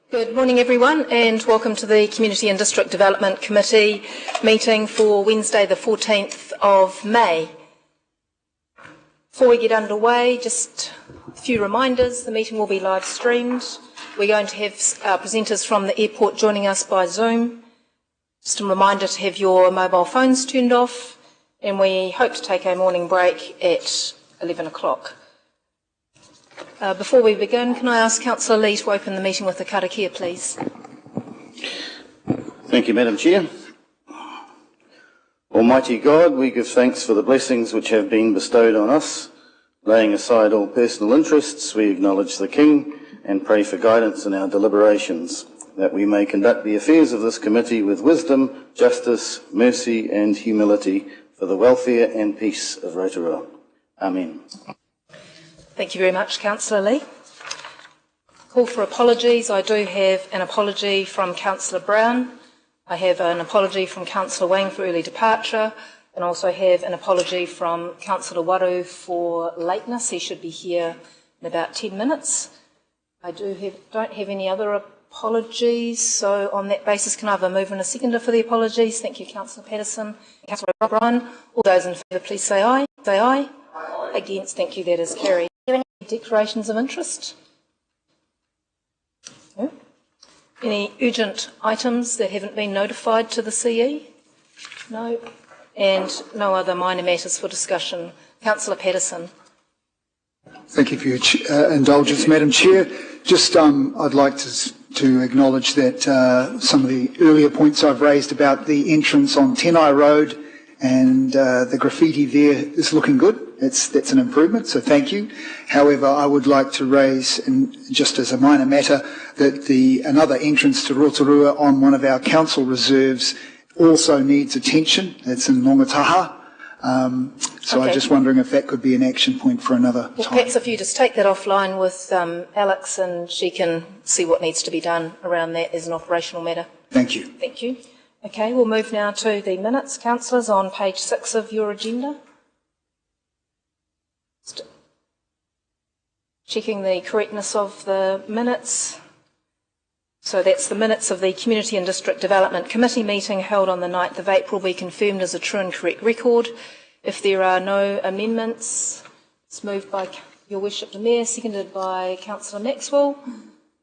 Good morning everyone and welcome to the Community and District Development Committee meeting for Wednesday the 14th of May. Before we get underway, just a few reminders. The meeting will be live streamed. We're going to have presenters from the airport joining us by Zoom. Just a reminder to have your mobile phones turned off, and we hope to take a morning break at 11 o'clock. Before we begin, can I ask Councillor Lee to open the meeting with the karakia, please? Thank you, Madam Chair. Almighty God, we give thanks for the blessings which have been bestowed on us. Laying aside all personal interests, we acknowledge the King and pray for guidance in our deliberations, that we may conduct the affairs of this committee with wisdom, justice, mercy and humility for the welfare and peace of Rotorua. Amen. Thank you very much, Councillor Lee. Call for apologies. I do have an apology from Councillor Brown. I have an apology from Councillor Wang for early departure, and also have an apology from Councillor Waru for lateness. He should be here in about 10 minutes. I don't have any other apologies, so on that basis, can I have a mover and a seconder for the apologies? Thank you, Councillor Patterson. Councillor O'Brien. All those in favour, please say aye. Say aye. Aye. Against, thank you, that is carried. Declarations of interest? No. Any urgent items that haven't been notified to the CE? No. And no other minor matters for discussion. Councillor Patterson. Thank you for your indulgence, Madam Chair. Just I'd like to acknowledge that some of the earlier points I've raised about the entrance on Tenai Road and the graffiti there is looking good. That's an improvement, so thank you. However, I would like to raise, and just as a minor matter, that another entrance to Rotorua on one of our council reserves also needs attention. That's in Longataha. So okay. I'm just wondering if that could be an action point for another time. Perhaps if you just take that offline with Alex, and she can see what needs to be done around that as an operational matter. Thank you. Thank you. Okay, we'll move now to the minutes, councillors, on page 6 of your agenda. Just checking the correctness of the minutes. So that's the minutes of the Community and District Development Committee meeting held on the 9th of April be confirmed as a true and correct record. If there are no amendments, it's moved by Your Worship the Mayor, seconded by Councillor Maxwell.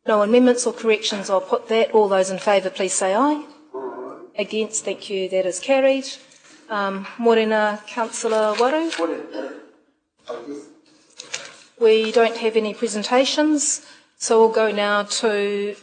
No amendments or corrections, I'll put that. All those in favour, please say aye. Against, thank you, that is carried. Morena, Councillor Waru. We don't have any presentations, so we'll go now to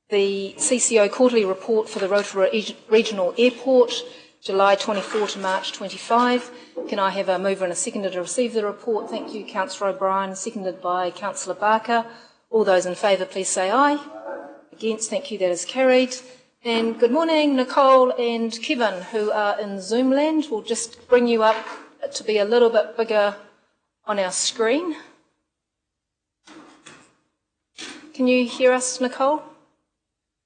the CCO quarterly report for the Rotorua Regional Airport, July 24 to March 25. Can I have a mover and a seconder to receive the report? Thank you, Councillor O'Brien, seconded by Councillor Barker. All those in favour, please say aye. Against, thank you, that is carried. And good morning, Nicole and Kevin, who are in Zoom land. We'll just bring you up to be a little bit bigger on our screen. Can you hear us, Nicole?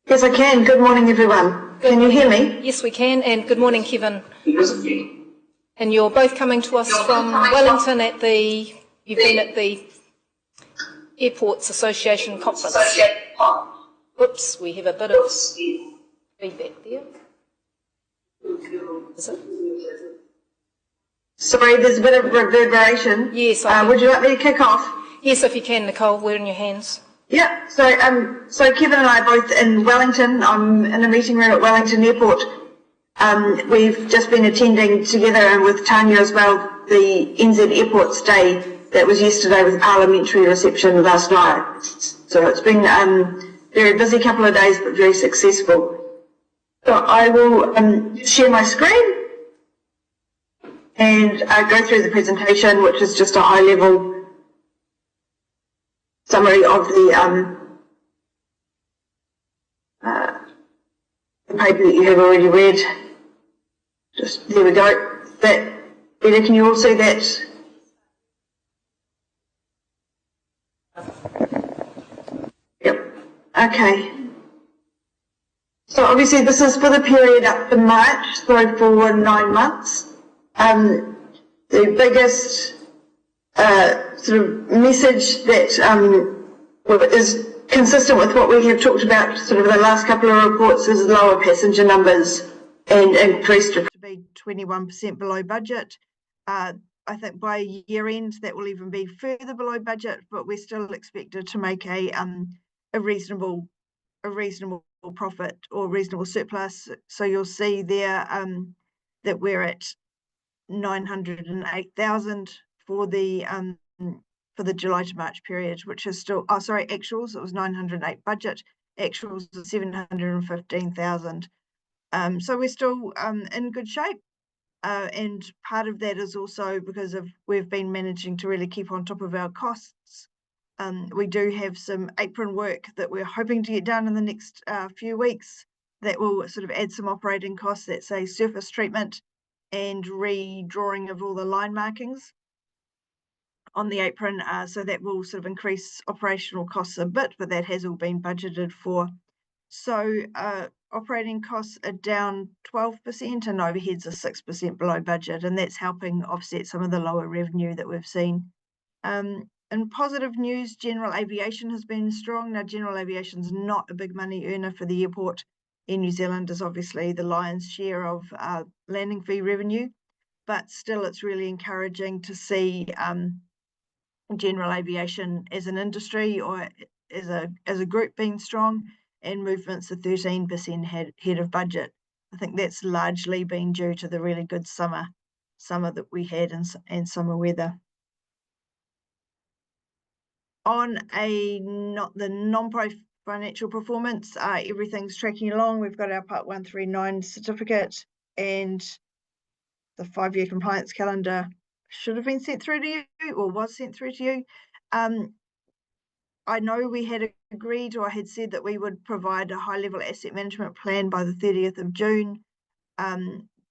Yes, I can. Good morning, everyone. Can you hear me? Yes, we can. And good morning, Kevin. And you're both coming to us from Wellington you've been at the Airports Association conference. Oops, we have a bit of feedback there. Is it? Sorry, there's a bit of reverberation. Yes. Would you like me to kick off? Yes, if you can, Nicole. We're in your hands. Yeah. So Kevin and I are both in Wellington. I'm in a meeting room at Wellington Airport. We've just been attending together, and with Tanya as well, the NZ Airports Day that was yesterday with parliamentary reception last night. So it's been very busy couple of days, but very successful. So I will share my screen and go through the presentation, which is just a high-level summary of the paper that you have already read. Just there we go. That better. Can you all see that? Yep. Okay. So obviously this is for the period up to March, so for 9 months. The biggest sort of message that is consistent with what we have talked about sort of the last couple of reports, is lower passenger numbers and increased to be 21% below budget. I think by year end that will even be further below budget, but we're still expected to make a reasonable profit or reasonable surplus. So you'll see there that we're at 908,000 for the July to March period, which is still, oh sorry, actuals, it was 908 budget, actuals of 715,000. So we're still in good shape. And part of that is also because of we've been managing to really keep on top of our costs. We do have some apron work that we're hoping to get done in the next few weeks that will sort of add some operating costs. That's a surface treatment and redrawing of all the line markings on the apron. So that will sort of increase operational costs a bit, but that has all been budgeted for. So operating costs are down 12% and overheads are 6% below budget, and that's helping offset some of the lower revenue that we've seen. In positive news, general aviation has been strong. Now, general aviation is not a big money earner for the airport in New Zealand, is obviously the lion's share of landing fee revenue, but still it's really encouraging to see general aviation as an industry or as a group being strong, and movements are 13% ahead of budget. I think that's largely been due to the really good summer that we had and summer weather. On the non-pro financial performance, everything's tracking along. We've got our Part 139 certificate, and the 5-year compliance calendar should have been sent through to you or was sent through to you. I know we had agreed, or I had said that we would provide a high-level asset management plan by the 30th of June.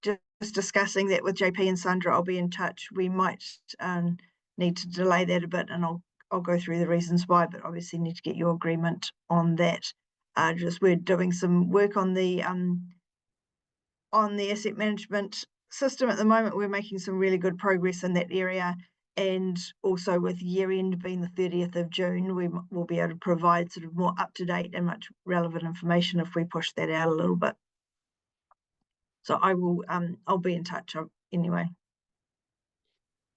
Just discussing that with JP and Sandra, I'll be in touch. We might need to delay that a bit, and I'll go through the reasons why, but obviously need to get your agreement on that. We're doing some work on the asset management system at the moment. We're making some really good progress in that area. And also with year end being the 30th of June, we will be able to provide sort of more up-to-date and much relevant information if we push that out a little bit. So I will, I'll be in touch anyway.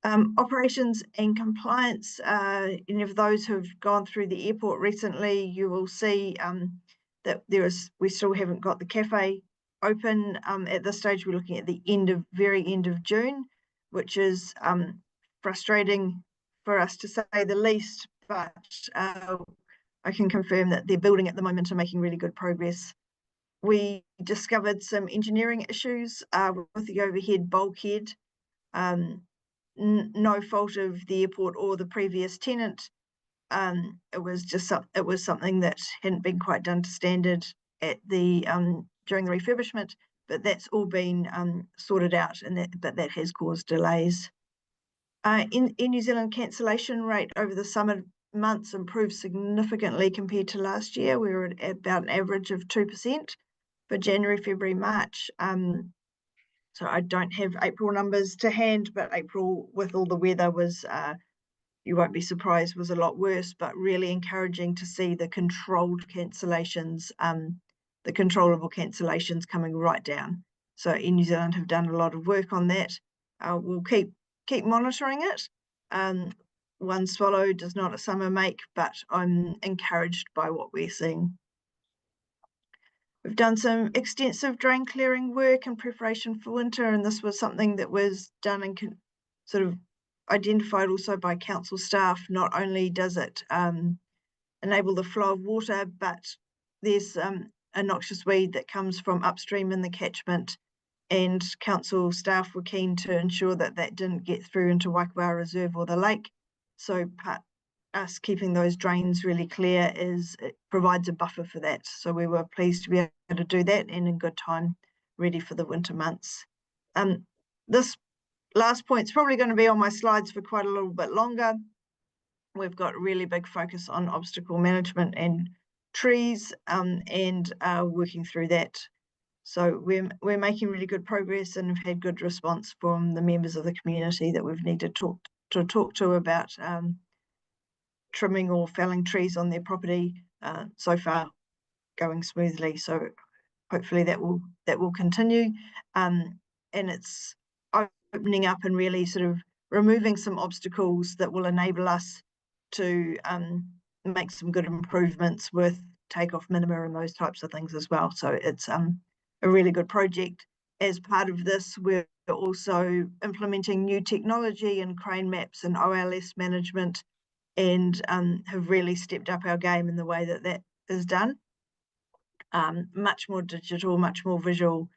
Operations and compliance, any of those who've gone through the airport recently, you will see that we still haven't got the cafe open. At this stage, we're looking at the very end of June, which is frustrating for us to say the least, but I can confirm that they're building at the moment and making really good progress. We discovered some engineering issues with the overhead bulkhead, no fault of the airport or the previous tenant. It was something that hadn't been quite done to standard at the during the refurbishment, but that's all been sorted out, and that has caused delays. In New Zealand, cancellation rate over the summer months improved significantly compared to last year. We were at about an average of 2% for January, February, March. So I don't have April numbers to hand, but April with all the weather was, you won't be surprised, was a lot worse, but really encouraging to see the controlled cancellations, the controllable cancellations coming right down. So in New Zealand have done a lot of work on that. We'll keep monitoring it. One swallow does not a summer make, but I'm encouraged by what we're seeing. We've done some extensive drain clearing work in preparation for winter, and this was something that was done and sort of identified also by council staff. Not only does it enable the flow of water, but there's a noxious weed that comes from upstream in the catchment, and council staff were keen to ensure that that didn't get through into Waikawa Reserve or the lake. So us keeping those drains really clear it provides a buffer for that. So we were pleased to be able to do that, and in good time, ready for the winter months. This last point is probably going to be on my slides for quite a little bit longer. We've got a really big focus on obstacle management and trees, and working through that. So we're making really good progress and have had good response from the members of the community that we've needed to talk to about trimming or felling trees on their property. so far going smoothly. So hopefully that will continue, and it's opening up and really sort of removing some obstacles that will enable us to make some good improvements with takeoff minima and those types of things as well. So it's a really good project. As part of this, we're also implementing new technology and crane maps and OLS management, and have really stepped up our game in the way that is done. Much more digital, much more visual,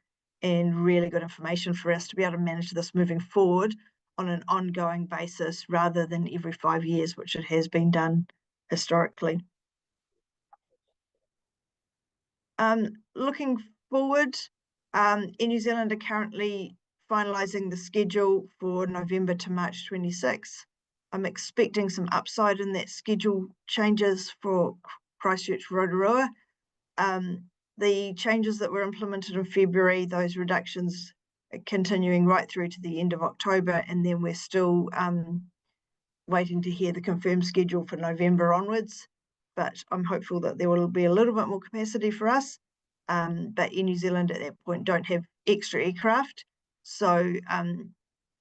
and really good information for us to be able to manage this moving forward on an ongoing basis rather than every 5 years, which it has been done historically. Looking forward, Air New Zealand are currently finalising the schedule for November to March 26. I'm expecting some upside in that schedule changes for Christchurch Rotorua. The changes that were implemented in February, those reductions are continuing right through to the end of October, and then we're still waiting to hear the confirmed schedule for November onwards. But I'm hopeful that there will be a little bit more capacity for us. But Air New Zealand at that point don't have extra aircraft. So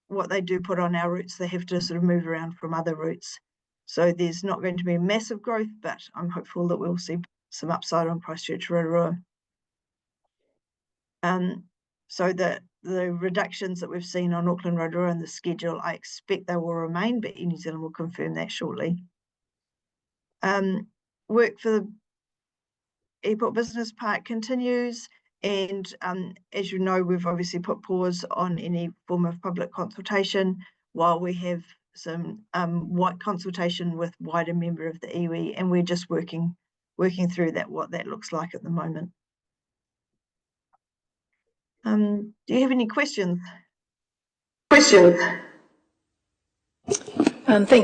what they do put on our routes, they have to sort of move around from other routes. So there's not going to be a massive growth, but I'm hopeful that we'll see some upside on Christchurch Rotorua. So the reductions that we've seen on Auckland Rotorua and the schedule, I expect they will remain, but Air New Zealand will confirm that shortly. Work for the Airport Business Park continues, and as you know, we've obviously put pause on any form of public consultation while we have some wide consultation with wider member of the iwi, and we're just working through that, what that looks like at the moment. Do you have any questions? Thank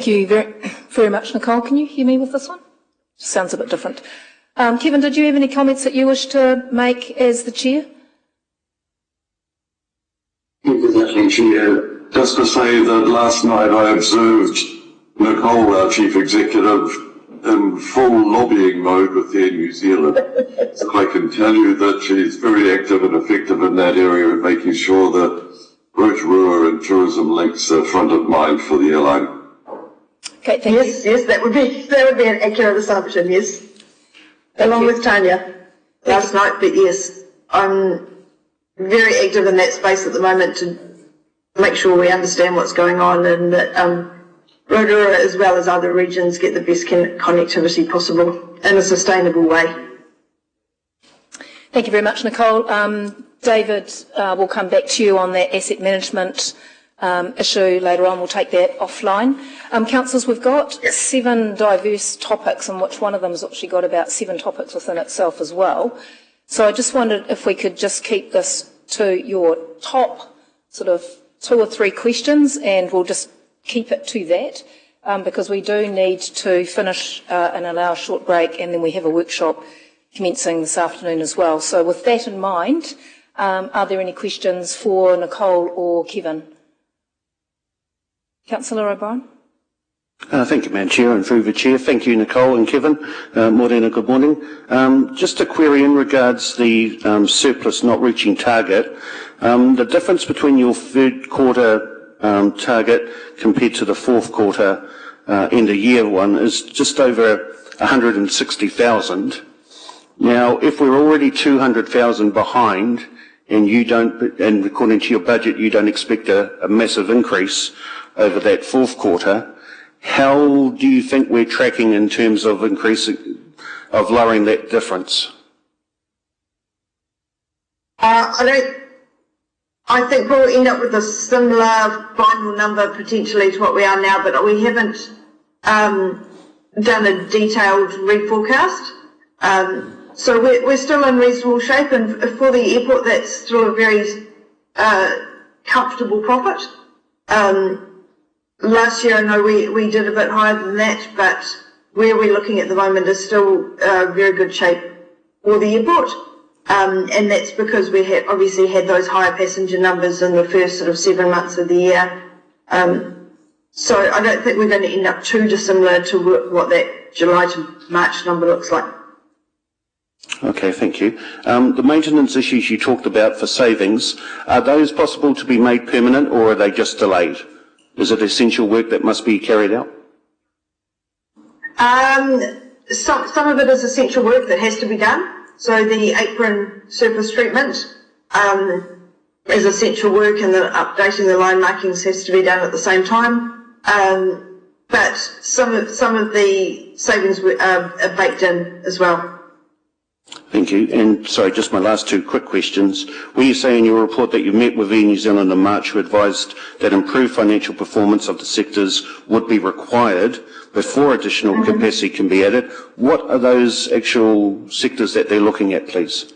you very much, Nicole. Can you hear me with this one? Sounds a bit different. Kevin, did you have any comments that you wish to make as the chair? Exactly, Chair. Just to say that last night I observed Nicole, our Chief Executive, in full lobbying mode with Air New Zealand. So I can tell you that she's very active and effective in that area of making sure that Rotorua and tourism links are front of mind for the airline. Okay, thank you. Yes, that would be an accurate assumption, yes. Along with Tanya last night, but yes, I'm very active in that space at the moment to make sure we understand what's going on, and that Rotorua, as well as other regions, get the best connectivity possible in a sustainable way. Thank you very much, Nicole. David, we'll come back to you on that asset management issue later on. We'll take that offline. Councillors, we've got 7 diverse topics, in which one of them has actually got about 7 topics within itself as well. So I just wondered if we could just keep this to your top sort of 2 or 3 questions, and we'll just keep it to that, because we do need to finish and allow a short break, and then we have a workshop commencing this afternoon as well. So with that in mind, are there any questions for Nicole or Kevin? Councillor O'Brien. Thank you, Madam Chair, and through the Chair. Thank you, Nicole and Kevin. Morena, good morning. Just a query in regards the surplus not reaching target. The difference between your third quarter target compared to the fourth quarter end of year one is just over 160,000. Now, if we're already 200,000 behind, and you don't, and according to your budget, you don't expect a massive increase over that fourth quarter, how do you think we're tracking in terms of lowering that difference? I think we'll end up with a similar final number potentially to what we are now, but we haven't done a detailed reforecast. So we're still in reasonable shape, and for the airport, that's still a very comfortable profit. Last year, I know we did a bit higher than that, but where we're looking at the moment is still very good shape for the airport. And that's because we had obviously had those higher passenger numbers in the first sort of 7 months of the year. So I don't think we're going to end up too dissimilar to what that July to March number looks like. Okay, thank you. The maintenance issues you talked about for savings, are those possible to be made permanent or are they just delayed? Is it essential work that must be carried out? Some of it is essential work that has to be done. So the apron surface treatment is essential work, and the updating the line markings has to be done at the same time. But some of the savings are baked in as well. Thank you. And sorry, just my last two quick questions. When you say in your report that you met with Air New Zealand in March, who advised that improved financial performance of the sectors would be required before additional capacity can be added, what are those actual sectors that they're looking at, please?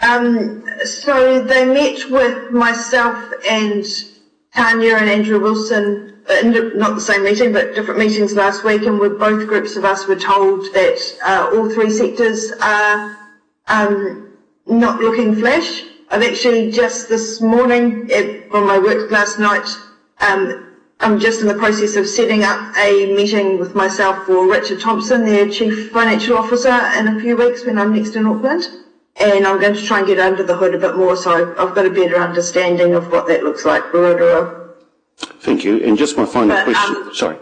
So they met with myself and Tanya and Andrew Wilson, not the same meeting, but different meetings last week, and with both groups of us were told that all three sectors are not looking flash. I've actually just this morning, from my work last night, I'm just in the process of setting up a meeting with myself for Richard Thompson, their Chief Financial Officer, in a few weeks when I'm next in Auckland. And I'm going to try and get under the hood a bit more, so I've got a better understanding of what that looks like for Rotorua. Thank you. And just my final question. Sorry.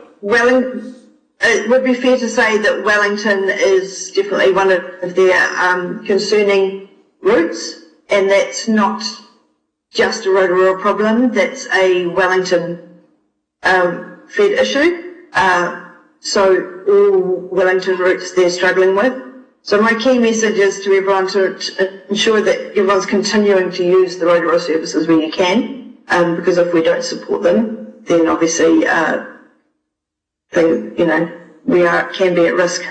It would be fair to say that Wellington is definitely one of their concerning routes, and that's not just a Rotorua problem, that's a Wellington fed issue. So all Wellington routes they're struggling with. So my key message is to everyone to ensure that everyone's continuing to use the Rotorua services when you can, because if we don't support them, then obviously we can be at risk.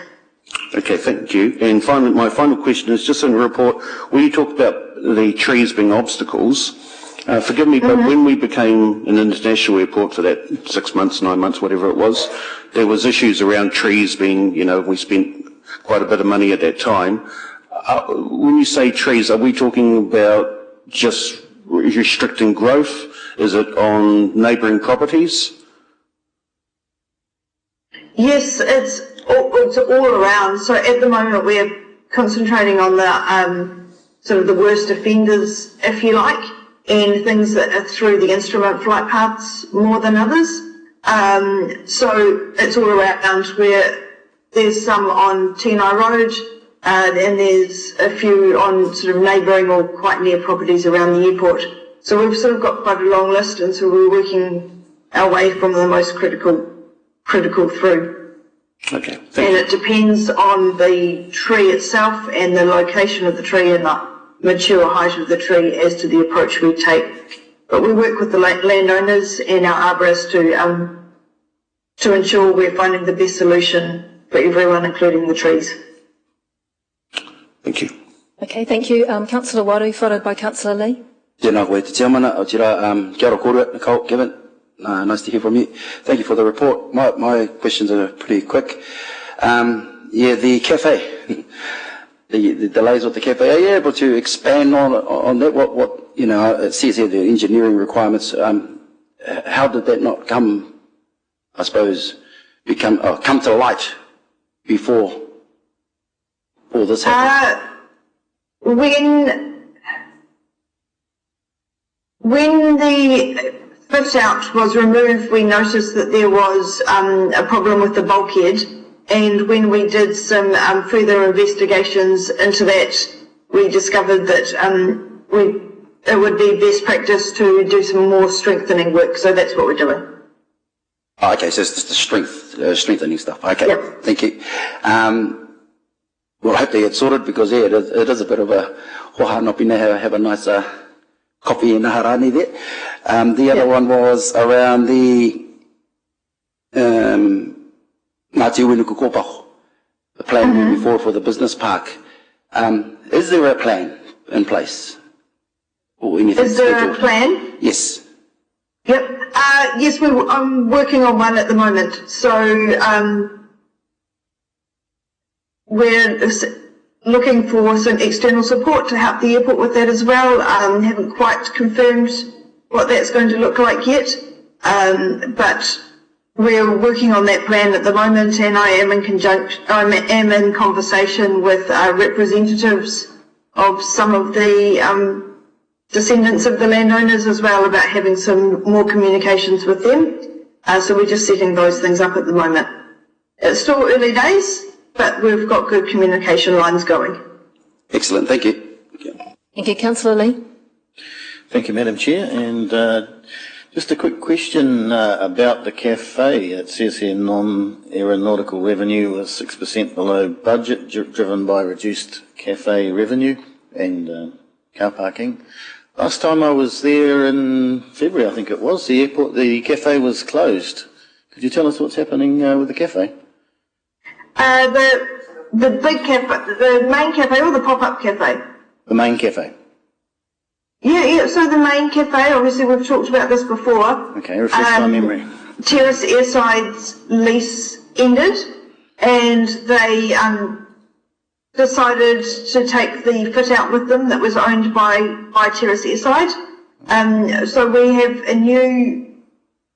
Okay, thank you. And finally, my final question is just in the report, when you talked about the trees being obstacles, forgive me, but when we became an international airport for that 6 months, 9 months, whatever it was, there was issues around trees being, we spent quite a bit of money at that time. When you say trees, are we talking about just restricting growth? Is it on neighbouring properties? Yes, it's all around. So at the moment we're concentrating on the sort of the worst offenders, if you like, and things that are through the instrument flight paths more than others. So it's all around where there's some on Tenai Road, and there's a few on sort of neighbouring or quite near properties around the airport. So we've sort of got quite a long list, and so we're working our way from the most critical through. Okay. And it depends on the tree itself and the location of the tree and the mature height of the tree as to the approach we take. But we work with the landowners and our arborists to ensure we're finding the best solution for everyone, including the trees. Thank you. Okay, thank you. Councillor Waru, followed by Councillor Lee. Tēnā koe te tiamana, o tira, kia ora kōrua, Nicole, Kevin, nice to hear from you. Thank you for the report. My questions are pretty quick. The cafe, the delays with the cafe, are you able to expand on that? What it says here, the engineering requirements, how did that not come to light before all this happened? When the fit out was removed, we noticed that there was a problem with the bulkhead, and when we did some further investigations into that, we discovered that it would be best practice to do some more strengthening work, so that's what we're doing. Oh, okay, so it's just the strengthening stuff. Okay, yep. Thank you. Well, I hope they get sorted, because it is a bit of a hoha nopina, have a nice coffee in Naharani there. The other one was around the Ngāti Uinuku Kōpaho, the plan moving forward for the business park. Is there a plan in place? Or anything Is there scheduled? a plan? Yes. Yep. Yes, I'm working on one at the moment. So we're looking for some external support to help the airport with that as well. Haven't quite confirmed what that's going to look like yet, but we're working on that plan at the moment, and I am in conversation with representatives of some of the descendants of the landowners as well about having some more communications with them. So we're just setting those things up at the moment. It's still early days, but we've got good communication lines going. Excellent, thank you. Thank you, Councillor Lee. Thank you, Madam Chair. And just a quick question about the cafe. It says here non-aeronautical revenue was 6% below budget, driven by reduced cafe revenue and car parking. Last time I was there in February, I think it was, the cafe was closed. Could you tell us what's happening with the cafe? The big cafe, the main cafe or the pop-up cafe? The main cafe. Yeah, so the main cafe, obviously we've talked about this before. Okay, refresh my memory. Terrace Airside's lease ended, and they decided to take the fit out with them that was owned by Terrace Airside. So we have a new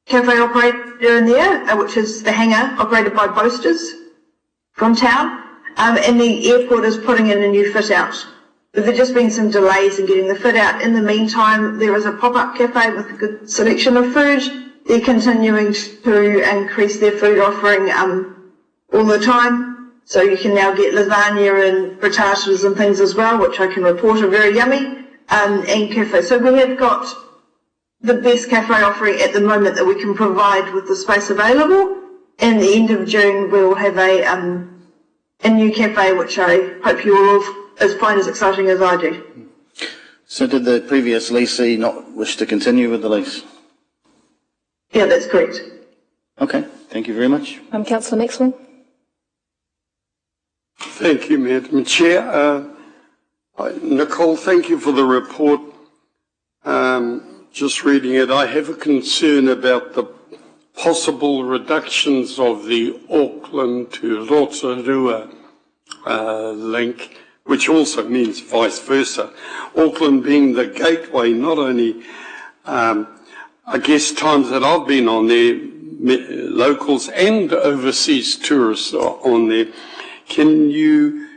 cafe operator in there, which is the Hangar, operated by Boasters from town, and the airport is putting in a new fit out. But there have just been some delays in getting the fit out. In the meantime, there is a pop-up cafe with a good selection of food. They're continuing to increase their food offering all the time. So you can now get lasagna and frittatas and things as well, which I can report are very yummy, and cafe. So we have got the best cafe offering at the moment that we can provide with the space available. And at the end of June, we will have a new cafe, which I hope you all find as exciting as I do. So did the previous leasee not wish to continue with the lease? Yeah, that's correct. Okay, thank you very much. Councillor Maxwell. Thank you, Madam Chair. Nicole, thank you for the report. Just reading it, I have a concern about the possible reductions of the Auckland to Rotorua link, which also means vice versa. Auckland being the gateway, not only, I guess, times that I've been on there, locals and overseas tourists are on there. Can you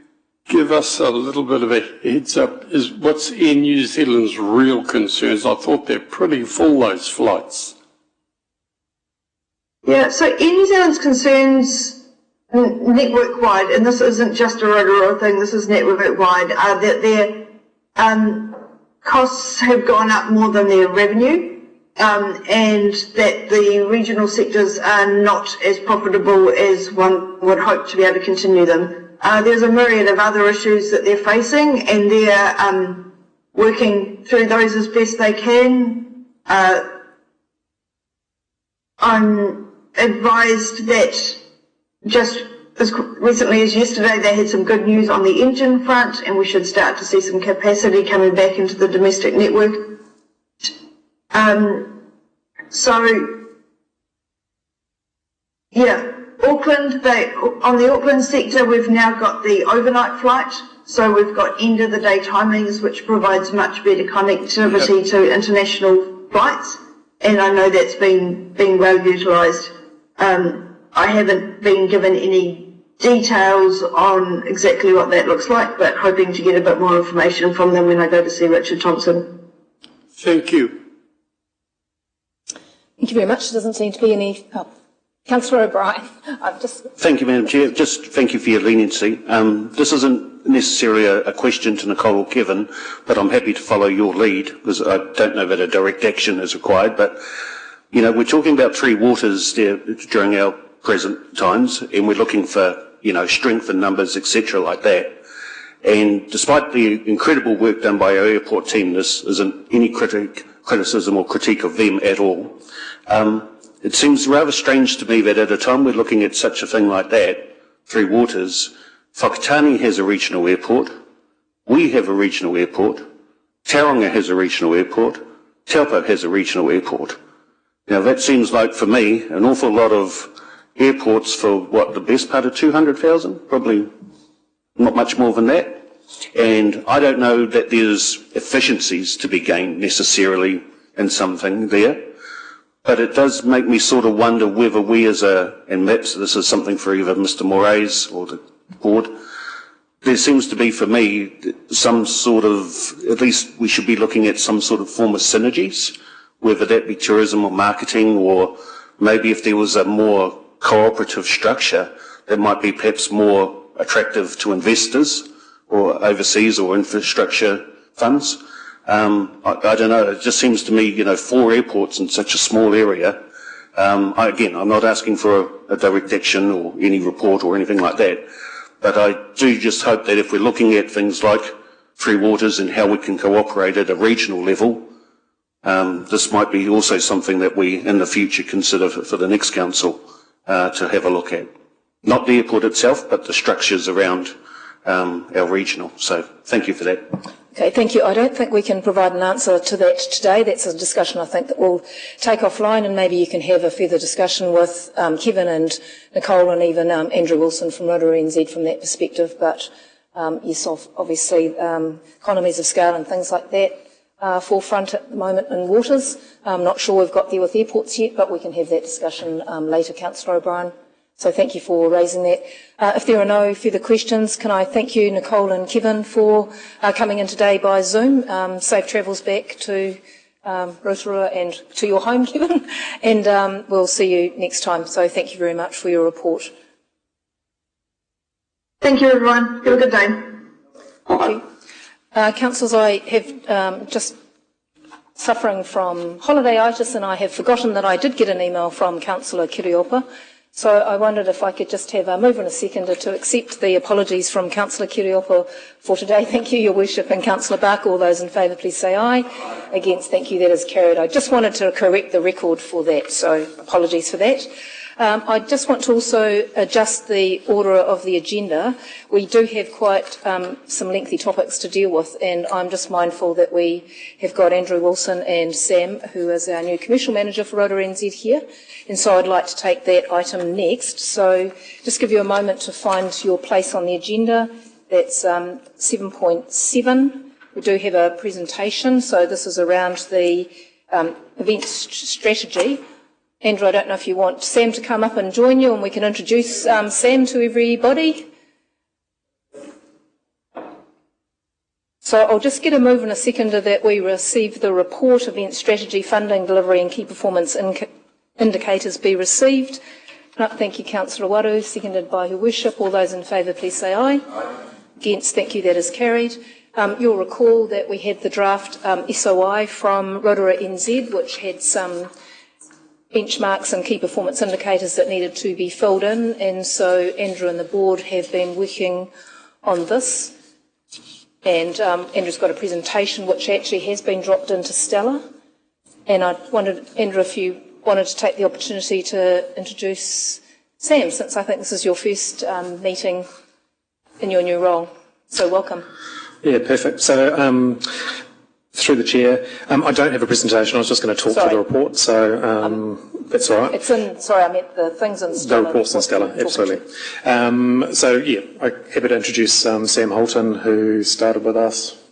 give us a little bit of a heads up? What's Air New Zealand's real concerns? I thought they're pretty full, those flights. Yeah, so Air New Zealand's concerns network-wide, and this isn't just a Rotorua thing, this is network-wide, that their costs have gone up more than their revenue, and that the regional sectors are not as profitable as one would hope to be able to continue them. There's a myriad of other issues that they're facing, and they're working through those as best they can. I'm advised that just as recently as yesterday they had some good news on the engine front, and we should start to see some capacity coming back into the domestic network. So, yeah, Auckland, on the Auckland sector we've now got the overnight flight, so we've got end of the day timings which provides much better connectivity to international flights, and I know that's been well utilised. I haven't been given any details on exactly what that looks like, but hoping to get a bit more information from them when I go to see Richard Thompson. Thank you. Thank you very much. There doesn't seem to be any... Councillor O'Brien, Thank you, Madam Chair. Just thank you for your leniency. This isn't necessarily a question to Nicole or Kevin, but I'm happy to follow your lead because I don't know that a direct action is required. But, you know, we're talking about three waters there during our present times, and we're looking for, you know, strength in numbers, etc., like that. And despite the incredible work done by our airport team, this isn't any criticism or critique of them at all. It seems rather strange to me that at a time we're looking at such a thing like that, Three Waters, Whakatane has a regional airport, we have a regional airport, Tauranga has a regional airport, Taupo has a regional airport. Now that seems like, for me, an awful lot of airports for, what, the best part of 200,000? Probably not much more than that. And I don't know that there's efficiencies to be gained necessarily in something there. But it does make me sort of wonder whether we and perhaps this is something for either Mr. Moraes or the board, there seems to be, for me, some sort of, at least we should be looking at some sort of form of synergies, whether that be tourism or marketing, or maybe if there was a more cooperative structure that might be perhaps more attractive to investors or overseas or infrastructure funds. I don't know, it just seems to me, 4 airports in such a small area. Again, I'm not asking for a direct action or any report or anything like that, but I do just hope that if we're looking at things like Free Waters and how we can cooperate at a regional level, this might be also something that we in the future consider for the next council to have a look at. Not the airport itself, but the structures around our regional. So thank you for that. Okay, thank you. I don't think we can provide an answer to that today. That's a discussion I think that we'll take offline, and maybe you can have a further discussion with Kevin and Nicole and even Andrew Wilson from Rotorua NZ from that perspective. But yes, obviously economies of scale and things like that are forefront at the moment in waters. I'm not sure we've got there with airports yet, but we can have that discussion later, Councillor O'Brien. So thank you for raising that. If there are no further questions, can I thank you, Nicole and Kevin, for coming in today by Zoom. Safe travels back to Rotorua and to your home, Kevin, and we'll see you next time. So thank you very much for your report. Thank you, everyone. Have a good day. Thank you. Councillors, I have just suffering from holiday'itis, and I have forgotten that I did get an email from Councillor Kiriopa. So I wondered if I could just have a move in a seconder to accept the apologies from Councillor Kiriopa for today. Thank you, Your Worship, and Councillor Bark. All those in favour, please say aye. Against, thank you. That is carried. I just wanted to correct the record for that, so apologies for that. I just want to also adjust the order of the agenda. We do have quite some lengthy topics to deal with, and I'm just mindful that we have got Andrew Wilson and Sam, who is our new Commercial Manager for Rotorua NZ here, and so I'd like to take that item next. So just give you a moment to find your place on the agenda. That's 7.7. We do have a presentation, so this is around the event strategy. Andrew, I don't know if you want Sam to come up and join you and we can introduce Sam to everybody. So I'll just get a move in a seconder that we receive the report, event strategy, funding, delivery and key performance indicators be received. Thank you, Councillor Waru, seconded by Her Worship. All those in favour, please say aye. Aye. Against, thank you, that is carried. You'll recall that we had the draft SOI from Rotorua NZ, which had some benchmarks and key performance indicators that needed to be filled in, and so Andrew and the board have been working on this, and Andrew's got a presentation which actually has been dropped into Stella, and I wondered, Andrew, if you wanted to take the opportunity to introduce Sam, since I think this is your first meeting in your new role, so welcome. Yeah, perfect. So through the chair, I don't have a presentation. I was just going to talk through the report, so that's all right. It's in. Sorry, I meant the things in Stella. The report's in Stella, absolutely. So yeah, I'm happy to introduce Sam Holton, who started with us.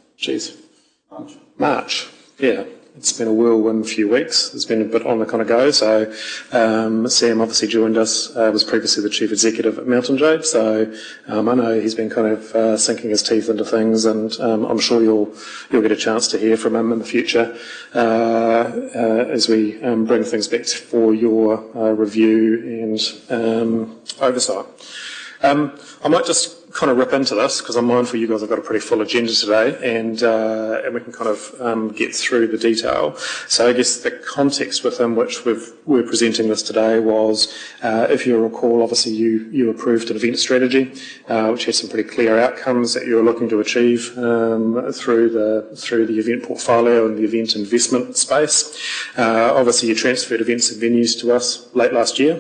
March. Yeah. It's been a whirlwind few weeks. It's been a bit on the kind of go. So Sam obviously joined us, was previously the Chief Executive at Mountain Jade. So I know he's been kind of sinking his teeth into things, and I'm sure you'll get a chance to hear from him in the future as we bring things back for your review and oversight. I might just kind of rip into this because I'm mindful you guys have got a pretty full agenda today, and we can kind of get through the detail. So I guess the context within which we're presenting this today was, if you recall, obviously you approved an event strategy which had some pretty clear outcomes that you were looking to achieve through the event portfolio and the event investment space. Obviously you transferred events and venues to us late last year.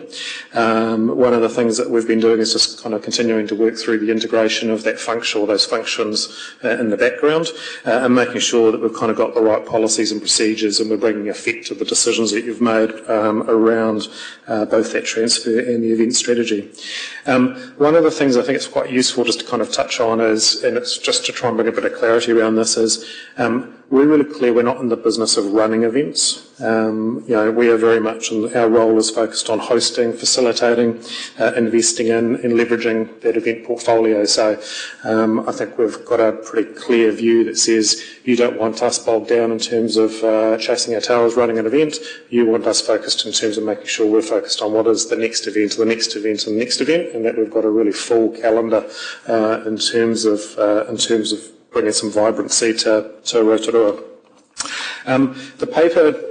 One of the things that we've been doing is just kind of continuing to work through the integration of that function or those functions in the background and making sure that we've kind of got the right policies and procedures and we're bringing effect to the decisions that you've made around both that transfer and the event strategy. One of the things I think it's quite useful just to kind of touch on is, and it's just to try and bring a bit of clarity around this, is we're really clear we're not in the business of running events. We are very much, our role is focused on hosting, facilitating, investing in, and leveraging that event portfolio. So I think we've got a pretty clear view that says you don't want us bogged down in terms of chasing our tails running an event. You want us focused in terms of making sure we're focused on what is the next event, the next event, and the next event, and that we've got a really full calendar in terms of bringing some vibrancy to Rotorua. The paper,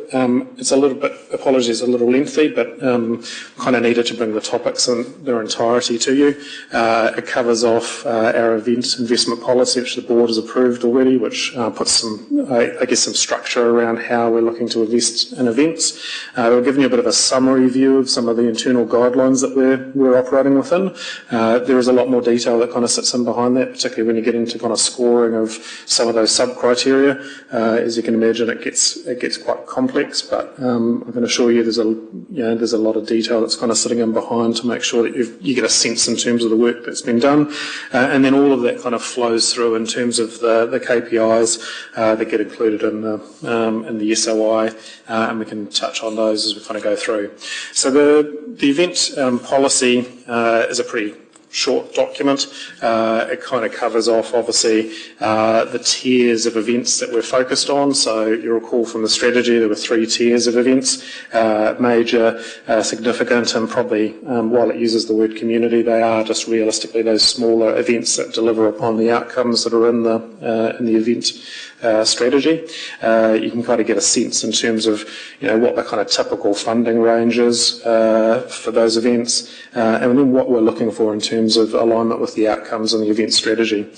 it's a little bit, apologies, a little lengthy, but kind of needed to bring the topics in their entirety to you. It covers off our investment policy, which the board has approved already, which puts some, I guess, some structure around how we're looking to invest in events. We're giving you a bit of a summary view of some of the internal guidelines that we're operating within. There is a lot more detail that kind of sits in behind that, particularly when you get into kind of scoring of some of those sub-criteria. As you can imagine, it gets quite complex, but I can assure you there's a lot of detail that's kind of sitting in behind to make sure that you get a sense in terms of the work that's been done, and then all of that kind of flows through in terms of the KPIs that get included in the SOI, and we can touch on those as we kind of go through. So the event policy is a pretty short document. It kind of covers off, obviously, the tiers of events that we're focused on. So you'll recall from the strategy there were 3 tiers of events: major, significant, and probably, while it uses the word community, they are just realistically those smaller events that deliver upon the outcomes that are in the event strategy. You can kind of get a sense in terms of what the kind of typical funding range is for those events, and then what we're looking for in terms of alignment with the outcomes and the event strategy.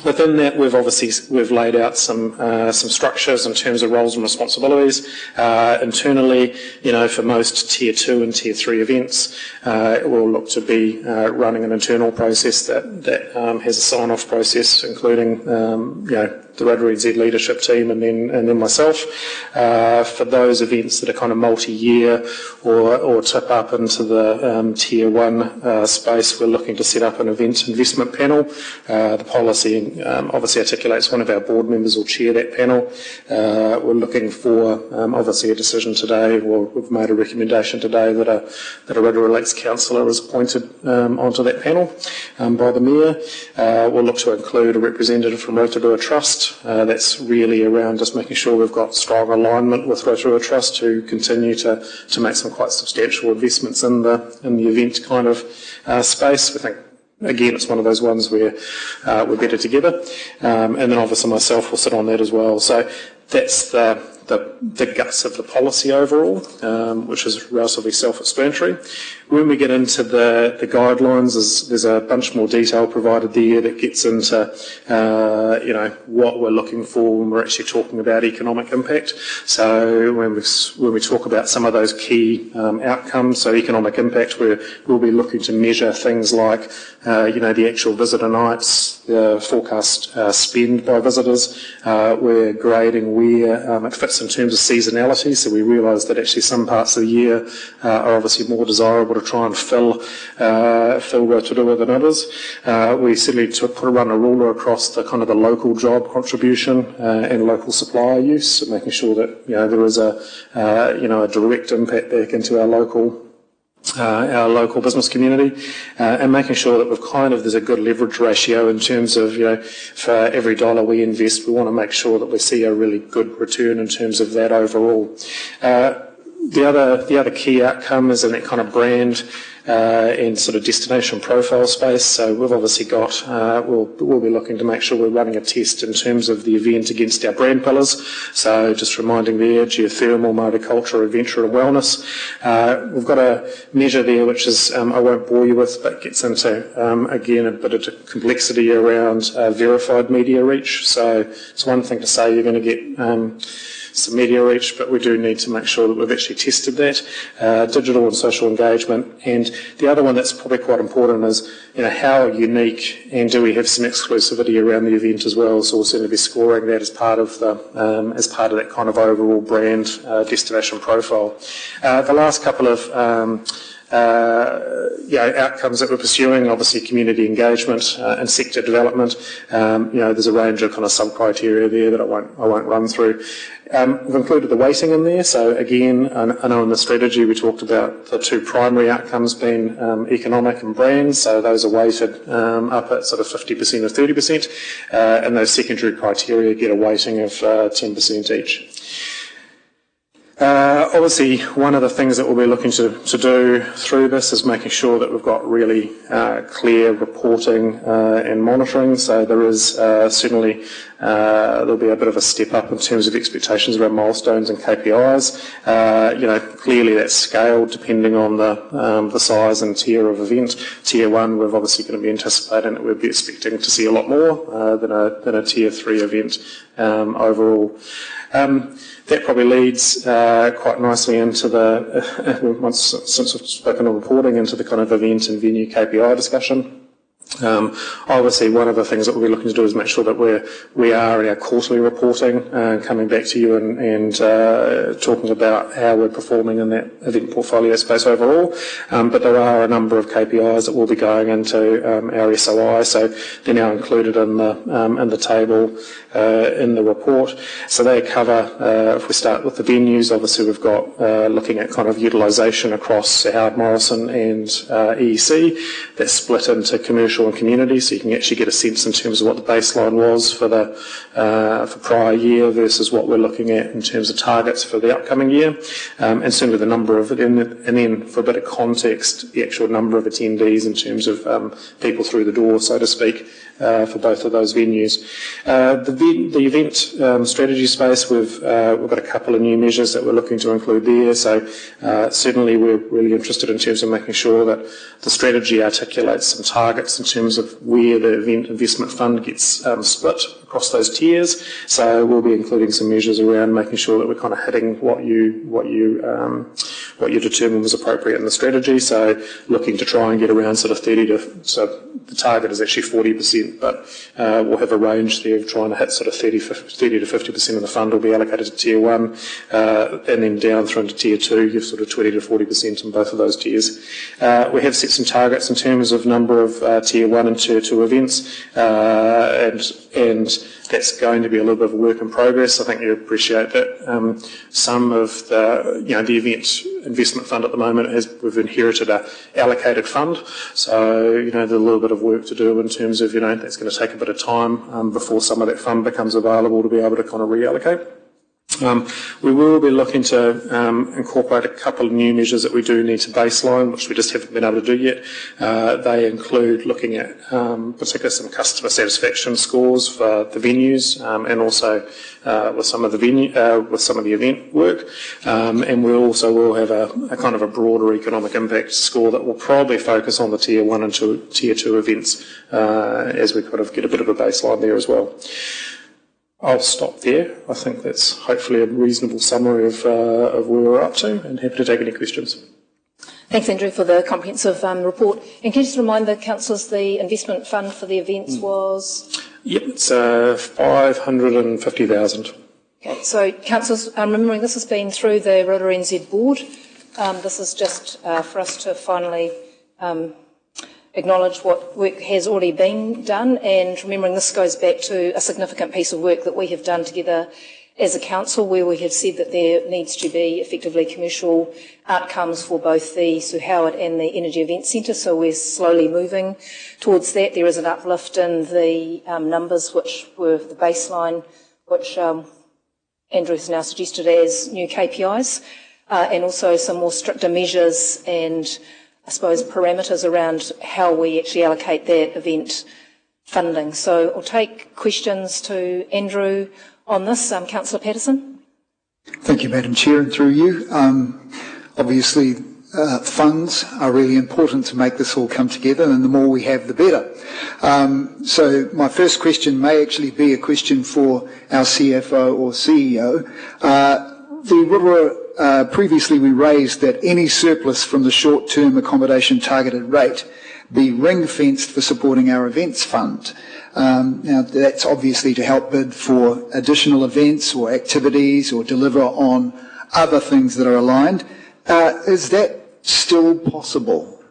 Within that, we've laid out some structures in terms of roles and responsibilities. Internally, for most Tier 2 and Tier 3 events, we'll look to be running an internal process that has a sign-off process, including the Rotorua NZ leadership team and then myself. For those events that are kind of multi-year or tip up into the Tier 1 space, we're looking to set up an event investment panel. The policy obviously articulates one of our board members will chair that panel. We're looking for obviously a decision today, or we've made a recommendation today that a Rotorua Lakes Council is appointed onto that panel by the Mayor. We'll look to include a representative from Rotorua Trust. That's really around just making sure we've got strong alignment with Rotorua Trust to continue to make some quite substantial investments in the event kind of space. We think, again, it's one of those ones where we're better together. And then obviously myself will sit on that as well. So that's the guts of the policy overall, which is relatively self-explanatory. When we get into the guidelines, there's a bunch more detail provided there that gets into what we're looking for when we're actually talking about economic impact. So when we talk about some of those key outcomes, so economic impact, we'll be looking to measure things like the actual visitor nights, the forecast spend by visitors. We're grading where it fits in terms of seasonality, so we realise that actually some parts of the year are obviously more desirable to try and fill Rotorua than others. We certainly run a ruler across the kind of the local job contribution and local supplier use, so making sure that there is a direct impact back into our local business community, and making sure that there's a good leverage ratio in terms of, for every dollar we invest, we want to make sure that we see a really good return in terms of that overall. The other key outcome is in that kind of brand and sort of destination profile space. So we've obviously got, we'll be looking to make sure we're running a test in terms of the event against our brand pillars. So just reminding there, geothermal, motorculture, adventure and wellness. We've got a measure there which is, I won't bore you with, but gets into, again, a bit of complexity around verified media reach. So it's one thing to say you're going to get some media reach, but we do need to make sure that we've actually tested that. Digital and social engagement. And the other one that's probably quite important is, how unique and do we have some exclusivity around the event as well? So we'll certainly be scoring that as part of that kind of overall brand destination profile. The last couple of outcomes that we're pursuing, obviously community engagement and sector development. There's a range of kind of sub-criteria there that I won't run through. We've included the weighting in there. So again, I know in the strategy we talked about the two primary outcomes being economic and brand. So those are weighted up at sort of 50% or 30%, and those secondary criteria get a weighting of 10% each. Obviously, one of the things that we'll be looking to do through this is making sure that we've got really clear reporting and monitoring. So there is certainly there'll be a bit of a step up in terms of expectations around milestones and KPIs. Clearly that's scaled depending on the size and tier of event. Tier 1, we're obviously going to be anticipating that we'll be expecting to see a lot more than a Tier 3 event overall. That probably leads quite nicely into since we've spoken on reporting, into the kind of event and venue KPI discussion. Obviously, one of the things that we'll be looking to do is make sure that we are in our quarterly reporting, coming back to you and talking about how we're performing in that event portfolio space overall. But there are a number of KPIs that will be going into our SOI, so they're now included in the table in the report. So they cover, if we start with the venues, obviously we've got looking at kind of utilisation across Howard Morrison and EEC. That's split into commercial and community, so you can actually get a sense in terms of what the baseline was for prior year versus what we're looking at in terms of targets for the upcoming year, and certainly the number of, and then for a bit of context, the actual number of attendees in terms of people through the door, so to speak, for both of those venues. The event strategy space, we've got a couple of new measures that we're looking to include there. So certainly we're really interested in terms of making sure that the strategy articulates some targets in terms of where the event investment fund gets split across those tiers. So we'll be including some measures around making sure that we're kind of hitting what you determined was appropriate in the strategy. So looking to try and get around sort of 30 to, so the target is actually 40%, but we'll have a range there of trying to hit sort of 30 to 50% of the fund will be allocated to Tier 1, and then down through into Tier 2, you've sort of 20 to 40% in both of those tiers. We have set some targets in terms of number of Tier 1 and Tier 2 events, and that's going to be a little bit of a work in progress. I think you appreciate that. Some of the event investment fund at the moment we've inherited a allocated fund, so there's a little bit of work to do in terms of that's going to take a bit of time before some of that fund becomes available to be able to kind of reallocate. We will be looking to incorporate a couple of new measures that we do need to baseline, which we just haven't been able to do yet. They include looking at particularly some customer satisfaction scores for the venues, and also with some of the event work. And we also will have a kind of a broader economic impact score that will probably focus on the Tier 1 and Tier 2 events as we kind of get a bit of a baseline there as well. I'll stop there. I think that's hopefully a reasonable summary of where we're up to, and happy to take any questions. Thanks, Andrew, for the comprehensive report. And can you just remind the councillors the investment fund for the events was? Yep, it's 550,000. Okay, so councillors, remembering this has been through the Rotorua NZ board. This is just for us to finally acknowledge what work has already been done, and remembering this goes back to a significant piece of work that we have done together as a council, where we have said that there needs to be effectively commercial outcomes for both the Sir Howard and the Energy Events Centre, so we're slowly moving towards that. There is an uplift in the numbers, which were the baseline, which Andrew has now suggested as new KPIs, and also some more stricter measures and I suppose parameters around how we actually allocate that event funding. So I'll take questions to Andrew on this. Councillor Patterson. Thank you, Madam Chair, and through you. Obviously, funds are really important to make this all come together, and the more we have, the better. So my first question may actually be a question for our CFO or CEO. Previously we raised that any surplus from the short-term accommodation targeted rate be ring-fenced for supporting our events fund. Now that's obviously to help bid for additional events or activities or deliver on other things that are aligned. Is that still possible?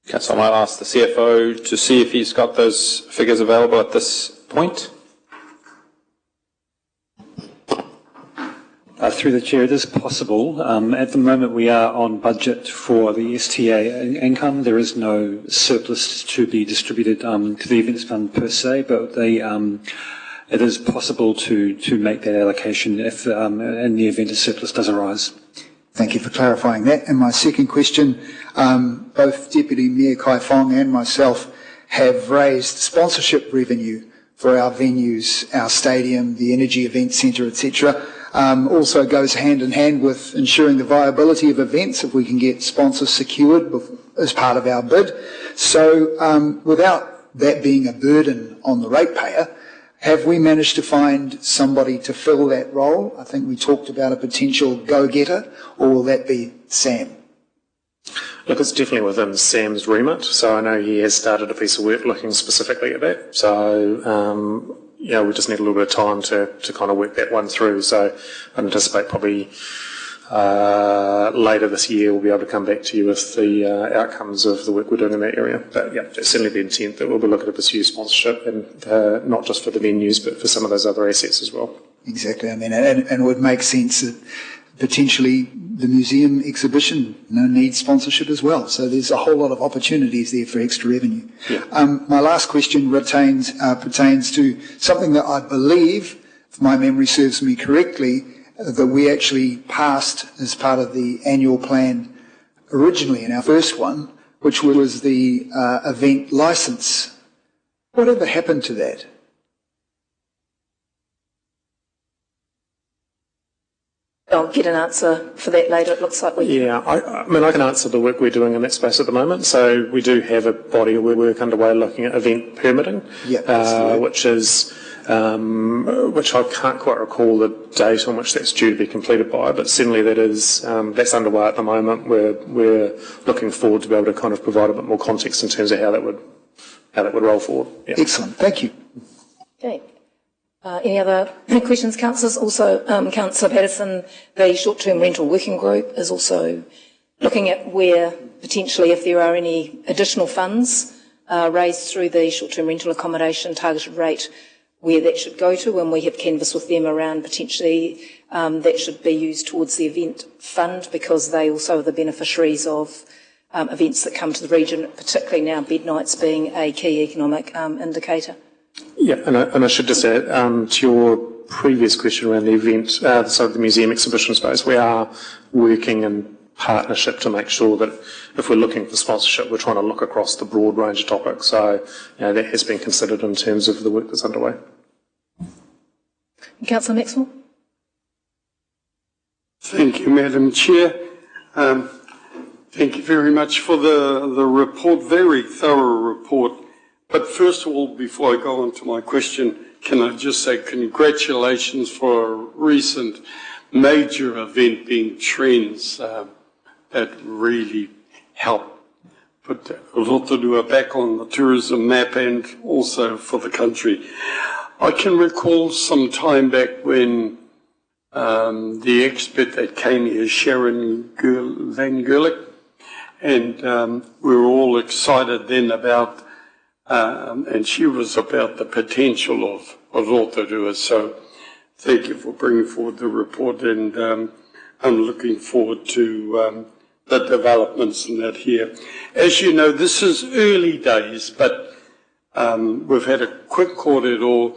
Councillor, I might ask the CFO to see if he's got those figures available at this point. Through the Chair, it is possible. At the moment, we are on budget for the STA income. There is no surplus to be distributed to the Events Fund per se, but it is possible to make that allocation if in the event a surplus does arise. Thank you for clarifying that. And my second question, both Deputy Mayor Kai Fong and myself have raised sponsorship revenue for our venues, our stadium, the Energy Event Centre, etc. Also goes hand in hand with ensuring the viability of events if we can get sponsors secured as part of our bid. So without that being a burden on the ratepayer, have we managed to find somebody to fill that role? I think we talked about a potential go-getter, or will that be Sam? Look, it's definitely within Sam's remit, so I know he has started a piece of work looking specifically at that. So, we just need a little bit of time to kind of work that one through. So I anticipate probably later this year we'll be able to come back to you with the outcomes of the work we're doing in that area. But yeah, it's certainly the intent that we'll be looking to pursue sponsorship, and not just for the venues, but for some of those other assets as well. Exactly. I mean, and it would make sense that potentially the museum exhibition needs sponsorship as well. So there's a whole lot of opportunities there for extra revenue. Yeah. My last question pertains to something that I believe, if my memory serves me correctly, that we actually passed as part of the annual plan originally in our first one, which was the event licence. Whatever happened to that? I'll get an answer for that later. It looks like we... Yeah, I mean, I can answer the work we're doing in that space at the moment. So we do have a body of work underway looking at event permitting, which I can't quite recall the date on which that's due to be completed by, but certainly that is that's underway at the moment. We're looking forward to be able to kind of provide a bit more context in terms of how that would roll forward. Yeah. Excellent, thank you. Okay. Any other questions, councillors? Also, Councillor Patterson, the short-term rental working group is also looking at where potentially, if there are any additional funds raised through the short-term rental accommodation targeted rate, where that should go to, and we have canvassed with them around potentially that should be used towards the event fund, because they also are the beneficiaries of events that come to the region, particularly now bed nights being a key economic indicator. Yeah, and I should just add to your previous question around the event, so the museum exhibition space, we are working in partnership to make sure that if we're looking for sponsorship, we're trying to look across the broad range of topics. So, that has been considered in terms of the work that's underway. Councillor Maxwell. Thank you, Madam Chair. Thank you very much for the report, very thorough report. But first of all, before I go on to my question, can I just say congratulations for a recent major event being Trends that really helped put Rotorua back on the tourism map and also for the country. I can recall some time back when the expert that came here, Sharon Van Gerlich, and we were all excited then about and she was about the potential of Rotorua. So thank you for bringing forward the report, and I'm looking forward to the developments in that here. As you know, this is early days, but we've had a quick kōrero.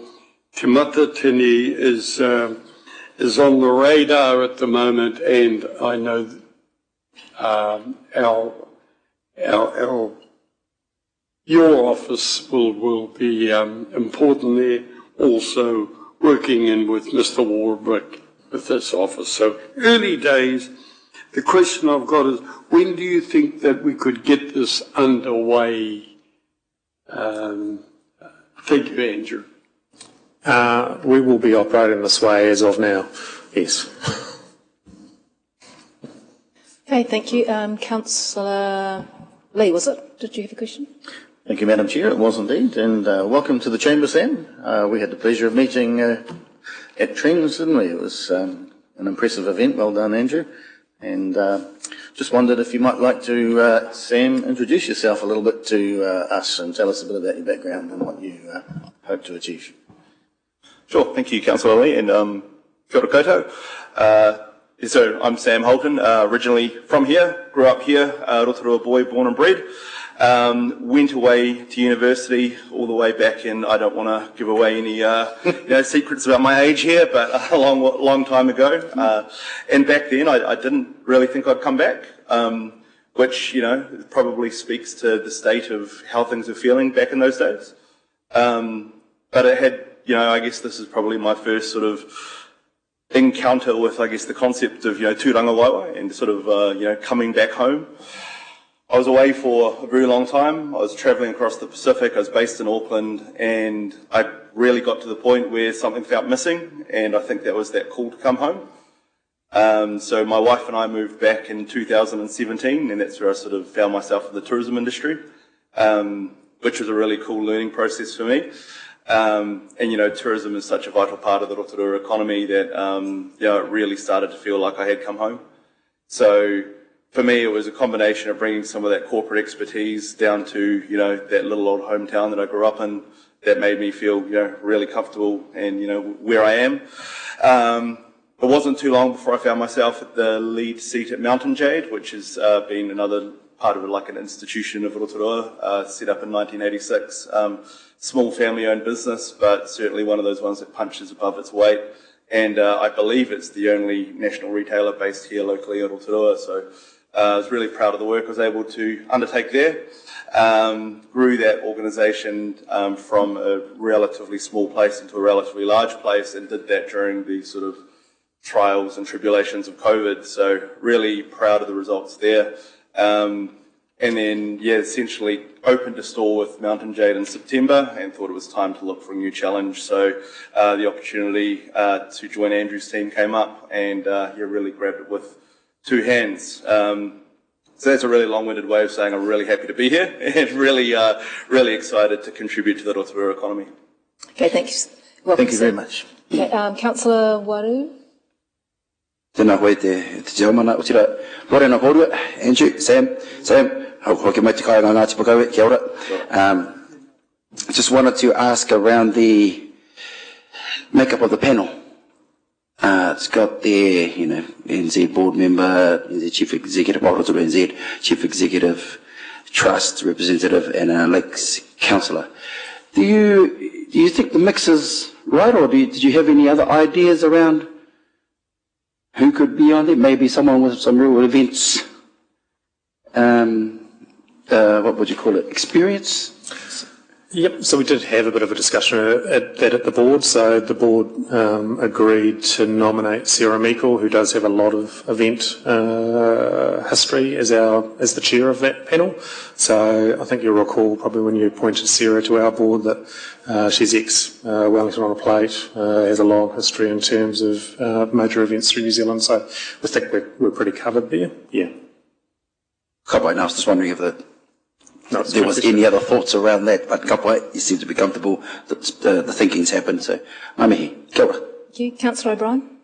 Te Matatini is on the radar at the moment, and I know your office will be important there, also working in with Mr. Warbrick with this office. So early days. The question I've got is, when do you think that we could get this underway? Thank you, Andrew. We will be operating this way as of now, yes. Okay, thank you. Councillor Lee, was it? Did you have a question? Thank you, Madam Chair. It was indeed. And welcome to the Chamber, Sam. We had the pleasure of meeting at Trends, didn't we? It was an impressive event. Well done, Andrew. And just wondered if you might like to, Sam, introduce yourself a little bit to us and tell us a bit about your background and what you hope to achieve. Sure, thank you, Councillor Lee, and kia ora koutou. So I'm Sam Holton, originally from here, grew up here, Rotorua boy, born and bred. Went away to university all the way back in, I don't want to give away any secrets about my age here, but a long time ago. And back then I didn't really think I'd come back, which, probably speaks to the state of how things were feeling back in those days. But it had, I guess this is probably my first sort of encounter with, I guess, the concept of, tūranga waiwai and sort of, coming back home. I was away for a very long time. I was travelling across the Pacific. I was based in Auckland, and I really got to the point where something felt missing, and I think that was that call to come home. So my wife and I moved back in 2017, and that's where I sort of found myself in the tourism industry, which was a really cool learning process for me. And tourism is such a vital part of the Rotorua economy that it really started to feel like I had come home. So for me, it was a combination of bringing some of that corporate expertise down to, that little old hometown that I grew up in that made me feel, really comfortable and, where I am. It wasn't too long before I found myself at the lead seat at Mountain Jade, which has been another part of like an institution of Rotorua, set up in 1986. Small family-owned business, but certainly one of those ones that punches above its weight. And I believe it's the only national retailer based here locally in Rotorua, so I was really proud of the work I was able to undertake there. Grew that organisation from a relatively small place into a relatively large place, and did that during the sort of trials and tribulations of COVID, so really proud of the results there. And then, essentially opened a store with Mountain Jade in September and thought it was time to look for a new challenge. So the opportunity to join Andrew's team came up, and really grabbed it with two hands. So that's a really long-winded way of saying I'm really happy to be here and really excited to contribute to the Rotorua economy. Okay, thank you. Welcome, Thank you very much. Okay, Councillor Waru. Tēnā koe te te omana o tira. Lorena Horua, Andrew, Sam, hoki mai te kāinga Ngāti Pakaue, kia ora. Just wanted to ask around the makeup of the panel. It's got there, NZ board member, NZ chief executive, Rotorua NZ chief executive, trust representative, and a Lakes councillor. Do you think the mix is right, or did you have any other ideas around who could be on there? Maybe someone with some real events, what would you call it, experience? Yep, so we did have a bit of a discussion at the board. So the board agreed to nominate Sarah Meikle, who does have a lot of event history, as the chair of that panel. So I think you'll recall probably when you appointed Sarah to our board that she's ex-Wellington on a Plate, has a long history in terms of major events through New Zealand. So I think we're pretty covered there. Yeah. Kapai, I was just wondering if there was any other thoughts around that, but Kapai, you seem to be comfortable that the thinking's happened, so mamihi, kia ora. Thank you. Councillor O'Brien.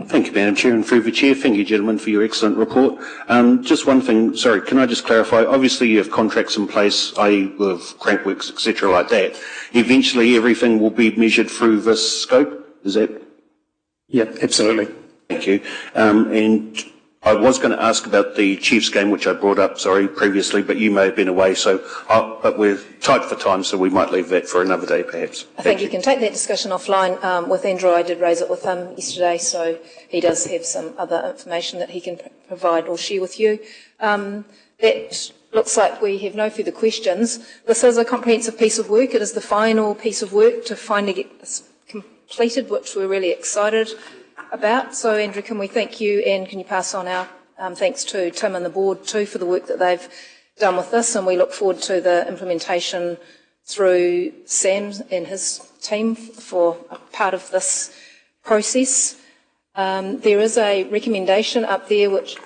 Thank you, Madam Chair, and through the Chair, thank you, gentlemen, for your excellent report. Just one thing, sorry, can I just clarify? Obviously, you have contracts in place, i.e. with crankworks, etc., like that. Eventually, everything will be measured through this scope, is that? Yeah, absolutely. Thank you. And I was going to ask about the Chiefs game, which I brought up, previously, but you may have been away, but we're tight for time, so we might leave that for another day, perhaps. I think you can take that discussion offline with Andrew. I did raise it with him yesterday, so he does have some other information that he can provide or share with you. That looks like we have no further questions. This is a comprehensive piece of work. It is the final piece of work to finally get this completed, which we're really excited about. So, Andrew, can we thank you, and can you pass on our thanks to Tim and the board too for the work that they've done with this, and we look forward to the implementation through Sam and his team for a part of this process. There is a recommendation up there which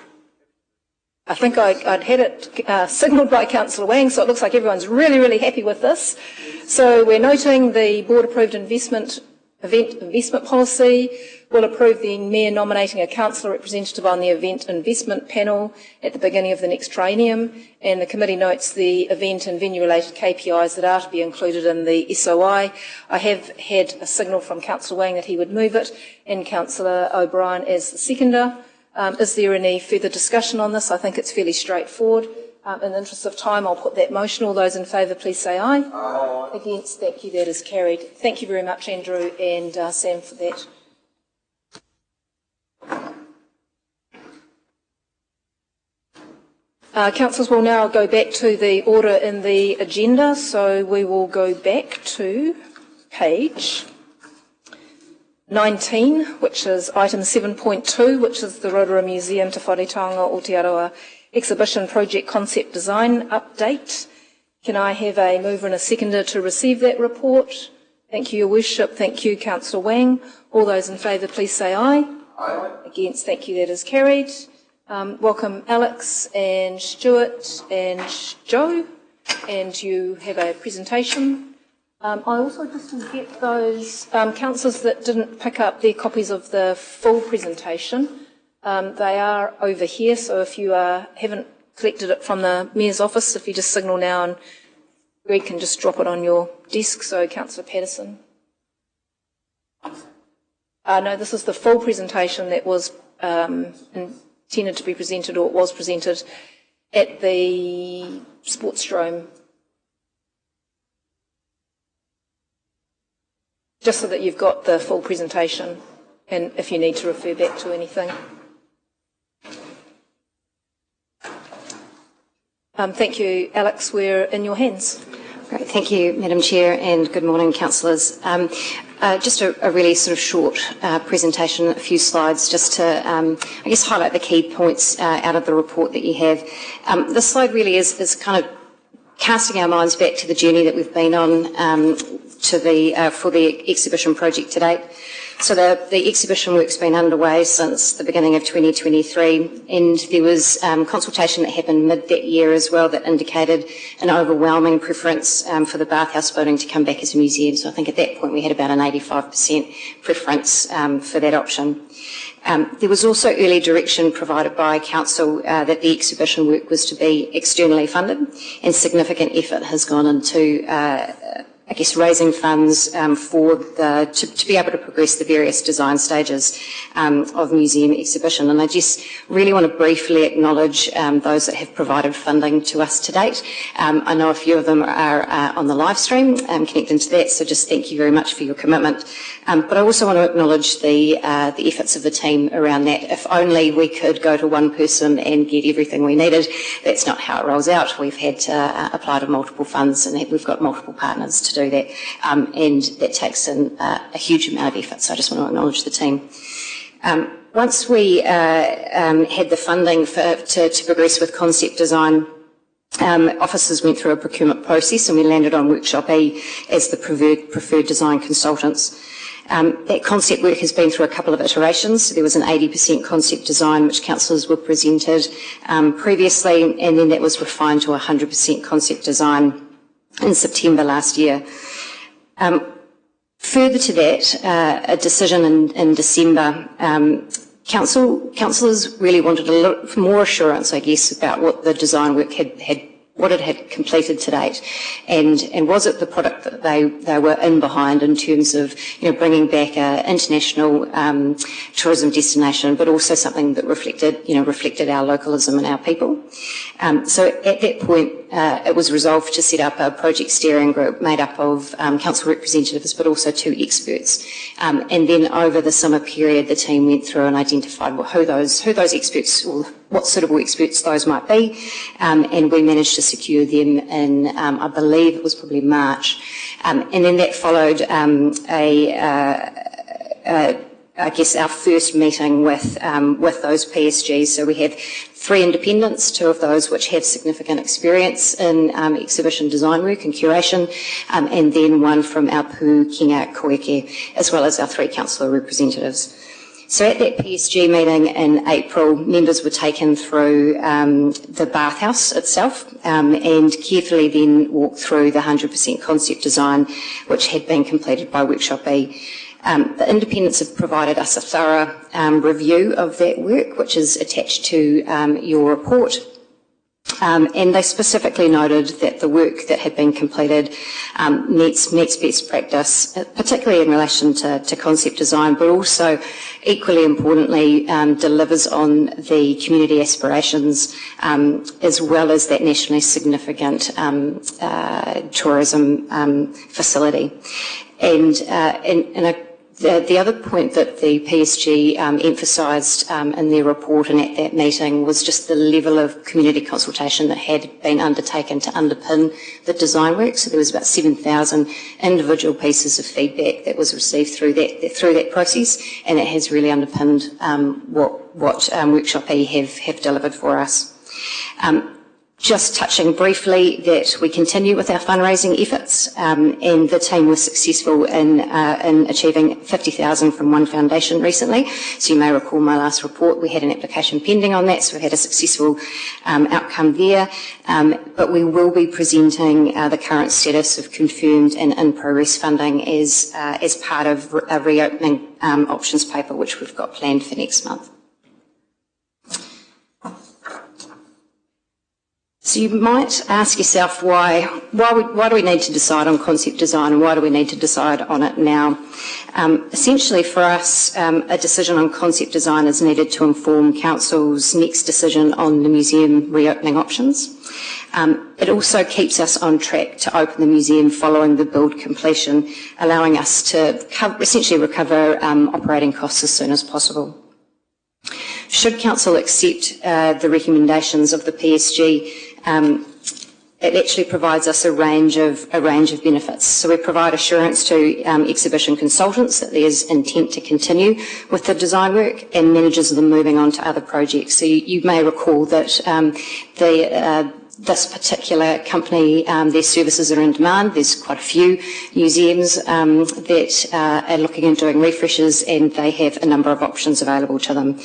I think I'd had it signalled by Councillor Wang, so it looks like everyone's really, really happy with this. So we're noting the board-approved investment event investment policy. We'll approve the Mayor nominating a councillor representative on the event investment panel at the beginning of the next triennium, and the committee notes the event and venue related KPIs that are to be included in the SOI. I have had a signal from Councillor Wang that he would move it, and Councillor O'Brien as the seconder. Is there any further discussion on this? I think it's fairly straightforward. In the interest of time, I'll put that motion. All those in favour, please say aye. Aye. Against, thank you. That is carried. Thank you very much, Andrew and Sam, for that. Councillors, will now go back to the order in the agenda. So we will go back to page 19, which is item 7.2, which is the Rotorua Museum Te Wharetonga Aotearoa Exhibition Project Concept Design Update. Can I have a mover and a seconder to receive that report? Thank you, Your Worship. Thank you, Councillor Wang. All those in favour, please say aye. Aye. Against, thank you. That is carried. Welcome, Alex and Stuart and Joe. And you have a presentation. I also just will get those councillors that didn't pick up their copies of the full presentation. They are over here, so if you haven't collected it from the Mayor's office, if you just signal now and Greg can just drop it on your desk. So Councillor Patterson. No, this is the full presentation that was intended to be presented, or it was presented at the Sportsdrome. Just so that you've got the full presentation and if you need to refer back to anything. Thank you, Alex. We're in your hands. Great. Thank you, Madam Chair, and good morning, councillors. Just a really sort of short presentation, a few slides, just to, I guess, highlight the key points out of the report that you have. This slide really is kind of casting our minds back to the journey that we've been on for the exhibition project to date. So the exhibition work's been underway since the beginning of 2023, and there was consultation that happened mid that year as well that indicated an overwhelming preference for the bathhouse building to come back as a museum. So I think at that point we had about an 85% preference for that option. There was also early direction provided by Council that the exhibition work was to be externally funded, and significant effort has gone into I guess, raising funds to be able to progress the various design stages of museum exhibition. And I just really want to briefly acknowledge those that have provided funding to us to date. I know a few of them are on the live stream connecting to that, so just thank you very much for your commitment. But I also want to acknowledge the efforts of the team around that. If only we could go to one person and get everything we needed. That's not how it rolls out. We've had to apply to multiple funds, and we've got multiple partners to do that, and that takes in a huge amount of effort, so I just want to acknowledge the team. Once we had the funding to progress with concept design, officers went through a procurement process and we landed on Workshop E as the preferred design consultants. That concept work has been through a couple of iterations. So there was an 80% concept design which councillors were presented previously, and then that was refined to 100% concept design in September last year. Further to that, a decision in December, councillors really wanted a little more assurance, I guess, about what the design work had completed to date, and was it the product that they were in behind in terms of bringing back an international tourism destination, but also something that reflected our localism and our people. So at that point, it was resolved to set up a project steering group made up of council representatives, but also 2 experts. And then over the summer period, the team went through and identified who those experts, or what suitable experts those might be, and we managed to secure them in, I believe it was probably March. And then that followed I guess our first meeting with those PSGs. So we have 3 independents, 2 of those which have significant experience in exhibition design work and curation, and then 1 from our Pū Kinga Koeke, as well as our 3 councillor representatives. So at that PSG meeting in April, members were taken through the bathhouse itself and carefully then walked through the 100% concept design, which had been completed by Workshop E. The independents have provided us a thorough review of that work, which is attached to your report. And they specifically noted that the work that had been completed meets best practice, particularly in relation to concept design, but also equally importantly delivers on the community aspirations as well as that nationally significant tourism facility. And the other point that the PSG emphasised in their report and at that meeting was just the level of community consultation that had been undertaken to underpin the design work. So there was about 7,000 individual pieces of feedback that was received through that process, and it has really underpinned what Workshop E have delivered for us. Just touching briefly that we continue with our fundraising efforts, and the team was successful in achieving $50,000 from one foundation recently. So you may recall my last report, we had an application pending on that, so we had a successful outcome there. But we will be presenting the current status of confirmed and in-progress funding as part of a reopening options paper, which we've got planned for next month. So you might ask yourself why do we need to decide on concept design, and why do we need to decide on it now? Essentially for us, a decision on concept design is needed to inform Council's next decision on the museum reopening options. It also keeps us on track to open the museum following the build completion, allowing us to essentially recover operating costs as soon as possible. Should Council accept the recommendations of the PSG, it actually provides us a range of benefits. So we provide assurance to exhibition consultants that there's intent to continue with the design work, and managers of them moving on to other projects. So you may recall that this particular company, their services are in demand. There's quite a few museums that are looking and doing refreshes, and they have a number of options available to them.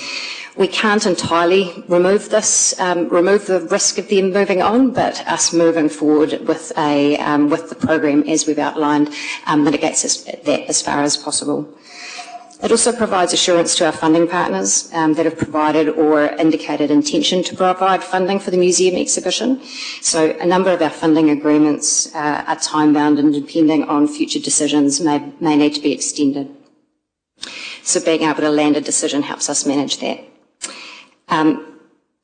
We can't entirely remove the risk of them moving on, but us moving forward with the program as we've outlined mitigates that as far as possible. It also provides assurance to our funding partners that have provided or indicated intention to provide funding for the museum exhibition. So a number of our funding agreements are time-bound, and depending on future decisions may need to be extended. So being able to land a decision helps us manage that.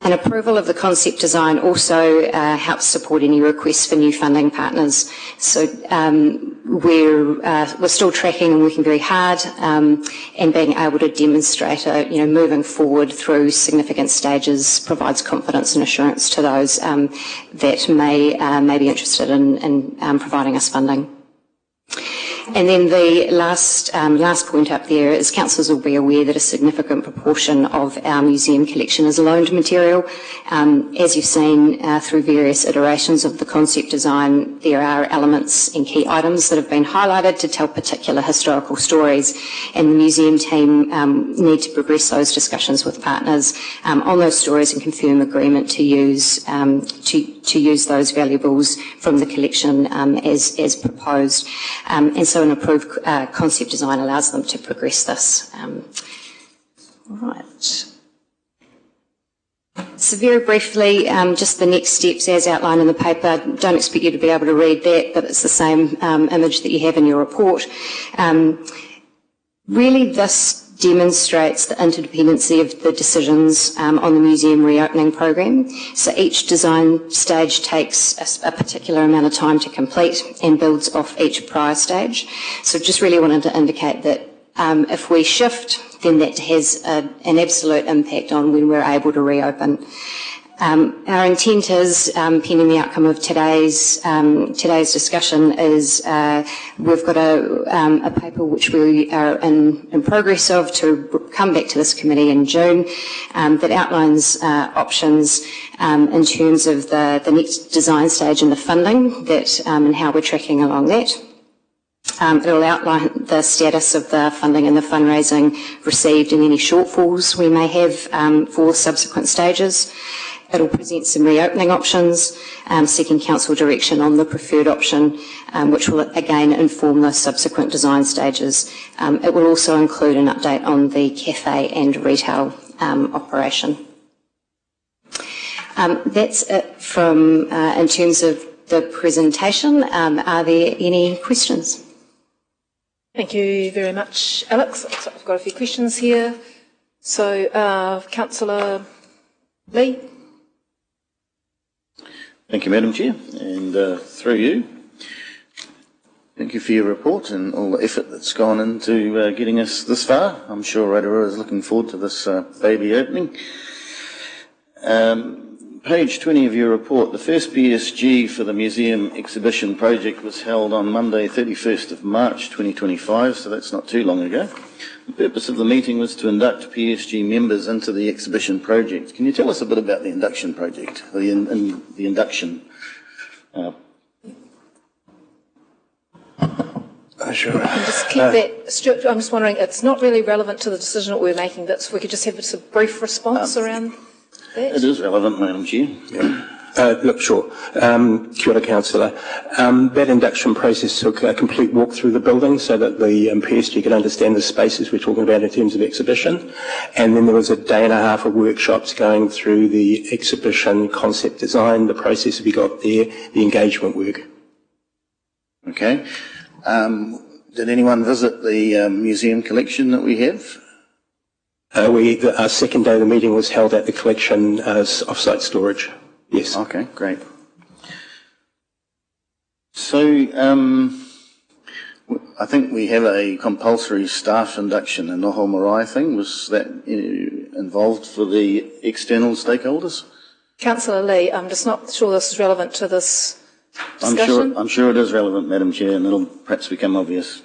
An approval of the concept design also helps support any requests for new funding partners. So we're still tracking and working very hard, and being able to demonstrate, moving forward through significant stages provides confidence and assurance to those that may be interested in providing us funding. And then the last point up there is councillors will be aware that a significant proportion of our museum collection is loaned material. As you've seen through various iterations of the concept design, there are elements and key items that have been highlighted to tell particular historical stories, and the museum team need to progress those discussions with partners on those stories and confirm agreement to use those valuables from the collection as proposed. And so an approved concept design allows them to progress this. Right. So very briefly, just the next steps as outlined in the paper. Don't expect you to be able to read that, but it's the same image that you have in your report. Really, this demonstrates the interdependency of the decisions on the museum reopening program. So each design stage takes a particular amount of time to complete and builds off each prior stage. So just really wanted to indicate that if we shift, then that has an absolute impact on when we're able to reopen. Our intent is, pending the outcome of today's discussion, is we've got a paper which we are in progress of to come back to this committee in June that outlines options in terms of the next design stage and the funding that and how we're tracking along that. It will outline the status of the funding and the fundraising received and any shortfalls we may have for subsequent stages. It'll present some reopening options, seeking council direction on the preferred option, which will again inform those subsequent design stages. It will also include an update on the cafe and retail operation. That's it from in terms of the presentation. Are there any questions? Thank you very much, Alex. Looks like we've got a few questions here. So, Councillor Lee. Thank you, Madam Chair, and through you, thank you for your report and all the effort that's gone into getting us this far. I'm sure Rotorua is looking forward to this baby opening. Page 20 of your report, the first PSG for the museum exhibition project was held on Monday 31st of March 2025, so that's not too long ago. The purpose of the meeting was to induct PSG members into the exhibition project. Can you tell us a bit about the induction project, the induction? Sure. Just keep that, Stuart, I'm just wondering, it's not really relevant to the decision that we're making, but if we could just have a brief response around that. It is relevant, Madam Chair. Yeah. Look, sure. Kia ora, Councillor. That induction process took a complete walk through the building so that the PSG could understand the spaces we're talking about in terms of exhibition. And then there was a day and a half of workshops going through the exhibition concept design, the process we got there, the engagement work. Okay. Did anyone visit the museum collection that we have? Our second day of the meeting was held at the collection as off-site storage. Yes. Okay, great. So, I think we have a compulsory staff induction, a noho marae thing. Was that involved for the external stakeholders? Councillor Lee, I'm just not sure this is relevant to this discussion. I'm sure it is relevant, Madam Chair, and it'll perhaps become obvious.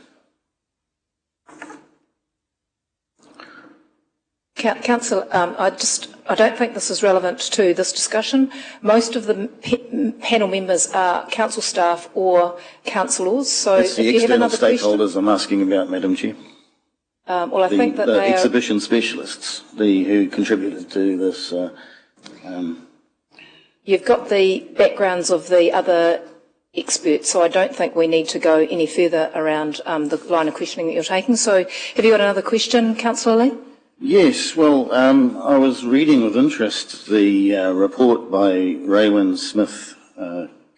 Councillor, I don't think this is relevant to this discussion. Most of the panel members are council staff or councillors. So it's the external stakeholders I'm asking about, Madam Chair. Well, I think that the exhibition specialists, who contributed to this. You've got the backgrounds of the other experts, so I don't think we need to go any further around the line of questioning that you're taking. So have you got another question, Councillor Lee? Yes, well, I was reading with interest the report by Raywin Smith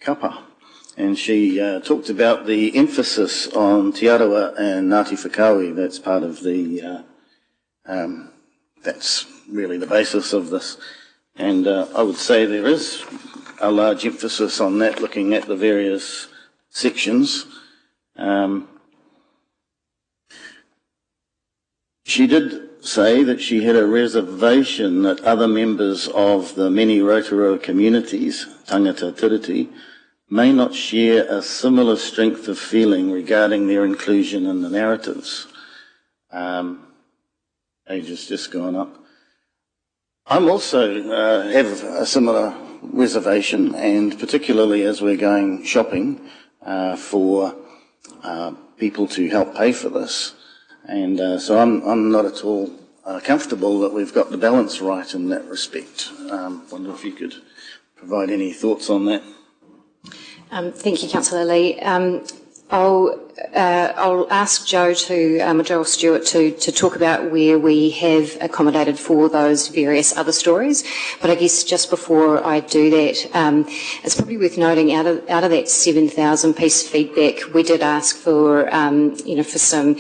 Kapa, and she talked about the emphasis on Te Arawa and Ngāti Whakaui. That's part of the, that's really the basis of this. And I would say there is a large emphasis on that, looking at the various sections. She did say that she had a reservation that other members of the many Rotorua communities, tangata tiriti, may not share a similar strength of feeling regarding their inclusion in the narratives. Age has just gone up. I'm also have a similar reservation, and particularly as we're going shopping for people to help pay for this. And so I'm not at all comfortable that we've got the balance right in that respect. Wonder if you could provide any thoughts on that. Thank you, Councillor Lee. I'll ask Joe or Stuart to talk about where we have accommodated for those various other stories. But I guess just before I do that, it's probably worth noting out of that 7,000 piece feedback, we did ask for for some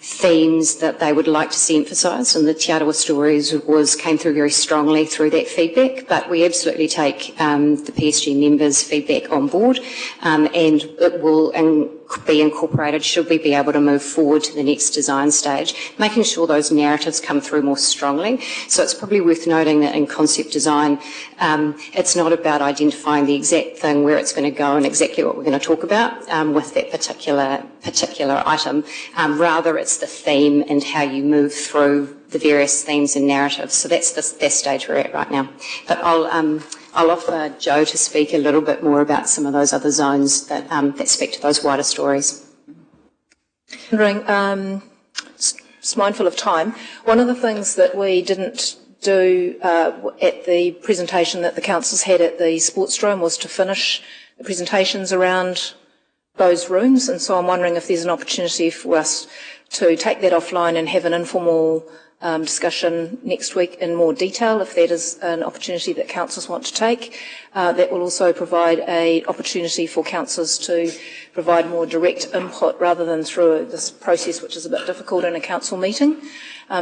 themes that they would like to see emphasised, and the Te Arawa stories came through very strongly through that feedback. But we absolutely take the PSG members' feedback on board, and it will be incorporated should we be able to move forward to the next design stage, making sure those narratives come through more strongly. So it's probably worth noting that in concept design, it's not about identifying the exact thing where it's going to go and exactly what we're going to talk about with that particular item. Rather, it's the theme and how you move through the various themes and narratives. So that's the stage we're at right now. But I'll offer Joe to speak a little bit more about some of those other zones that speak to those wider stories. Wondering, just mindful of time, one of the things that we didn't do at the presentation that the council's had at the sports drome was to finish the presentations around those rooms, and so I'm wondering if there's an opportunity for us to take that offline and have an informal discussion next week in more detail, if that is an opportunity that councillors want to take. That will also provide an opportunity for councillors to provide more direct input rather than through this process, which is a bit difficult in a council meeting.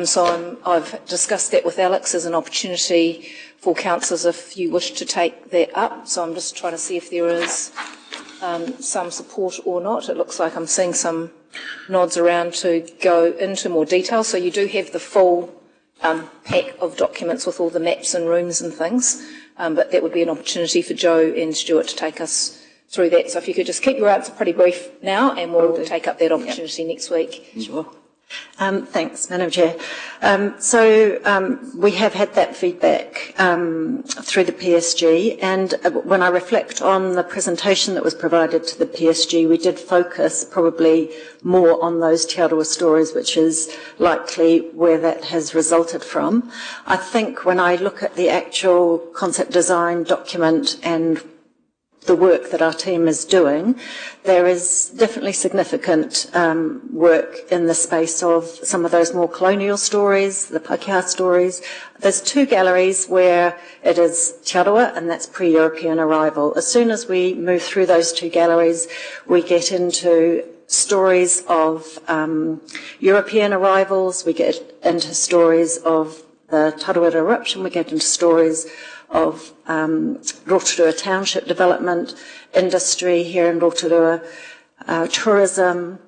So I've discussed that with Alex as an opportunity for councillors if you wish to take that up. So I'm just trying to see if there is some support or not. It looks like I'm seeing some nods around to go into more detail. So you do have the full pack of documents with all the maps and rooms and things, but that would be an opportunity for Joe and Stuart to take us through that. So if you could just keep your answer pretty brief now, and we'll take up that opportunity next week. Sure. Thanks, Madam Chair. We have had that feedback through the PSG, and when I reflect on the presentation that was provided to the PSG, we did focus probably more on those Te Aroha stories, which is likely where that has resulted from. I think when I look at the actual concept design document and the work that our team is doing, there is definitely significant work in the space of some of those more colonial stories, the Pākehā stories. There's two galleries where it is Te Aroha, and that's pre-European arrival. As soon as we move through those two galleries, we get into stories of European arrivals, we get into stories of the Tarawera eruption, we get into stories of Rotorua township development, industry here in Rotorua, tourism,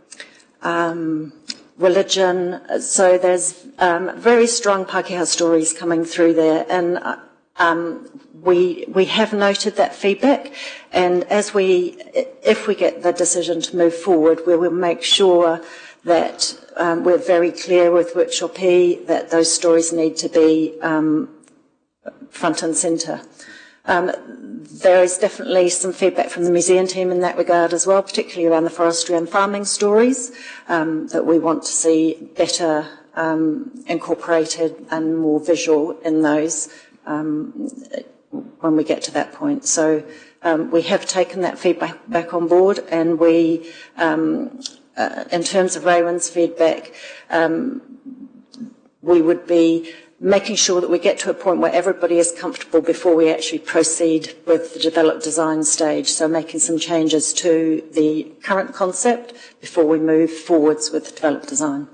religion. So there's very strong Pākehā stories coming through there, and we have noted that feedback. And if we get the decision to move forward, we will make sure that we're very clear with Witchopi that those stories need to be front and centre. There is definitely some feedback from the museum team in that regard as well, particularly around the forestry and farming stories, that we want to see better incorporated and more visual in those when we get to that point. So we have taken that feedback back on board, and we, in terms of Raywin's feedback, we would be making sure that we get to a point where everybody is comfortable before we actually proceed with the develop design stage. So making some changes to the current concept before we move forwards with develop design.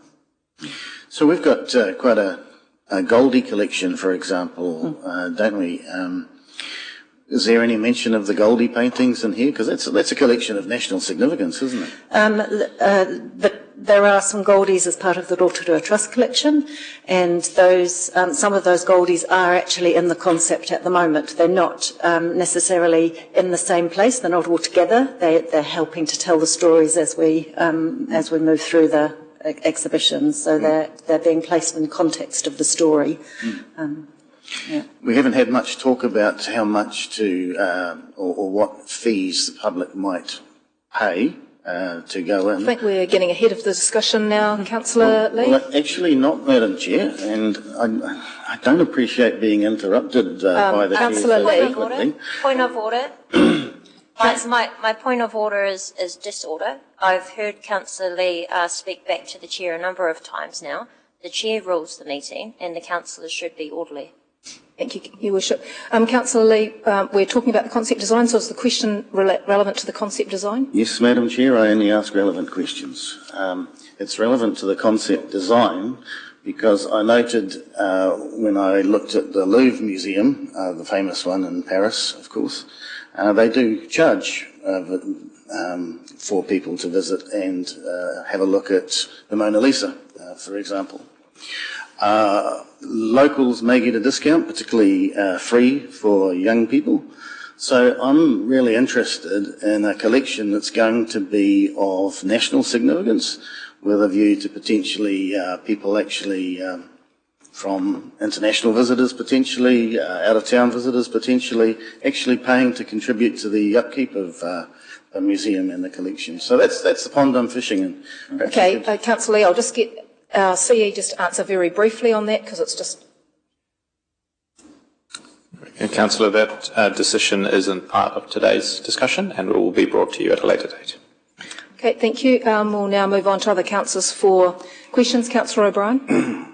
So we've got quite a Goldie collection, for example, don't we? Is there any mention of the Goldie paintings in here? Because that's a collection of national significance, isn't it? There are some Goldies as part of the Rotorua Trust collection, and those some of those Goldies are actually in the concept at the moment. They're not necessarily in the same place. They're not all together. They're helping to tell the stories as we move through the exhibition. So they're being placed in context of the story. Yeah. We haven't had much talk about how much to or what fees the public might pay to go in. I think we're getting ahead of the discussion now, Councillor Lee. Well, actually not, Madam Chair, and I don't appreciate being interrupted by the Councillor Lee. Point of order. My point of order is disorder. I've heard Councillor Lee speak back to the Chair a number of times now. The Chair rules the meeting, and the councillors should be orderly. Thank you, Your Worship. Councillor Lee, we're talking about the concept design, so is the question relevant to the concept design? Yes, Madam Chair, I only ask relevant questions. It's relevant to the concept design because I noted when I looked at the Louvre Museum, the famous one in Paris, of course, they do charge for people to visit and have a look at the Mona Lisa, for example. Locals may get a discount, particularly free for young people. So I'm really interested in a collection that's going to be of national significance with a view to potentially people actually from international visitors potentially, out-of-town visitors potentially, actually paying to contribute to the upkeep of a museum and the collection. So that's the pond I'm fishing in. Okay, Councillor Lee, I'll just get our CE just to answer very briefly on that because it's just Councillor, that decision isn't part of today's discussion and will be brought to you at a later date. Okay, thank you. We'll now move on to other councillors for questions. Councillor O'Brien.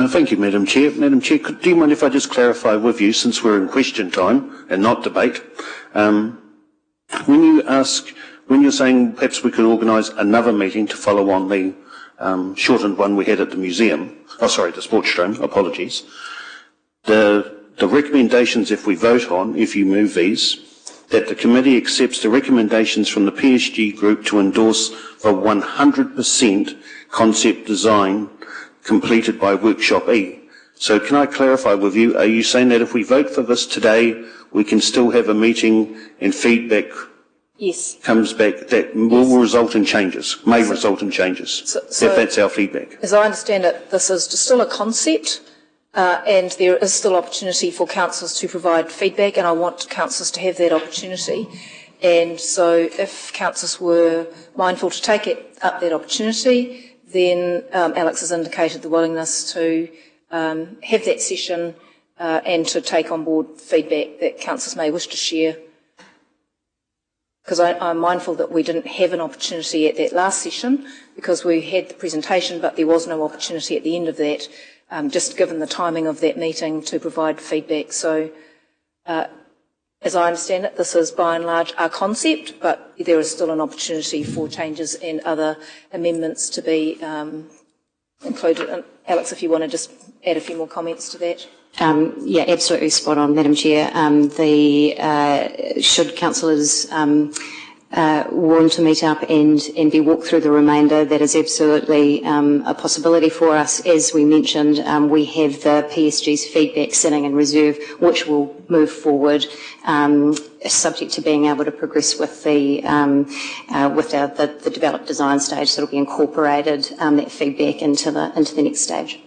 Thank you, Madam Chair. Madam Chair, do you mind if I just clarify with you, since we're in question time and not debate, when you're saying perhaps we could organise another meeting to follow on the shortened one we had at the museum, the Sportstrom, apologies, the recommendations, if we vote on, if you move these, that the committee accepts the recommendations from the PSG group to endorse the 100% concept design completed by Workshop E. So can I clarify with you, are you saying that if we vote for this today, we can still have a meeting and feedback comes back that will result in changes, may result in changes, if that's our feedback? As I understand it, this is still a concept, and there is still opportunity for councillors to provide feedback, and I want councillors to have that opportunity. And so if councillors were mindful to take up that opportunity, then Alex has indicated the willingness to have that session and to take on board feedback that councillors may wish to share. Because I'm mindful that we didn't have an opportunity at that last session because we had the presentation, but there was no opportunity at the end of that, just given the timing of that meeting to provide feedback. So as I understand it, this is by and large our concept, but there is still an opportunity for changes and other amendments to be included. And Alex, if you want to just add a few more comments to that. Yeah, absolutely spot on, Madam Chair. Should councillors want to meet up and be walked through the remainder, that is absolutely a possibility for us. As we mentioned, we have the PSG's feedback sitting in reserve, which will move forward, subject to being able to progress with the developed design stage. So it'll be incorporated, that feedback into the next stage.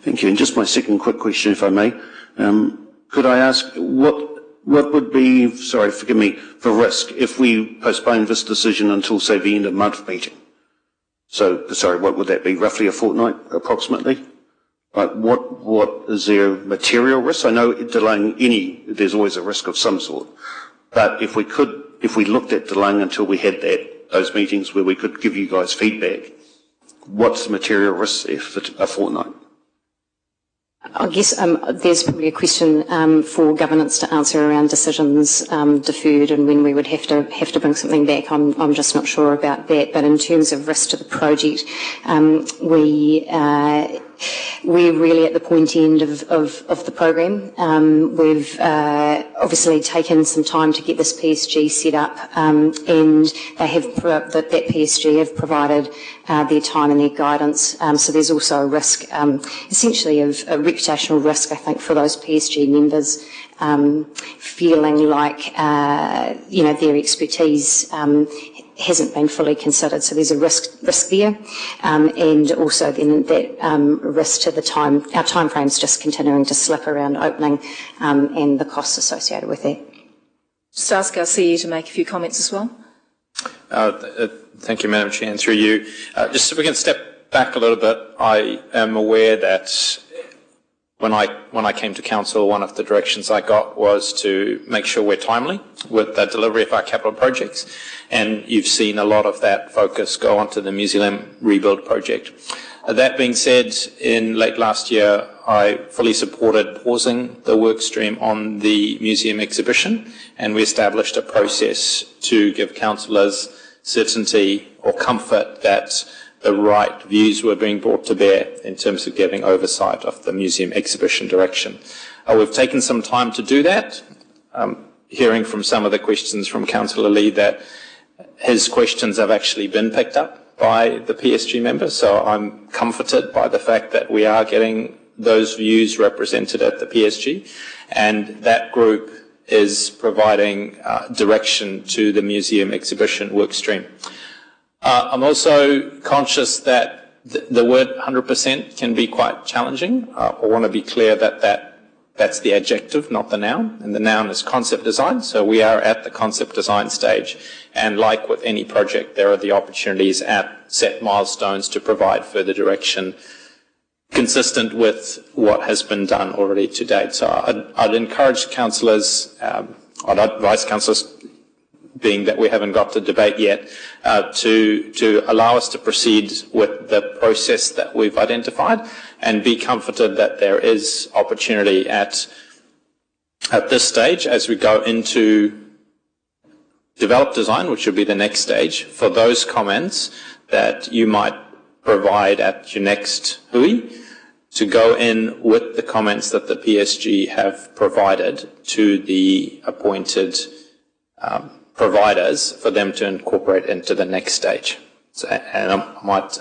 Thank you. And just my second quick question, if I may. Could I ask what would be, forgive me, the risk if we postpone this decision until, say, the end of month meeting? So, what would that be? Roughly a fortnight, approximately? Like, what is there material risk? I know delaying there's always a risk of some sort. But if we looked at delaying until we had those meetings where we could give you guys feedback, what's the material risk if a fortnight? I guess there's probably a question for governance to answer around decisions deferred and when we would have to bring something back. I'm just not sure about that. But in terms of risk to the project, we're really at the point end of the program. We've obviously taken some time to get this PSG set up, and they have that PSG have provided their time and their guidance. So there's also a risk, essentially of a reputational risk, I think, for those PSG members, feeling like their expertise hasn't been fully considered. So there's a risk there, and also then that risk to our timeframes just continuing to slip around opening, and the costs associated with that. Just ask our CEO to make a few comments as well. Thank you, Madam Chair, and through you. Just if we can step back a little bit, I am aware that when I came to council, one of the directions I got was to make sure we're timely with the delivery of our capital projects, and you've seen a lot of that focus go onto the museum rebuild project. That being said, in late last year, I fully supported pausing the work stream on the museum exhibition, and we established a process to give councillors certainty or comfort that the right views were being brought to bear in terms of giving oversight of the museum exhibition direction. We've taken some time to do that. Hearing from some of the questions from Councillor Lee that his questions have actually been picked up by the PSG members, so I'm comforted by the fact that we are getting those views represented at the PSG, and that group is providing direction to the museum exhibition workstream. I'm also conscious that the word 100% can be quite challenging. I want to be clear that that's the adjective, not the noun, and the noun is concept design. So we are at the concept design stage, and like with any project, there are the opportunities at set milestones to provide further direction consistent with what has been done already to date. So I'd encourage councillors, I'd advise councillors, being that we haven't got to debate yet, to allow us to proceed with the process that we've identified and be comforted that there is opportunity at this stage as we go into develop design, which would be the next stage, for those comments that you might provide at your next hui to go in with the comments that the PSG have provided to the appointed providers for them to incorporate into the next stage. So, and I might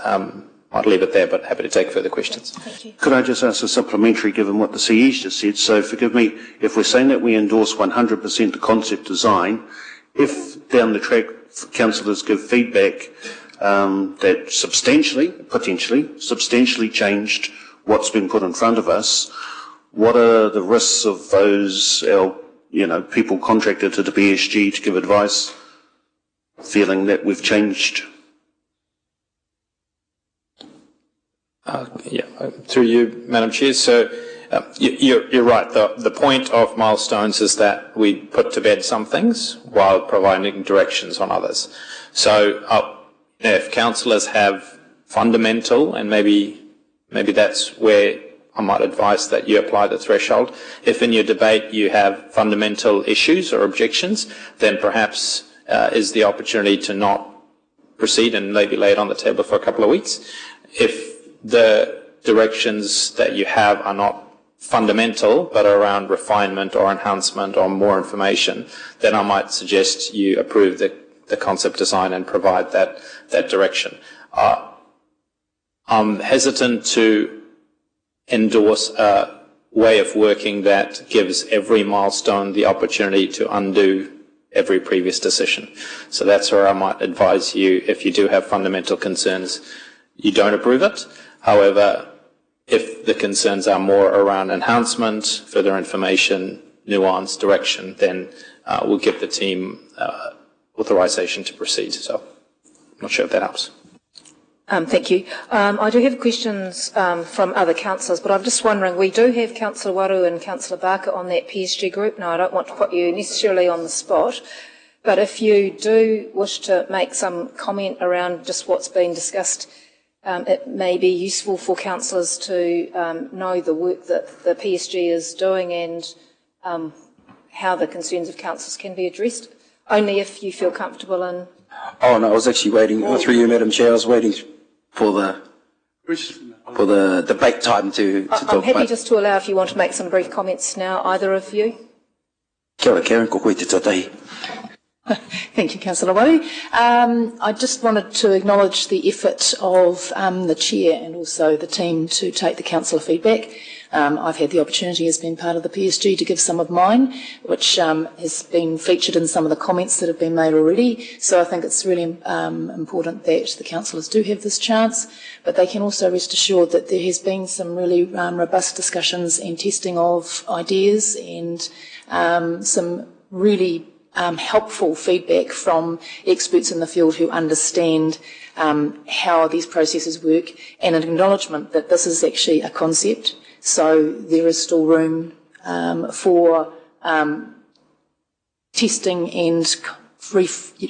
leave it there, but happy to take further questions. Thank you. Could I just ask a supplementary, given what the CE's just said? So forgive me, if we're saying that we endorse 100% the concept design, if down the track councillors give feedback that potentially substantially changed what's been put in front of us, what are the risks of those, people contracted to the PSG to give advice, feeling that we've changed? Through you, Madam Chair. So you're right. The point of milestones is that we put to bed some things while providing directions on others. So if councillors have fundamental, and maybe that's where I might advise that you apply the threshold. If in your debate you have fundamental issues or objections, then perhaps is the opportunity to not proceed and maybe lay it on the table for a couple of weeks. If the directions that you have are not fundamental but around refinement or enhancement or more information, then I might suggest you approve the concept design and provide that direction. I'm hesitant to endorse a way of working that gives every milestone the opportunity to undo every previous decision. So that's where I might advise you, if you do have fundamental concerns, you don't approve it. However, if the concerns are more around enhancement, further information, nuance, direction, then we'll give the team authorisation to proceed. So I'm not sure if that helps. Thank you. I do have questions from other councillors, but I'm just wondering, we do have Councillor Waru and Councillor Barker on that PSG group. Now, I don't want to put you necessarily on the spot, but if you do wish to make some comment around just what's been discussed, it may be useful for councillors to know the work that the PSG is doing and how the concerns of councillors can be addressed, only if you feel comfortable in... Oh, no, I was actually waiting, through you, Madam Chair, I was waiting for the debate time to talk about. I'm happy just to allow if you want to make some brief comments now, either of you. Kia ora, Karen, ko koe te tatai. Thank you, Councillor Waru. I just wanted to acknowledge the effort of the Chair and also the team to take the councillor feedback. I've had the opportunity as being part of the PSG to give some of mine, which has been featured in some of the comments that have been made already. So I think it's really important that the councillors do have this chance, but they can also rest assured that there has been some really robust discussions and testing of ideas and some really helpful feedback from experts in the field who understand how these processes work, and an acknowledgement that this is actually a concept. So there is still room for testing and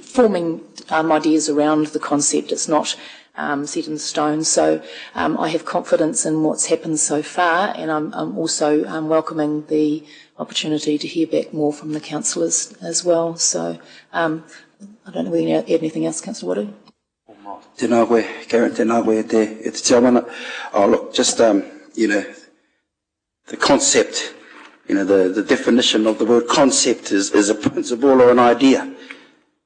forming ideas around the concept. It's not set in stone. So I have confidence in what's happened so far, and I'm also welcoming the opportunity to hear back more from the councillors as well. So I don't know whether you add anything else, Councillor Waru. Tēnā koe, Karen, tēnā koe e te tiawana. Oh, look, just, the concept, the definition of the word concept is a principle or an idea.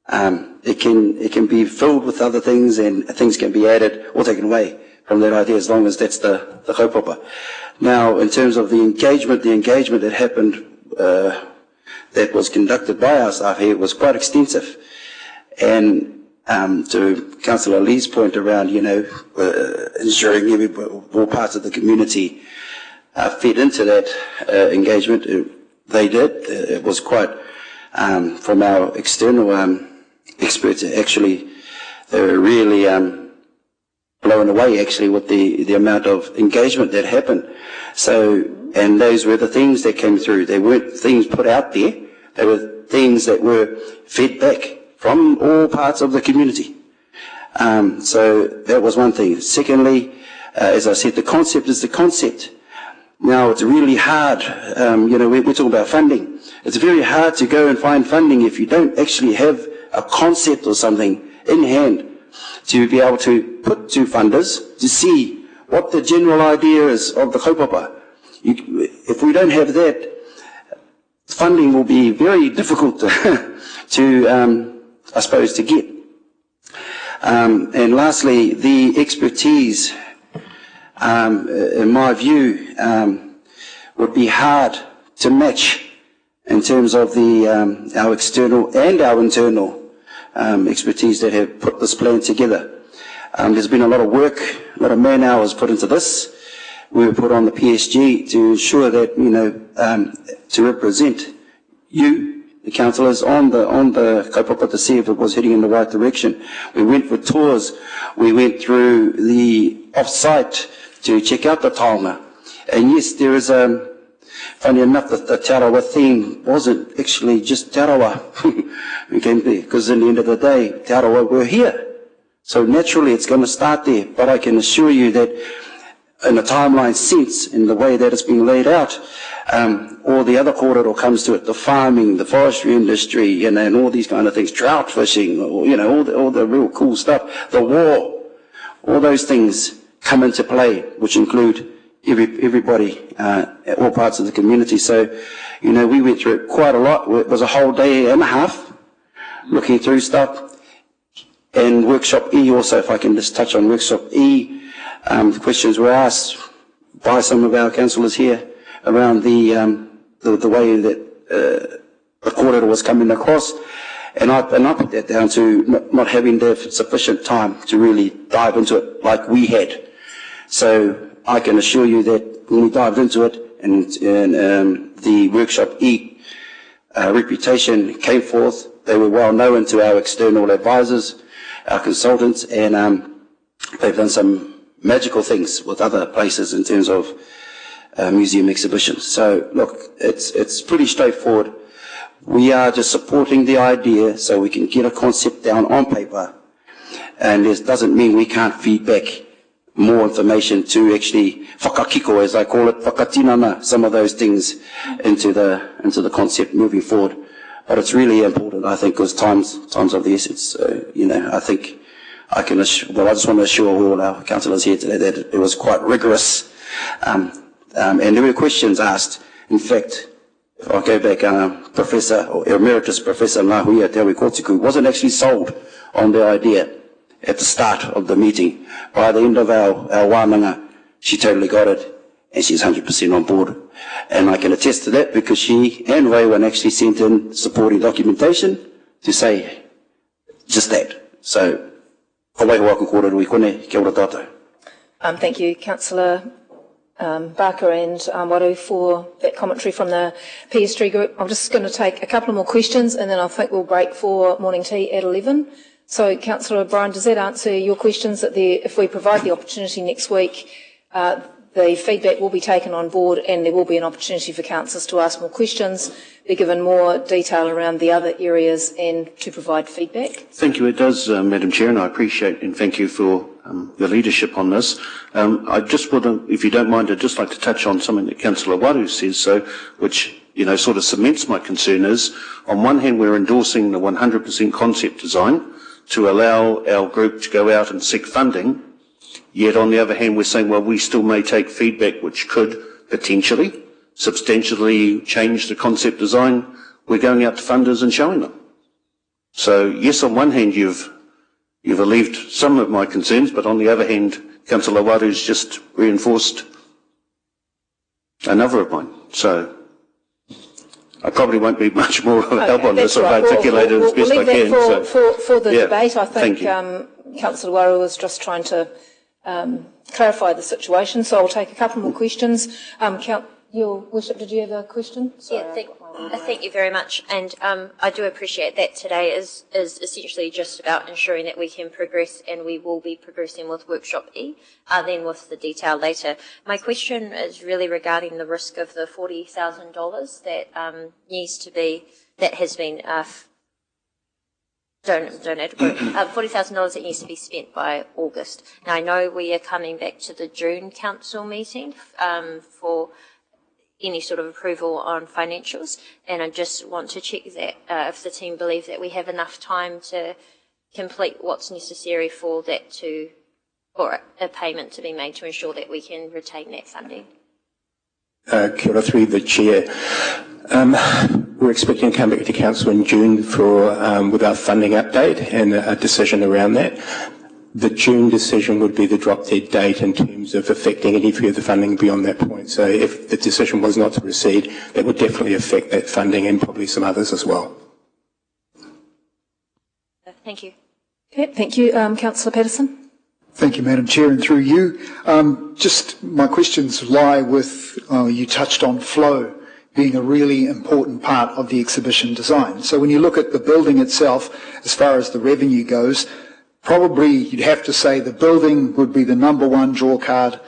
It can be filled with other things, and things can be added or taken away from that idea, as long as that's the kaupapa. Now, in terms of the engagement that happened, that was conducted by our staff here, was quite extensive. And to Councillor Lee's point around, ensuring all parts of the community fed into that engagement, they did. It was quite, from our external experts, actually, they were really blown away actually with the amount of engagement that happened. So, and those were the things that came through. They weren't things put out there. They were things that were fed back from all parts of the community. So that was one thing. Secondly, as I said, the concept is the concept. Now, it's really hard, we're talking about funding. It's very hard to go and find funding if you don't actually have a concept or something in hand to be able to put to funders to see what the general idea is of the kaupapa. If we don't have that, funding will be very difficult to get. And lastly, the expertise, in my view, would be hard to match in terms of our external and our internal expertise that have put this plan together. There's been a lot of work, a lot of man hours put into this. We were put on the PSG to ensure that, to represent you, the councillors, on the kaupapa to see if it was heading in the right direction. We went for tours. We went through the off-site to check out the taonga. And yes, there is funny enough, the Te Arawa theme wasn't actually just Te Arawa. Because in the end of the day, Te Arawa were here. So naturally it's going to start there. But I can assure you that in a timeline sense, in the way that it's been laid out, all the other kōrero comes to it, the farming, the forestry industry, and all these kind of things, trout fishing, all the real cool stuff, the war, all those things come into play, which include everybody, all parts of the community. So, we went through it quite a lot. It was a whole day and a half looking through stuff. And Workshop E also, if I can just touch on Workshop E, the questions were asked by some of our councillors here around the way that the kōrero was coming across. And I put that down to not having the sufficient time to really dive into it like we had. So I can assure you that when we dived into it and the Workshop E reputation came forth, they were well known to our external advisors, our consultants, and they've done some magical things with other places in terms of museum exhibitions. So look, it's pretty straightforward. We are just supporting the idea so we can get a concept down on paper, and this doesn't mean we can't feed back more information to actually whakakiko, as I call it, whakatinana, some of those things into the concept moving forward. But it's really important, I think, because time's of the essence. I think I just want to assure all our councillors here today that it was quite rigorous, and there were questions asked. In fact, if I go back, Professor or Emeritus Professor Ngahuia Te Awi Kotuku wasn't actually sold on the idea at the start of the meeting. By the end of our wānanga, she totally got it, and she's 100% on board. And I can attest to that because she and Raywan actually sent in supporting documentation to say just that. So, thank you, Councillor Barker and Waru for that commentary from the PS3 group. I'm just going to take a couple more questions and then I think we'll break for morning tea at 11. So, Councillor O'Brien, does that answer your questions that if we provide the opportunity next week, the feedback will be taken on board and there will be an opportunity for councillors to ask more questions, be given more detail around the other areas and to provide feedback? Thank you. It does, Madam Chair, and I appreciate and thank you for your leadership on this. I just would, if you don't mind, I'd just like to touch on something that Councillor Waru says, which sort of cements my concern is, on one hand, we're endorsing the 100% concept design to allow our group to go out and seek funding. Yet, on the other hand, we're saying, well, we still may take feedback which could potentially substantially change the concept design. We're going out to funders and showing them. So, yes, on one hand, you've alleviated some of my concerns, but on the other hand, Councillor Waru's just reinforced another of mine. So, I probably won't be much more of help on this if I articulate it as best I can. For the debate, I think Councillor Waru was just trying to clarify the situation, so I'll take a couple more questions. Your Worship, did you have a question? Sorry, yeah, Thank you very much, and I do appreciate that today is essentially just about ensuring that we can progress, and we will be progressing with Workshop E, then with the detail later. My question is really regarding the risk of the $40,000 that needs to be, that has been donated, $40,000 that needs to be spent by August. Now I know we are coming back to the June council meeting for any sort of approval on financials, and I just want to check that if the team believe that we have enough time to complete what's necessary for that for a payment to be made to ensure that we can retain that funding. Kia ora, through the chair. We're expecting to come back to council in June for with our funding update and a decision around that. The June decision would be the drop-dead date in terms of affecting any further funding beyond that point. So if the decision was not to proceed, that would definitely affect that funding and probably some others as well. Thank you. Okay, thank you. Councillor Patterson. Thank you, Madam Chair, and through you. Just my questions lie with, you touched on flow being a really important part of the exhibition design. So when you look at the building itself, as far as the revenue goes, probably you'd have to say the building would be the number one draw card,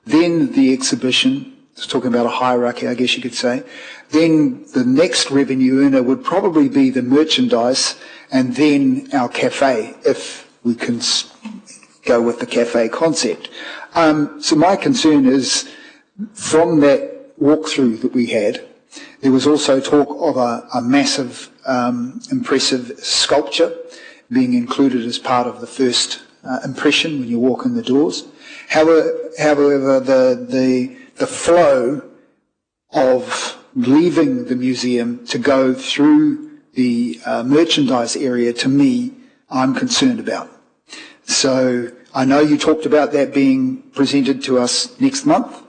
then the exhibition, it's talking about a hierarchy, I guess you could say, then the next revenue earner would probably be the merchandise, and then our cafe, if we can go with the cafe concept. So my concern is, from that walkthrough that we had, there was also talk of a massive, impressive sculpture being included as part of the first impression when you walk in the doors. However, the flow of leaving the museum to go through the merchandise area, to me, I'm concerned about. So I know you talked about that being presented to us next month.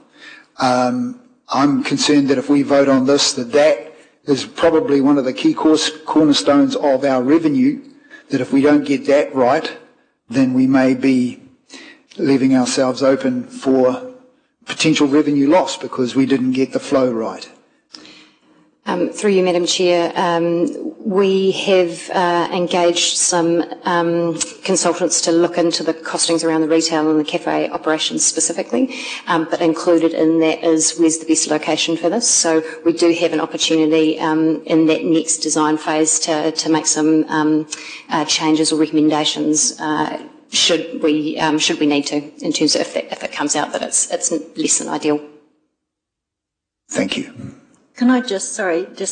I'm concerned that if we vote on this, that is probably one of the key cornerstones of our revenue, that if we don't get that right, then we may be leaving ourselves open for potential revenue loss because we didn't get the flow right. Through you, Madam Chair, we have engaged some consultants to look into the costings around the retail and the cafe operations specifically, but included in that is where's the best location for this. So we do have an opportunity in that next design phase to make some changes or recommendations should we need to, in terms of if it comes out that it's less than ideal. Thank you. Can I just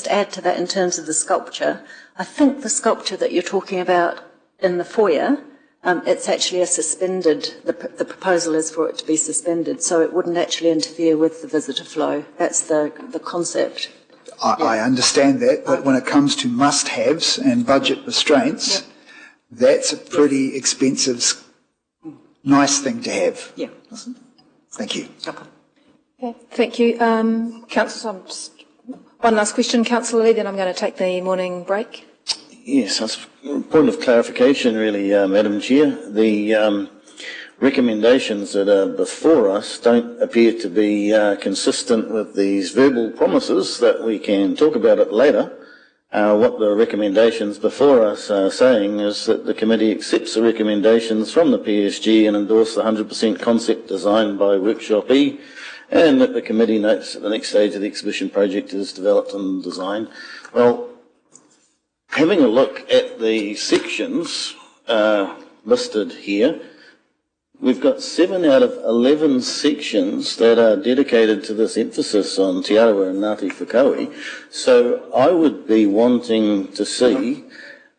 add to that in terms of the sculpture? I think the sculpture that you're talking about in the foyer, it's actually the proposal is for it to be suspended, so it wouldn't actually interfere with the visitor flow. That's the concept. I understand that, but when it comes to must-haves and budget restraints, that's a pretty expensive, nice thing to have. Yeah. Thank you. Okay, thank you. Councillor, one last question, Councillor Lee, then I'm going to take the morning break. Yes, that's a point of clarification, really, Madam Chair. The recommendations that are before us don't appear to be consistent with these verbal promises that we can talk about it later. What the recommendations before us are saying is that the committee accepts the recommendations from the PSG and endorse the 100% concept design by Workshop E, and that the committee notes that the next stage of the exhibition project is developed and designed. Well, having a look at the sections listed here, we've got 7 out of 11 sections that are dedicated to this emphasis on Te Arawa and Ngāti Whakaui. So I would be wanting to see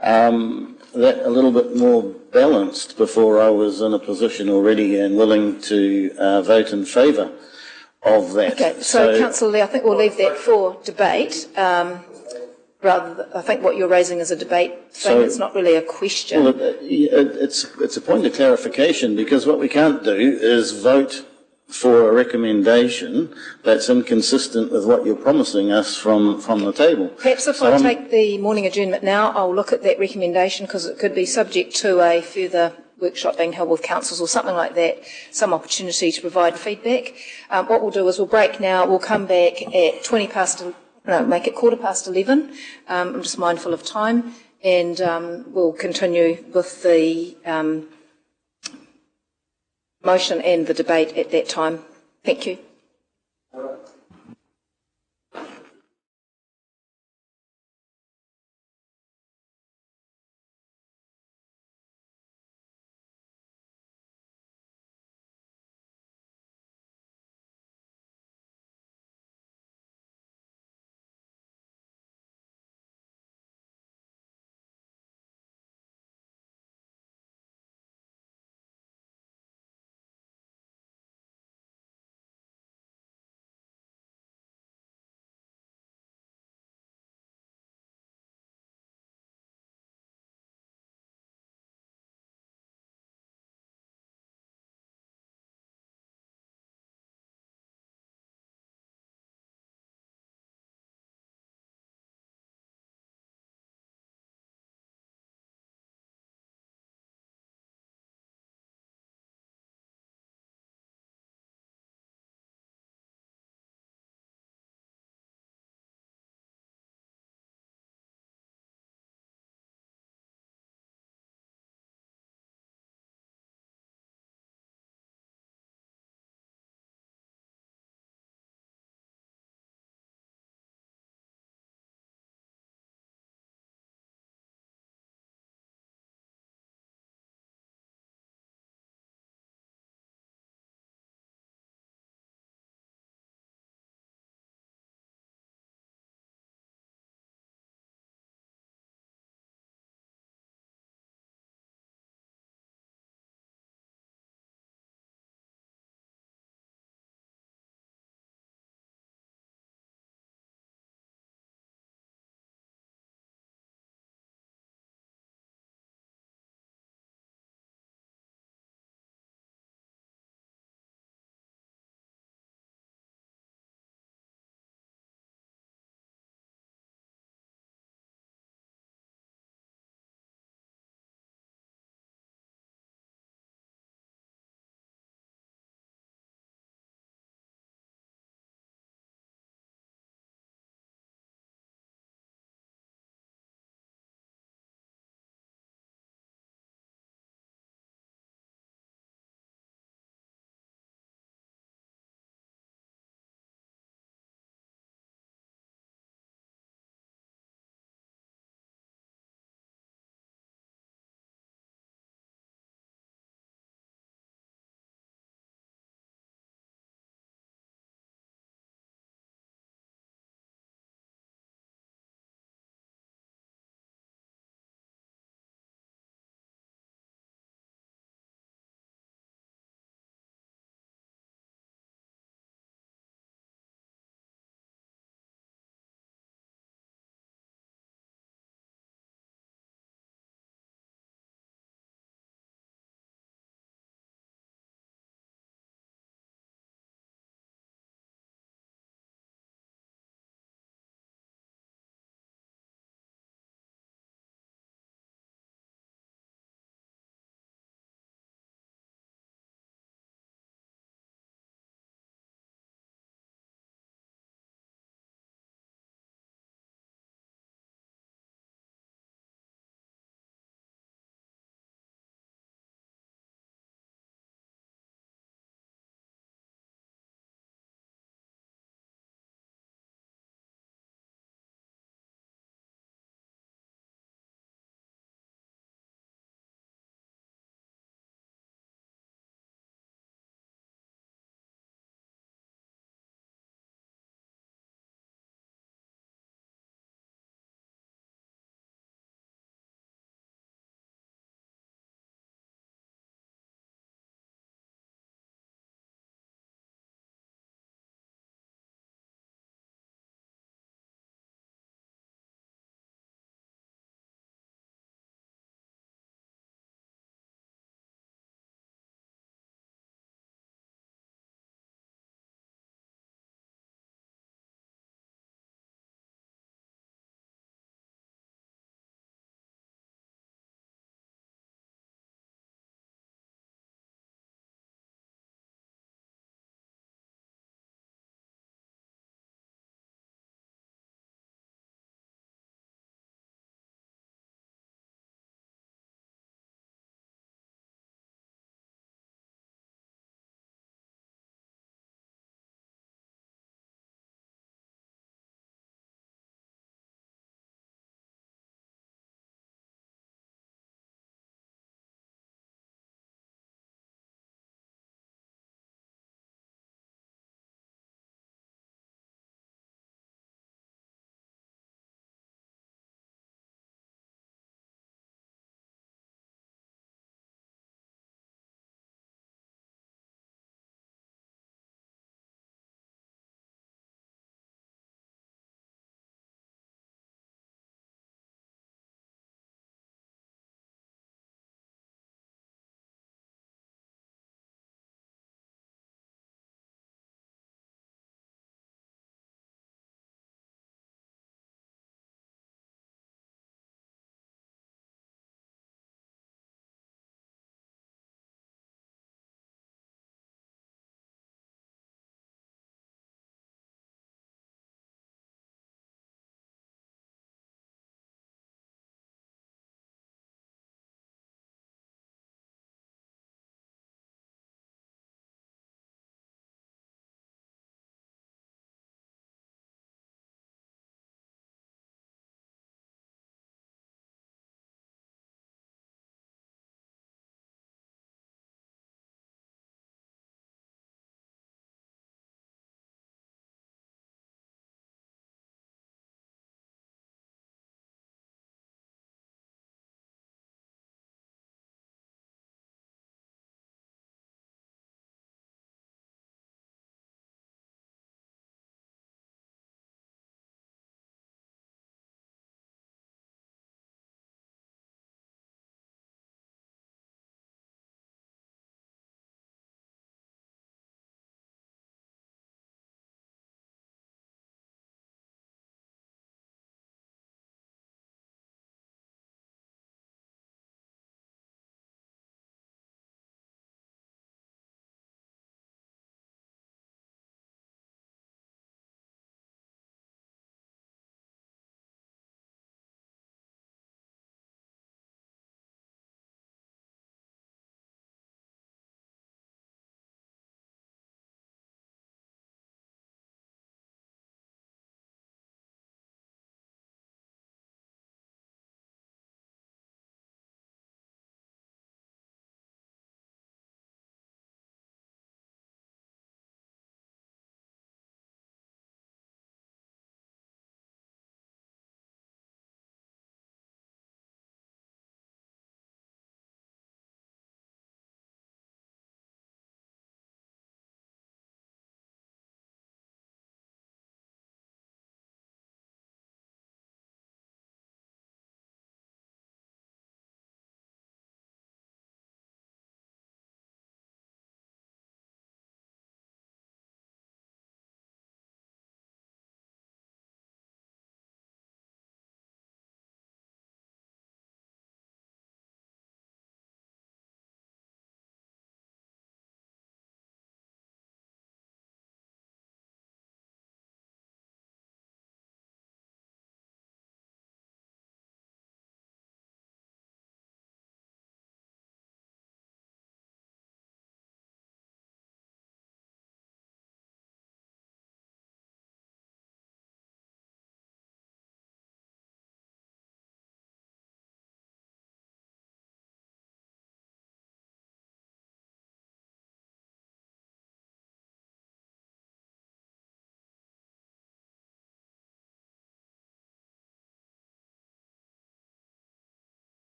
that a little bit more balanced before I was in a position already and willing to vote in favour of that. Okay, so Councillor Lee, I think we'll leave that for debate. I think what you're raising is a debate thing. It's not really a question. Well, it's a point of clarification, because what we can't do is vote for a recommendation that's inconsistent with what you're promising us from the table. Perhaps if I take the morning adjournment now, I'll look at that recommendation, because it could be subject to a further workshop being held with councils or something like that, some opportunity to provide feedback. What we'll do is we'll break now. We'll come back at 20 past make it 11:15. I'm just mindful of time, and we'll continue with the motion and the debate at that time. Thank you.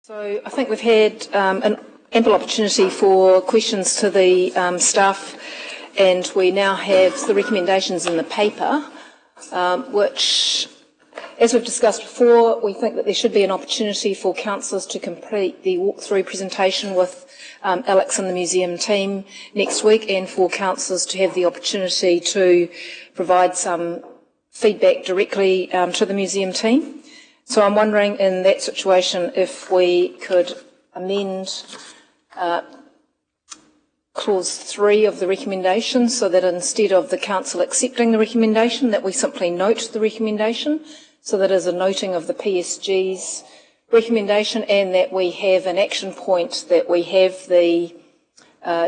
So I think we've had an ample opportunity for questions to the staff, and we now have the recommendations in the paper, which, as we've discussed before, we think that there should be an opportunity for councillors to complete the walkthrough presentation with Alex and the museum team next week, and for councillors to have the opportunity to provide some feedback directly to the museum team. So I'm wondering in that situation if we could amend clause 3 of the recommendation, so that instead of the council accepting the recommendation, that we simply note the recommendation, so that as a noting of the PSG's recommendation, and that we have an action point that we have the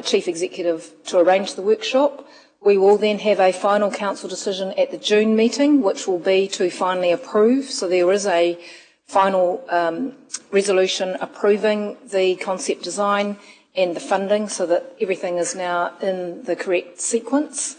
Chief Executive to arrange the workshop. We will then have a final council decision at the June meeting, which will be to finally approve. So there is a final resolution approving the concept design and the funding, so that everything is now in the correct sequence.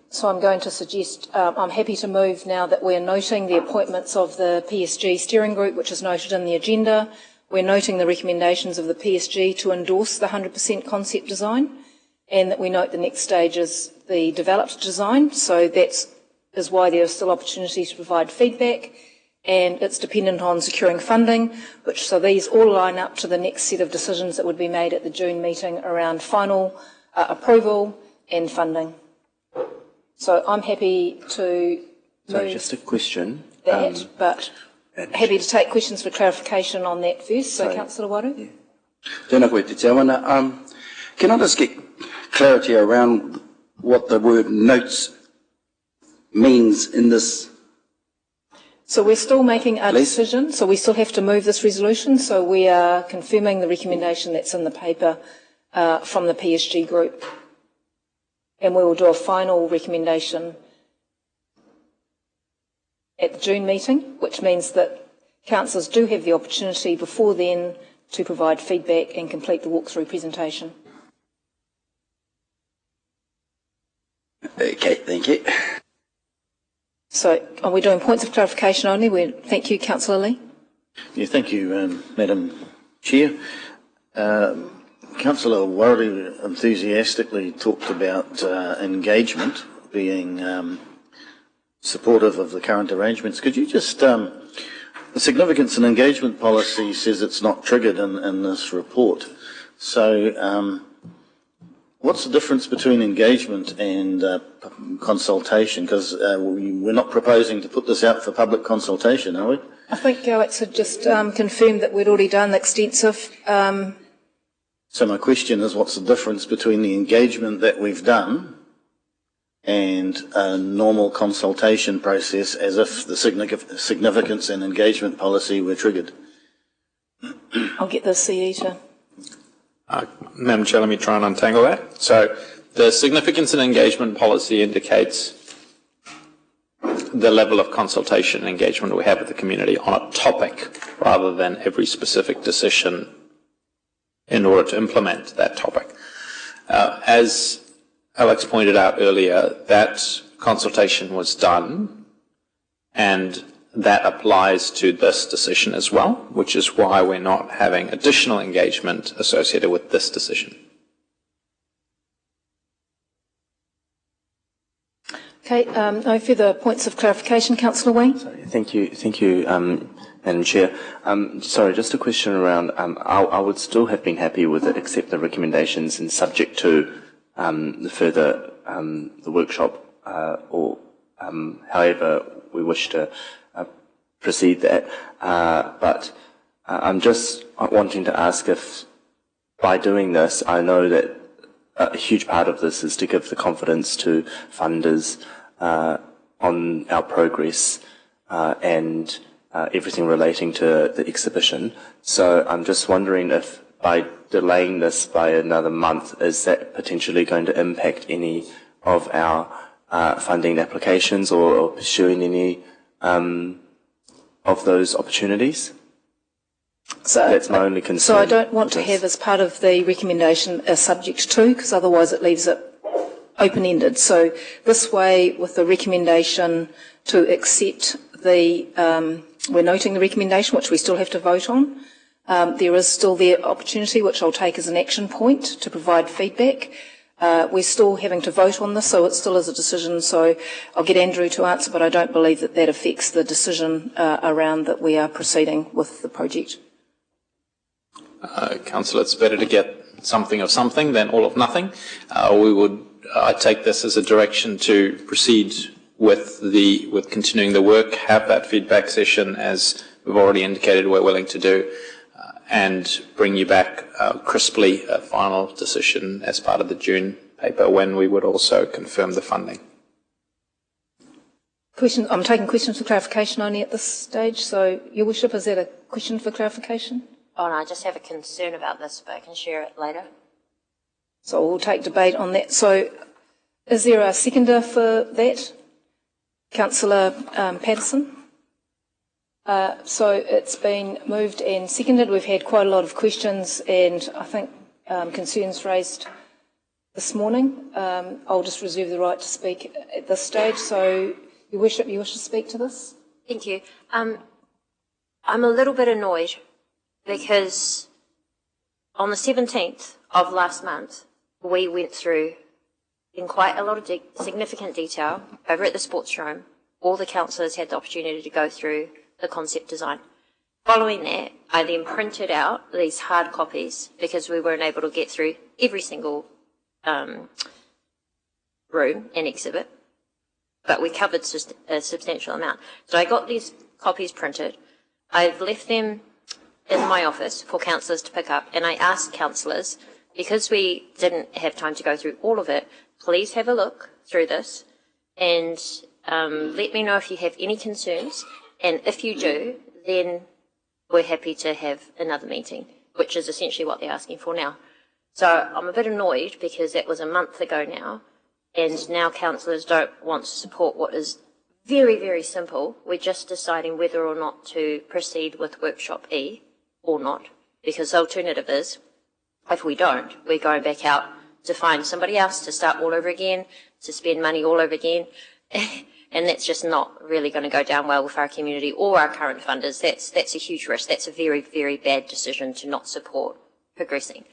So I'm going to suggest, I'm happy to move now that we're noting the appointments of the PSG steering group, which is noted in the agenda. We're noting the recommendations of the PSG to endorse the 100% concept design, and that we note the next stage is the developed design. So that is why there is still opportunity to provide feedback, and it's dependent on securing funding, so these all line up to the next set of decisions that would be made at the June meeting around final approval and funding. So I'm happy to Sorry, just a question. That, but happy to take questions for clarification on that first. So, Councillor Waru. Tēnā koe te tiawana. Can I just get clarity around what the word notes means in this? So we're still making a decision, so we still have to move this resolution. So we are confirming the recommendation that's in the paper from the PSG group. And we will do a final recommendation at the June meeting, which means that councillors do have the opportunity before then to provide feedback and complete the walkthrough presentation. Okay, thank you. So are we doing points of clarification only? Thank you, Councillor Lee. Yeah, thank you, Madam Chair. Councillor Warry enthusiastically talked about engagement being supportive of the current arrangements. Could you just, the significance and engagement policy says it's not triggered in this report. So what's the difference between engagement and consultation? Because we're not proposing to put this out for public consultation, are we? I think Alex had just confirmed that we'd already done extensive. So my question is, what's the difference between the engagement that we've done and a normal consultation process, as if the significance and engagement policy were triggered? I'll get the CE to... Madam Chair, let me try and untangle that. So the significance and engagement policy indicates the level of consultation and engagement we have with the community on a topic, rather than every specific decision in order to implement that topic. As Alex pointed out earlier, that consultation was done, and that applies to this decision as well, which is why we're not having additional engagement associated with this decision. Okay, no further points of clarification. Councillor Wang. Thank you, Madam Chair. Sorry, just a question around, I would still have been happy with it, accept the recommendations and subject to the further, the workshop, or however we wish to proceed that. But I'm just wanting to ask if, by doing this, I know that a huge part of this is to give the confidence to funders on our progress and everything relating to the exhibition. So I'm just wondering if, by delaying this by another month, is that potentially going to impact any of our funding applications or pursuing any of those opportunities? So that's my only concern. So I don't want to have as part of the recommendation a subject to, because otherwise it leaves it open-ended. So this way, with the recommendation to accept the we're noting the recommendation, which we still have to vote on. There is still the opportunity, which I'll take as an action point, to provide feedback. We're still having to vote on this, so it still is a decision. So I'll get Andrew to answer, but I don't believe that that affects the decision around that we are proceeding with the project. Councillor, it's better to get something of something than all of nothing. I take this as a direction to proceed with continuing the work, have that feedback session as we've already indicated we're willing to do, and bring you back crisply a final decision as part of the June paper when we would also confirm the funding. I'm taking questions for clarification only at this stage. So, Your Worship, is that a question for clarification? Oh, no, I just have a concern about this, but I can share it later. So we'll take debate on that. So is there a seconder for that? Councillor Patterson? So it's been moved and seconded. We've had quite a lot of questions and I think concerns raised this morning. I'll just reserve the right to speak at this stage. So, Your Worship, you wish to speak to this? Thank you. I'm a little bit annoyed because on the 17th of last month, we went through in quite a lot of significant detail over at the sports room. All the councillors had the opportunity to go through the concept design. Following that, I then printed out these hard copies because we weren't able to get through every single room and exhibit, but we covered a substantial amount. So I got these copies printed. I've left them in my office for councillors to pick up, and I asked councillors, because we didn't have time to go through all of it, please have a look through this and let me know if you have any concerns, and if you do, then we're happy to have another meeting, which is essentially what they're asking for now. So I'm a bit annoyed because that was a month ago now, and now councillors don't want to support what is very, very simple. We're just deciding whether or not to proceed with Workshop E or not, because the alternative is, if we don't, we're going back out to find somebody else to start all over again, to spend money all over again, and that's just not really going to go down well with our community or our current funders. That's a huge risk. That's a very, very bad decision to not support progressing.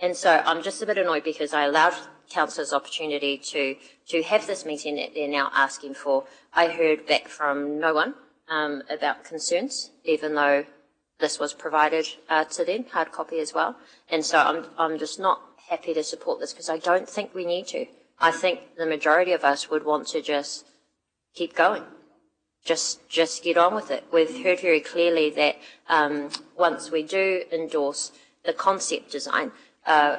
And so I'm just a bit annoyed because I allowed councillors opportunity to have this meeting that they're now asking for. I heard back from no one about concerns, even though this was provided to them, hard copy as well. And so I'm just not happy to support this because I don't think we need to. I think the majority of us would want to just keep going. Just get on with it. We've heard very clearly that once we do endorse the concept design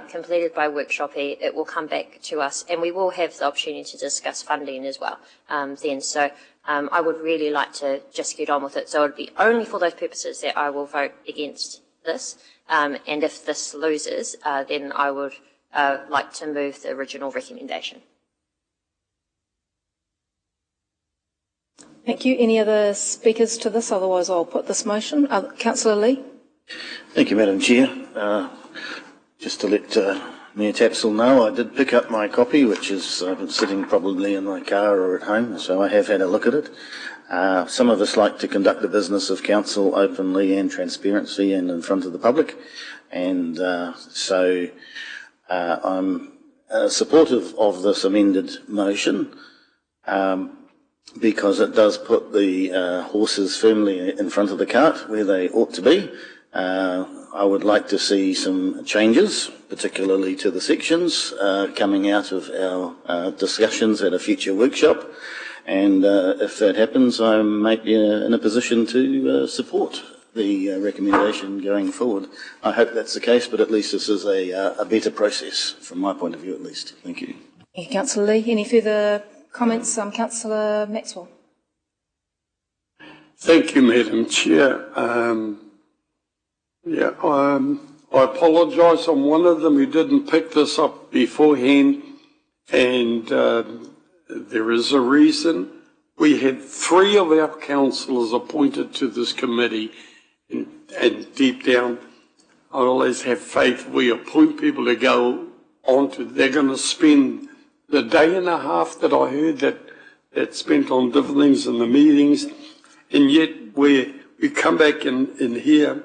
completed by Workshop E, it will come back to us and we will have the opportunity to discuss funding as well then. So I would really like to just get on with it. So it would be only for those purposes that I will vote against this. And if this loses, then I would like to move the original recommendation. Thank you. Any other speakers to this? Otherwise, I'll put this motion. Councillor Lee. Thank you, Madam Chair. Just to let Mayor Tapsell know, I did pick up my copy, which is sitting probably in my car or at home, so I have had a look at it. Some of us like to conduct the business of council openly and transparency and in front of the public, and so I'm supportive of this amended motion because it does put the horses firmly in front of the cart where they ought to be. I would like to see some changes, particularly to the sections, coming out of our discussions at a future workshop. And if that happens, I might be in a position to support the recommendation going forward. I hope that's the case, but at least this is a better process, from my point of view at least. Thank you. Thank you, Councillor Lee. Any further comments? Councillor Maxwell. Thank you, Madam Chair. I apologise on one of them who didn't pick this up beforehand, and there is a reason. We had 3 of our councillors appointed to this committee, and deep down, I always have faith we appoint people to go on to, they're going to spend the day and a half that I heard that spent on different things in the meetings, and yet we're we come back in here,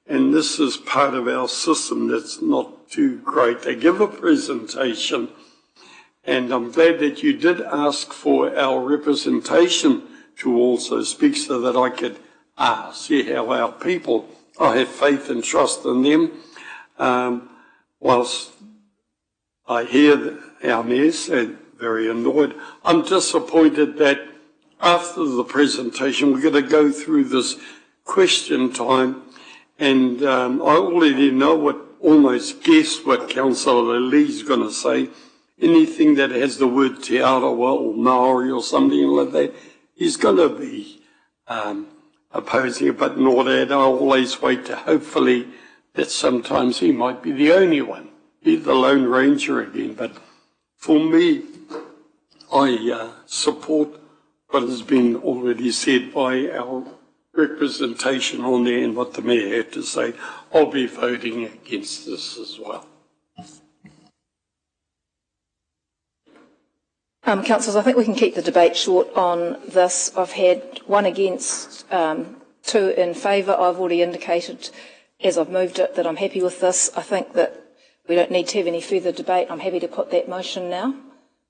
and this is part of our system that's not too great. They give a presentation, and I'm glad that you did ask for our representation to also speak so that I could see how our people, I have faith and trust in them. Whilst I hear our mayors and very annoyed, I'm disappointed that after the presentation we're going to go through this question time, and I already know almost guessed what Councillor Lee's going to say. Anything that has the word te arawa or Maori or something like that, he's going to be opposing it, but not that. I always wait to hopefully that sometimes he might be the only one, be the Lone Ranger again. But for me, I support what has been already said by our representation on there and what the Mayor had to say. I'll be voting against this as well. Councillors, I think we can keep the debate short on this. I've had 1 against, 2 in favour. I've already indicated, as I've moved it, that I'm happy with this. I think that we don't need to have any further debate. I'm happy to put that motion now.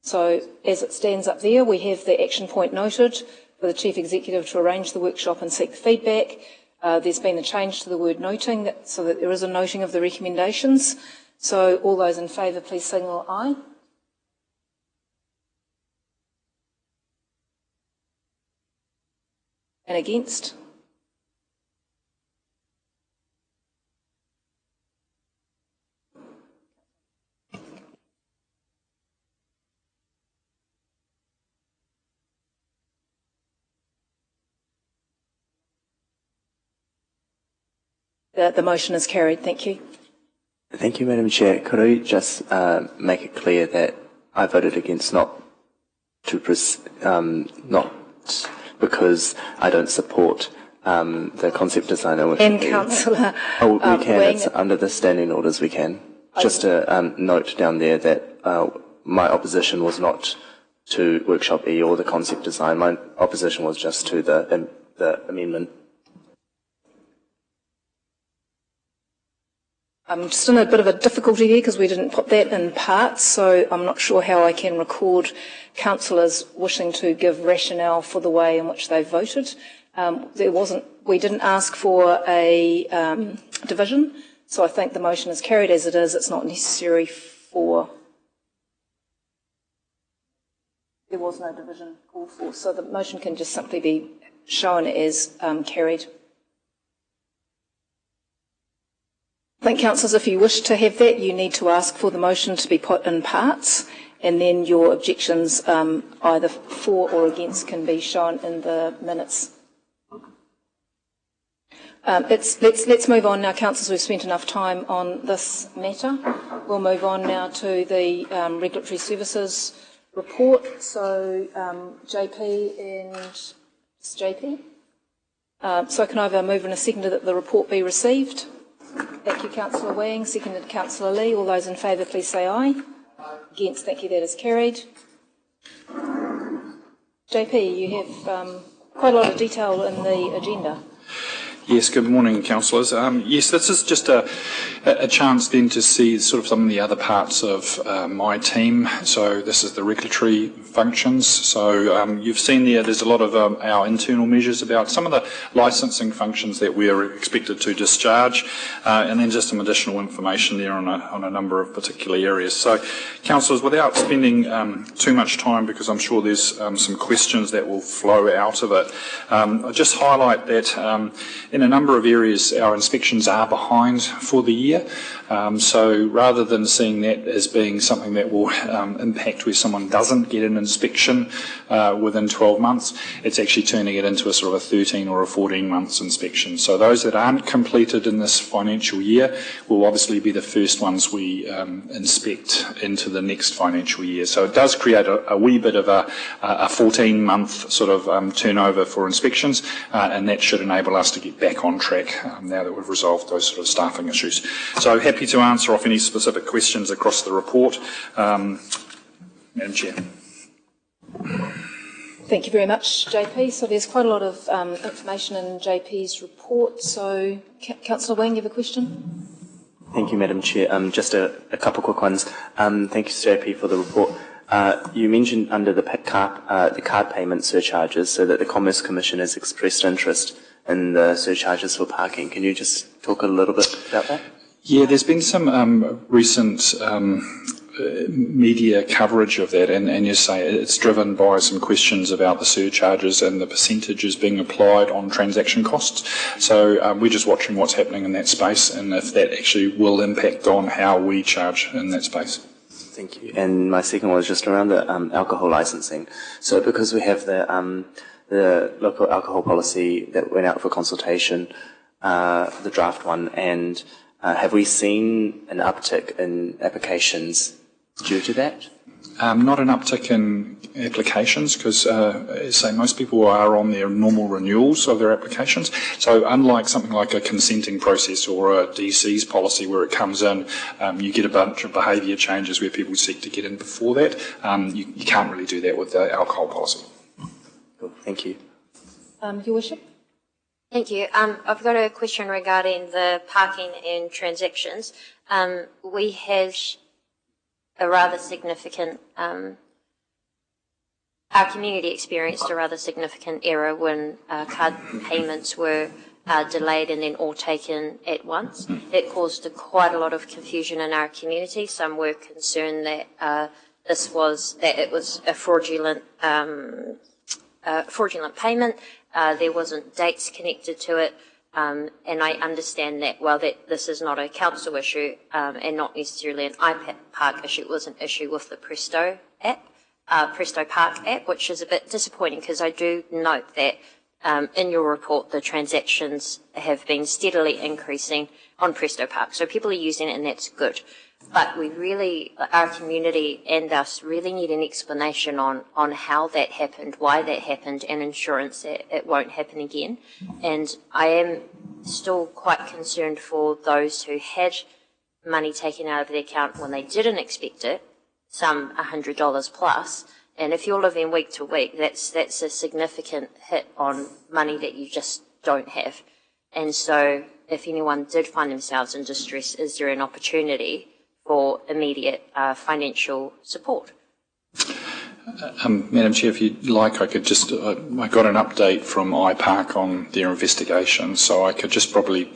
So as it stands up there, we have the action point noted for the Chief Executive to arrange the workshop and seek the feedback. There's been a change to the word noting so that there is a noting of the recommendations. So all those in favour, please signal aye. And against? The motion is carried. Thank you. Thank you, Madam Chair. Could I just make it clear that I voted against not because I don't support the concept designer. And Councillor we can. Wang, It's under the standing orders. We can. Just a note down there that my opposition was not to Workshop E or the concept design. My opposition was just to the amendment. I'm just in a bit of a difficulty here because we didn't put that in parts, so I'm not sure how I can record councillors wishing to give rationale for the way in which they voted. We didn't ask for a division, so I think the motion is carried as it is. It's not necessary for. There was no division called for, so the motion can just simply be shown as carried. I think, councillors, if you wish to have that, you need to ask for the motion to be put in parts, and then your objections, either for or against, can be shown in the minutes. Let's move on now, councillors. We've spent enough time on this matter. We'll move on now to the regulatory services report. So, JP and JP. So can I have a move and a seconder that the report be received? Thank you, Councillor Wang. Seconded Councillor Lee. All those in favour, please say aye. Against, thank you. That is carried. JP, you have quite a lot of detail in the agenda. Yes, good morning, councillors. Yes, this is just a chance then to see sort of some of the other parts of my team. So this is the regulatory functions. So you've seen there's a lot of our internal measures about some of the licensing functions that we are expected to discharge, and then just some additional information there on a number of particular areas. So, councillors, without spending too much time, because I'm sure there's some questions that will flow out of it, I'll just highlight that in a number of areas our inspections are behind for the year. So rather than seeing that as being something that will impact where someone doesn't get an inspection within 12 months, it's actually turning it into a sort of a 13 or a 14 months inspection. So those that aren't completed in this financial year will obviously be the first ones we inspect into the next financial year. So it does create a wee bit of a 14-month sort of turnover for inspections, and that should enable us to get back on track now that we've resolved those sort of staffing issues. So happy to answer off any specific questions across the report. Madam Chair. Thank you very much, JP. So there's quite a lot of information in JP's report. So, Councillor Wang, you have a question? Thank you, Madam Chair. Just a couple quick ones. Thank you, JP, for the report. You mentioned under the card payment surcharges, so that the Commerce Commission has expressed interest in the surcharges for parking. Can you just talk a little bit about that? Yeah, there's been some recent media coverage of that, and you say it's driven by some questions about the surcharges and the percentages being applied on transaction costs. So we're just watching what's happening in that space and if that actually will impact on how we charge in that space. Thank you. And my second one was just around the alcohol licensing. So because we have the local alcohol policy that went out for consultation, the draft one, and have we seen an uptick in applications due to that? Not an uptick in applications because, as I say, most people are on their normal renewals of their applications. So unlike something like a consenting process or a DC's policy where it comes in, you get a bunch of behaviour changes where people seek to get in before that. You can't really do that with the alcohol policy. Cool. Thank you. Your Worship? Thank you. I've got a question regarding the parking and transactions. We had a rather significant, our community experienced a rather significant error when card payments were delayed and then all taken at once. It caused quite a lot of confusion in our community. Some were concerned that it was a fraudulent payment. There wasn't dates connected to it. And I understand that while this is not a council issue and not necessarily an iPark issue, it was an issue with the Presto Park app, which is a bit disappointing because I do note that in your report the transactions have been steadily increasing on Presto Park. So people are using it and that's good. But we really, our community and us really need an explanation on how that happened, why that happened, and insurance that it won't happen again. And I am still quite concerned for those who had money taken out of their account when they didn't expect it, some $100 plus. And if you're living week to week, that's a significant hit on money that you just don't have. And so if anyone did find themselves in distress, is there an opportunity for immediate financial support? Madam Chair, if you'd like, I could just, I got an update from iPark on their investigation, so I could just probably,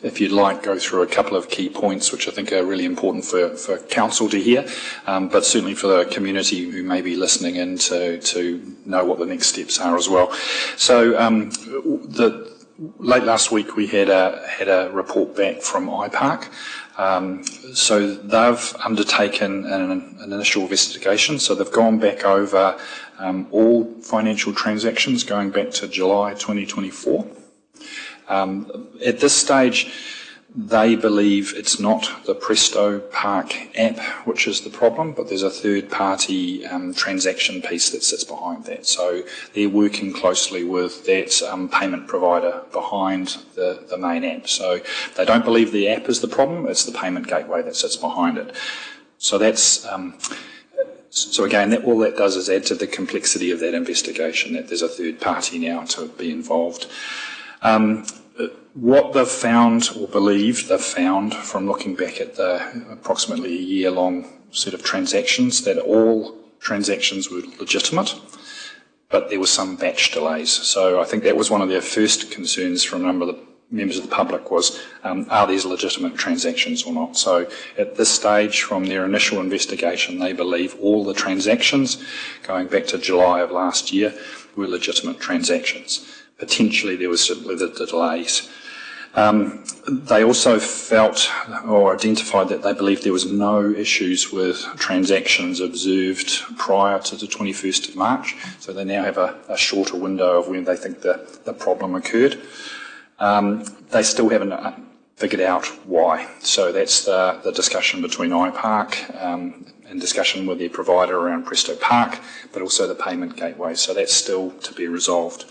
if you'd like, go through a couple of key points which I think are really important for Council to hear, but certainly for the community who may be listening in to know what the next steps are as well. So late last week we had a report back from iPark. So they've undertaken an initial investigation. So they've gone back over all financial transactions going back to July 2024. At this stage, they believe it's not the Presto Park app which is the problem, but there's a third-party transaction piece that sits behind that. So they're working closely with that payment provider behind the main app. So they don't believe the app is the problem, it's the payment gateway that sits behind it. So that's... So again, all that does is add to the complexity of that investigation, that there's a third party now to be involved. What they've found, or believe they've found, from looking back at the approximately a year-long set of transactions, that all transactions were legitimate, but there were some batch delays. So I think that was one of their first concerns from a number of the members of the public was, are these legitimate transactions or not? So at this stage, from their initial investigation, they believe all the transactions going back to July of last year were legitimate transactions. Potentially there was simply the delays. They also felt or identified that they believed there was no issues with transactions observed prior to the 21st of March, so they now have a shorter window of when they think the problem occurred. They still haven't figured out why, so that's the discussion between iPark and discussion with their provider around Presto Park, but also the payment gateway, so that's still to be resolved.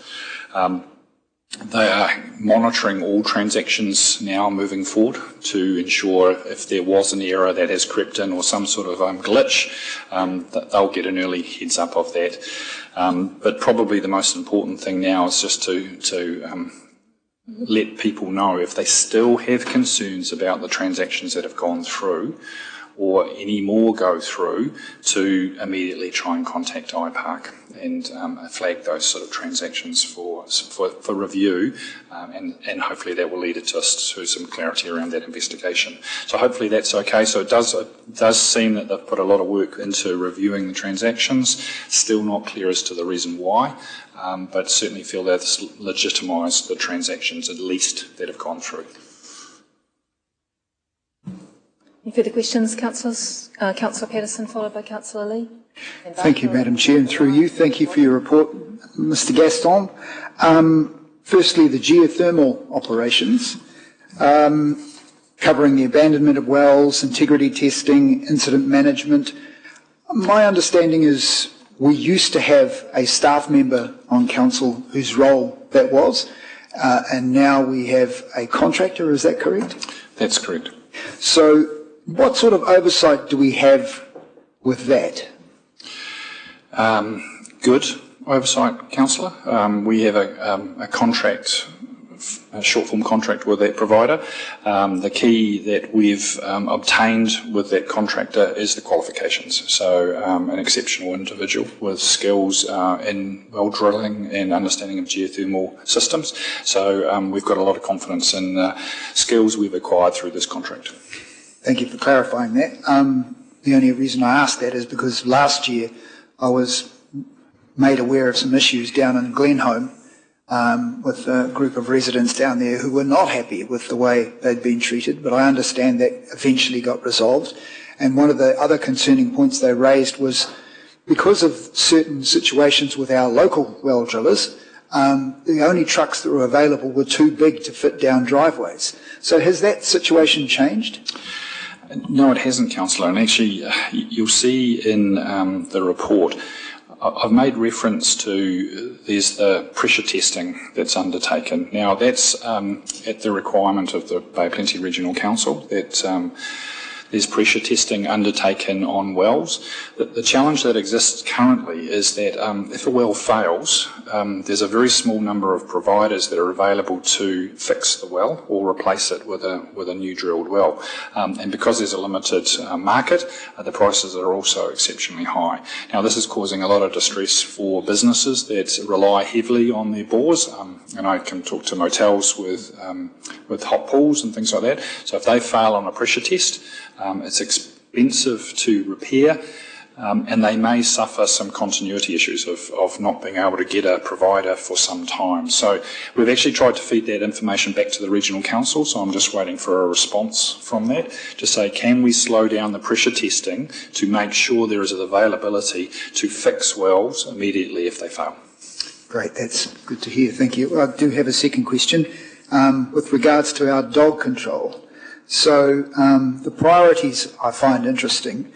They are monitoring all transactions now moving forward to ensure if there was an error that has crept in or some sort of glitch, that they'll get an early heads up of that. But probably the most important thing now is just to let people know if they still have concerns about the transactions that have gone through or any more go through, to immediately try and contact iPark and flag those sort of transactions for review, and hopefully that will lead to us to some clarity around that investigation. So hopefully that's okay. So it does seem that they've put a lot of work into reviewing the transactions. Still not clear as to the reason why, but certainly feel they've legitimised the transactions at least that have gone through. Any further questions, councillors? Councillor Patterson, followed by Councillor Lee. Thank you, Madam Chair, and through you, thank you for your report, Mr. Gaston. Firstly, the geothermal operations, covering the abandonment of wells, integrity testing, incident management. My understanding is we used to have a staff member on council whose role that was, and now we have a contractor, is that correct? That's correct. So what sort of oversight do we have with that? Good oversight, Councillor. We have a contract, a short-form contract with that provider. The key that we've obtained with that contractor is the qualifications. So an exceptional individual with skills in well drilling and understanding of geothermal systems. So we've got a lot of confidence in the skills we've acquired through this contract. Thank you for clarifying that. The only reason I asked that is because last year I was made aware of some issues down in Glenholme with a group of residents down there who were not happy with the way they'd been treated, but I understand that eventually got resolved. And one of the other concerning points they raised was because of certain situations with our local well drillers, the only trucks that were available were too big to fit down driveways. So has that situation changed? No, it hasn't, Councillor. And actually, you'll see in the report, I've made reference to there's the pressure testing that's undertaken. Now, that's at the requirement of the Bay Plenty Regional Council, that there's pressure testing undertaken on wells. The challenge that exists currently is that if a well fails, there's a very small number of providers that are available to fix the well or replace it with a new drilled well. And because there's a limited market, the prices are also exceptionally high. Now, this is causing a lot of distress for businesses that rely heavily on their bores. And I can talk to motels with hot pools and things like that. So if they fail on a pressure test, it's expensive to repair, and they may suffer some continuity issues of not being able to get a provider for some time. So we've actually tried to feed that information back to the Regional Council, so I'm just waiting for a response from that to say, can we slow down the pressure testing to make sure there is an availability to fix wells immediately if they fail? Great, that's good to hear, thank you. I do have a second question with regards to our dog control. So the priorities I find interesting.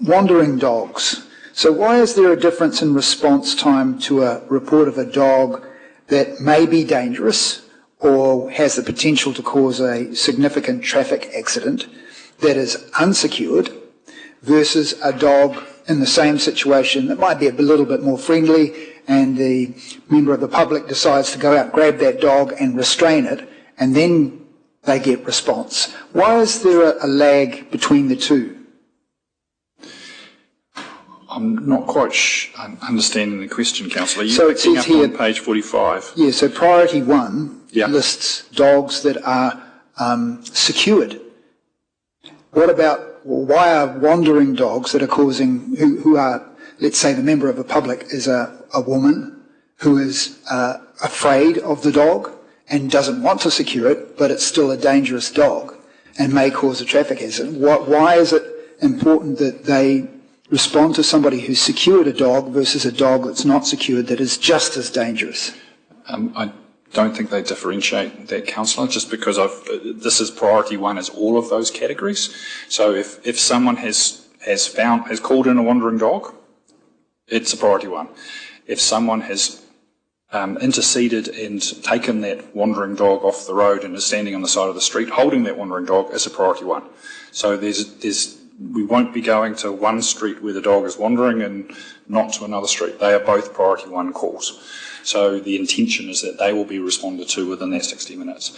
Wandering dogs. So why is there a difference in response time to a report of a dog that may be dangerous or has the potential to cause a significant traffic accident that is unsecured versus a dog in the same situation that might be a little bit more friendly and the member of the public decides to go out, grab that dog and restrain it, and then they get response? Why is there a lag between the two? I'm not quite understanding the question, Councillor. So it says here on page 45. Yeah, so priority one lists dogs that are secured. What about, why are wandering dogs that are causing, who are, let's say the member of the public is a woman who is afraid of the dog and doesn't want to secure it, but it's still a dangerous dog and may cause a traffic accident? Why is it important that they respond to somebody who's secured a dog versus a dog that's not secured that is just as dangerous? I don't think they differentiate that, Councillor, just because this is priority one as all of those categories. So if someone has called in a wandering dog, it's a priority one. If someone has interceded and taken that wandering dog off the road and is standing on the side of the street holding that wandering dog as a priority one. So we won't be going to one street where the dog is wandering and not to another street. They are both priority one calls. So the intention is that they will be responded to within that 60 minutes.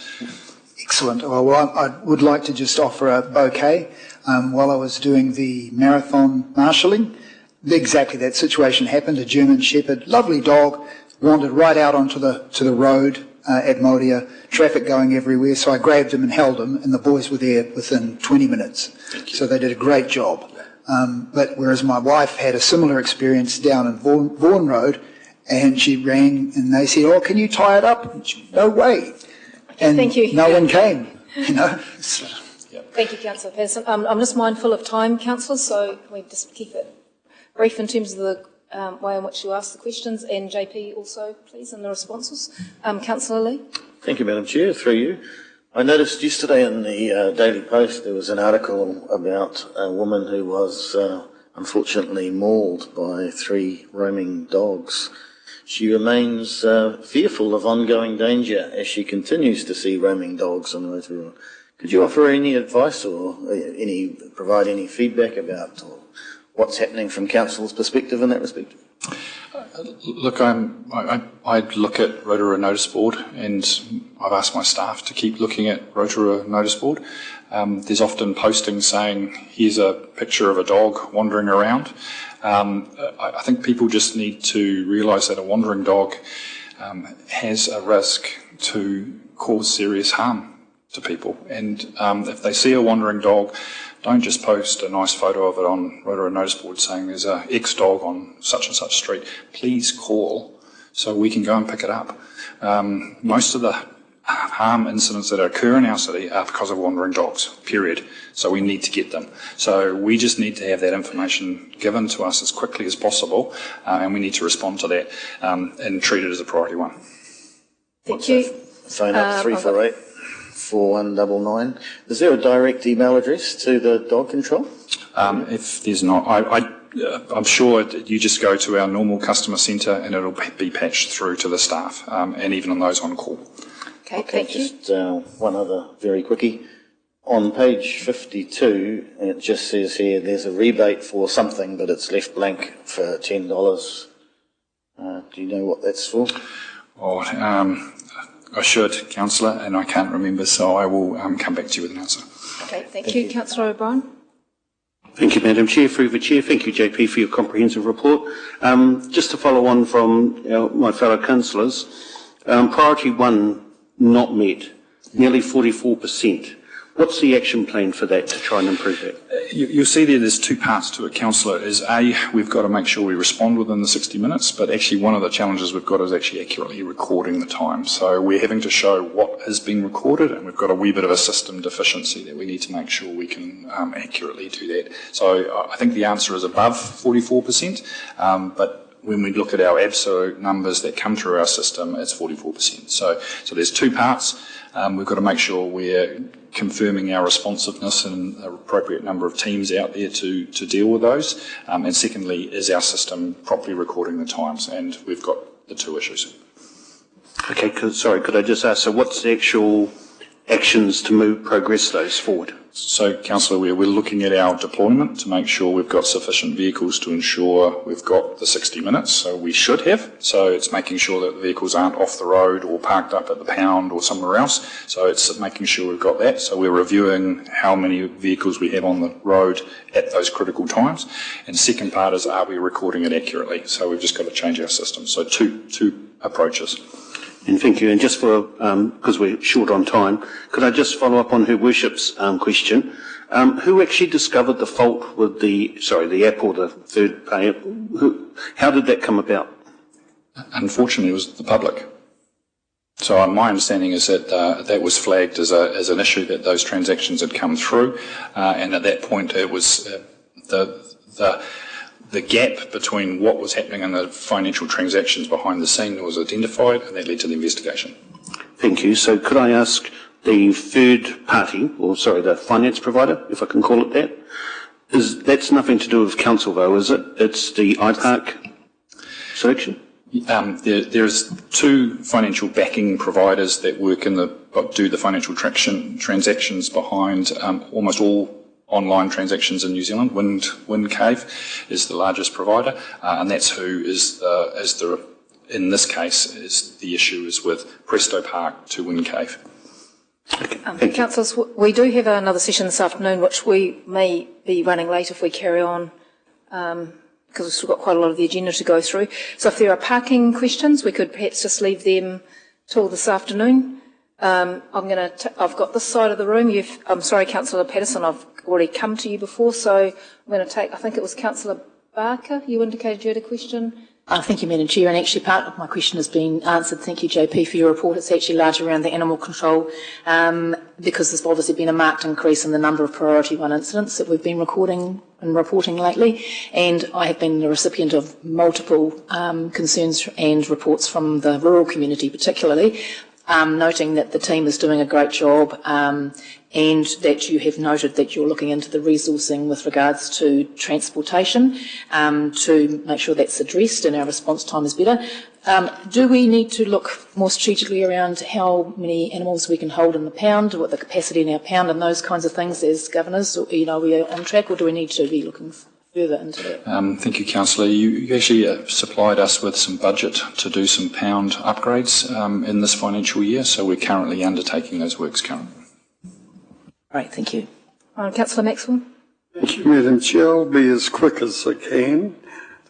Excellent. Well, I would like to just offer a bouquet. While I was doing the marathon marshalling, exactly that situation happened. A German Shepherd, lovely dog, wandered right out onto the road at Moria, traffic going everywhere. So I grabbed him and held him, and the boys were there within 20 minutes. So they did a great job. But whereas my wife had a similar experience down in Vaughan Road, and she rang and they said, "Oh, can you tie it up?" And she, "No way." And Thank you. no one came, you know. Thank you, Councillor Patterson. I'm just mindful of time, councillors, so can we just keep it brief in terms of the way in which you ask the questions, and JP also, please, in the responses. Councillor Lee. Thank you, Madam Chair. Through you. I noticed yesterday in the Daily Post there was an article about a woman who was unfortunately mauled by 3 roaming dogs. She remains fearful of ongoing danger as she continues to see roaming dogs on Rotorua. Could you offer any advice or provide any feedback about what's happening from Council's perspective in that respect? Look, I look at Rotorua Notice Board, and I've asked my staff to keep looking at Rotorua Notice Board. There's often postings saying, here's a picture of a dog wandering around. I think people just need to realise that a wandering dog has a risk to cause serious harm to people. And if they see a wandering dog, don't just post a nice photo of it on Rotorua Notice Board saying there's a X-dog on such and such street. Please call so we can go and pick it up. Most of the harm incidents that occur in our city are because of wandering dogs, period. So we need to get them. So we just need to have that information given to us as quickly as possible, and we need to respond to that and treat it as a priority one. Thank you. Phone up 348 4199. Is there a direct email address to the dog control? If there's not, I'm sure you just go to our normal customer centre and it'll be patched through to the staff, and even on those on call. Okay, thank you. Just one other very quickie. On page 52, it just says here there's a rebate for something, but it's left blank for $10. Do you know what that's for? I should, Councillor, and I can't remember, so I will come back to you with an answer. Okay, thank you. Councillor O'Brien. Thank you, Madam Chair. Through the Chair, thank you, JP, for your comprehensive report. Just to follow on from my fellow councillors, priority 1 not met, nearly 44%. What's the action plan for that to try and improve that? You'll see there's 2 parts to it, Councillor. Is A, we've got to make sure we respond within the 60 minutes, but actually one of the challenges we've got is actually accurately recording the time. So we're having to show what has been recorded, and we've got a wee bit of a system deficiency that we need to make sure we can accurately do that. So I think the answer is above 44%, but when we look at our absolute numbers that come through our system, it's 44%. So there's 2 parts. We've got to make sure we're confirming our responsiveness and an appropriate number of teams out there to deal with those. And secondly, is our system properly recording the times? And we've got the 2 issues. Okay, could I just ask, so what's the actual actions to progress those forward? So, Councillor, we're looking at our deployment to make sure we've got sufficient vehicles to ensure we've got the 60 minutes, so we should have. So it's making sure that the vehicles aren't off the road or parked up at the pound or somewhere else. So it's making sure we've got that. So we're reviewing how many vehicles we have on the road at those critical times. And second part is, are we recording it accurately? So we've just got to change our system. So two approaches. And thank you. And just for, because we're short on time, could I just follow up on Her Worship's question? Who actually discovered the fault with the app or the third payer? How did that come about? Unfortunately, it was the public. So my understanding is that that was flagged as an issue, that those transactions had come through, and at that point it was the gap between what was happening in the financial transactions behind the scene was identified, and that led to the investigation. Thank you. So could I ask the third party, the finance provider, if I can call it that, that's nothing to do with council though, is it? It's the IPARC selection? There's two financial backing providers that work do the financial transactions behind almost all online transactions in New Zealand. Windcave is the largest provider, and that's who in this case, is the issue is with Presto Park to Windcave. Councillors, we do have another session this afternoon, which we may be running late if we carry on, because we've still got quite a lot of the agenda to go through. So if there are parking questions, we could perhaps just leave them till this afternoon. I've got this side of the room. I'm sorry, Councillor Patterson, I've already come to you before, so I'm going to take, I think it was Councillor Barker, you indicated you had a question. Thank you, Madam Chair, and actually part of my question has been answered. Thank you, JP, for your report. It's actually largely around the animal control, because there's obviously been a marked increase in the number of priority 1 incidents that we've been recording and reporting lately, and I have been the recipient of multiple concerns and reports from the rural community particularly, noting that the team is doing a great job, and that you have noted that you're looking into the resourcing with regards to transportation to make sure that's addressed and our response time is better. Do we need to look more strategically around how many animals we can hold in the pound, what the capacity in our pound and those kinds of things as governors? We are on track, or do we need to be looking further into that? Thank you, Councillor. You actually supplied us with some budget to do some pound upgrades in this financial year, so we're currently undertaking those works currently. Right, thank you. Councillor Maxwell. Thank you, Madam Chair. I'll be as quick as I can.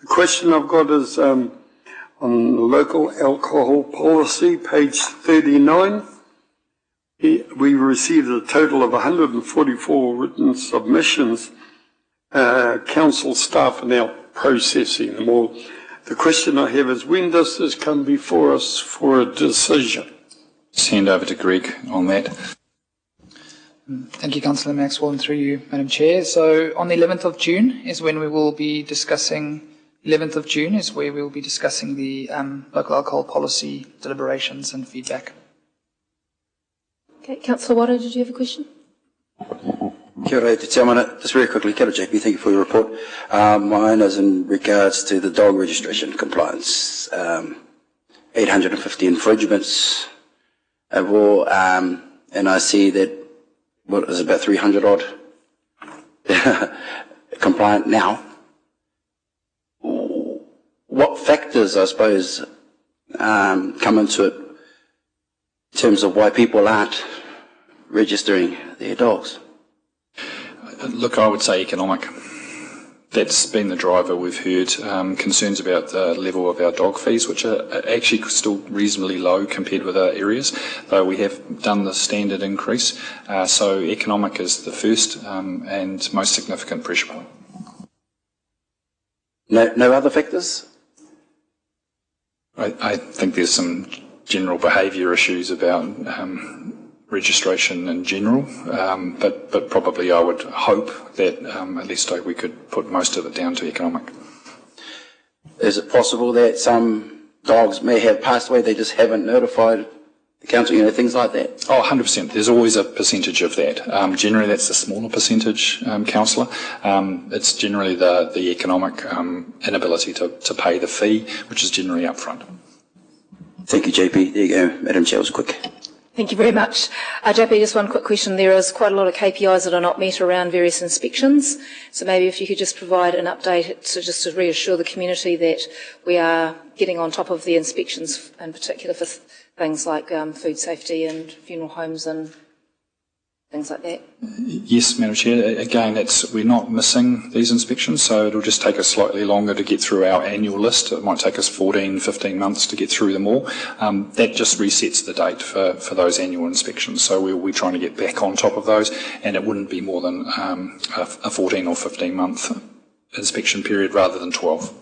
The question I've got is on local alcohol policy, page 39. We received a total of 144 written submissions. Council staff are now processing them all. The question I have is, when does this come before us for a decision? Just hand over to Greg on that. Thank you, Councillor Maxwell, and through you, Madam Chair. So on the 11th of June is when we will be discussing, the local alcohol policy deliberations and feedback. Okay, Councillor Watto, did you have a question? Kia ora, Te Tiamana. Just very quickly, kia ora, JP, thank you for your report. Mine is in regards to the dog registration compliance. 850 infringements overall, and I see that what is about 300 odd compliant now. What factors, I suppose, come into it in terms of why people aren't registering their dogs? Look, I would say economic. That's been the driver. We've heard concerns about the level of our dog fees, which are actually still reasonably low compared with other areas, though we have done the standard increase. So economic is the first and most significant pressure point. No other factors? I think there's some general behaviour issues about registration in general, but probably I would hope that at least we could put most of it down to economic. Is it possible that some dogs may have passed away, they just haven't notified the council, things like that? Oh, 100%. There's always a percentage of that. Generally, that's the smaller percentage, Councillor. It's generally the economic inability to pay the fee, which is generally upfront. Thank you, JP. There you go. Madam Chair, was quick. Thank you very much. JP, just one quick question. There is quite a lot of KPIs that are not met around various inspections. So maybe if you could just provide an update just to reassure the community that we are getting on top of the inspections, in particular for things like food safety and funeral homes and things like that. Yes, Madam Chair. Again, we're not missing these inspections, so it'll just take us slightly longer to get through our annual list. It might take us 14, 15 months to get through them all. That just resets the date for those annual inspections. So we're trying to get back on top of those, and it wouldn't be more than a 14 or 15 month inspection period rather than 12.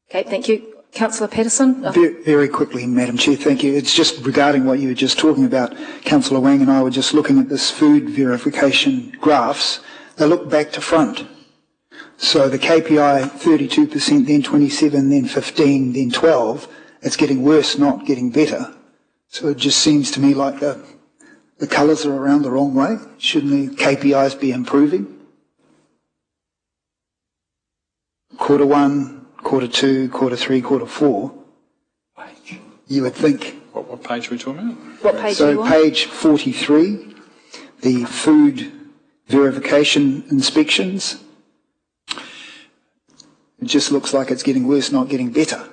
Okay, thank you. Councillor Patterson. Very quickly, Madam Chair, thank you. It's just regarding what you were just talking about. Councillor Wang and I were just looking at this food verification graphs. They look back to front. So the KPI 32%, then 27, then 15, then 12. It's getting worse, not getting better. So it just seems to me like the colours are around the wrong way. Shouldn't the KPIs be improving? Quarter 1, quarter 2, quarter 3, quarter 4, you would think. What page are we talking about? What page are So you on? page 43, the food verification inspections. It just looks like it's getting worse, not getting better.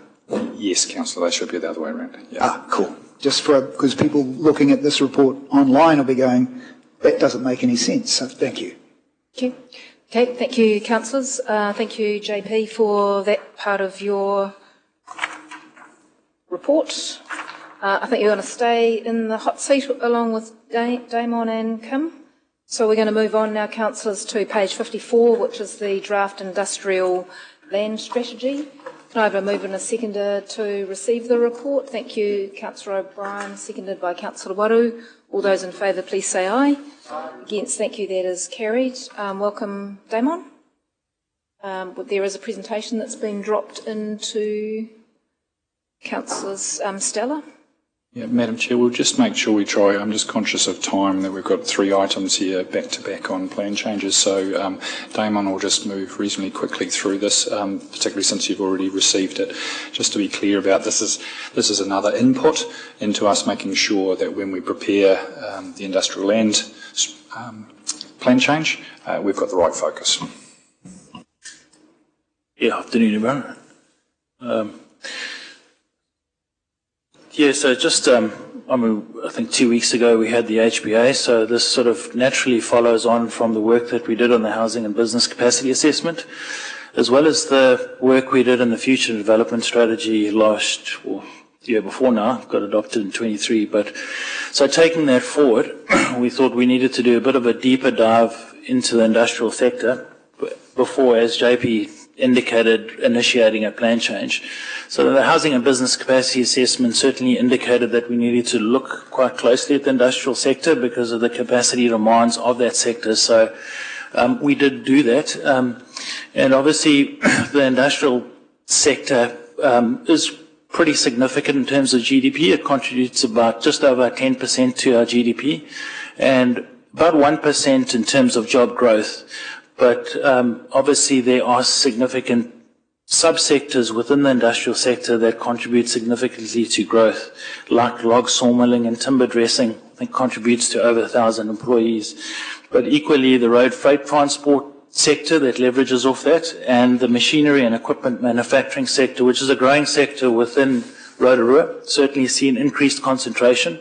Yes, Councillor, they should be the other way around. Yeah. Ah, cool. Just because people looking at this report online will be going, that doesn't make any sense. So thank you. Thank you. Okay, thank you, councillors. Thank you, JP, for that part of your report. I think you're going to stay in the hot seat along with Damon and Kim. So we're going to move on now, councillors, to page 54, which is the draft industrial land strategy. Can I have a mover and a seconder to receive the report? Thank you, Councillor O'Brien, seconded by Councillor Waru. All those in favour, please say aye. Against, thank you, that is carried. Welcome, Damon. There is a presentation that's been dropped into Councillor's Stella. Yeah, Madam Chair, we'll just make sure we try. I'm just conscious of time that we've got 3 items here back to back on plan changes. So Damon will just move reasonably quickly through this, particularly since you've already received it. Just to be clear about this is another input into us making sure that when we prepare the industrial land plan change, we've got the right focus. Yeah, afternoon, everyone. Yeah, so just, I think 2 weeks ago we had the HBA, so this sort of naturally follows on from the work that we did on the housing and business capacity assessment, as well as the work we did in the future development strategy the year before now, got adopted in 23. But so taking that forward, we thought we needed to do a bit of a deeper dive into the industrial sector before, as JP indicated, initiating a plan change. So the housing and business capacity assessment certainly indicated that we needed to look quite closely at the industrial sector because of the capacity demands of that sector. So we did do that. And obviously the industrial sector is pretty significant in terms of GDP. It contributes about just over 10% to our GDP and about 1% in terms of job growth. But obviously there are significant subsectors within the industrial sector that contribute significantly to growth, like log sawmilling and timber dressing. I think contributes to over 1,000 employees. But equally the road freight transport sector that leverages off that, and the machinery and equipment manufacturing sector, which is a growing sector within Rotorua, certainly seen increased concentration.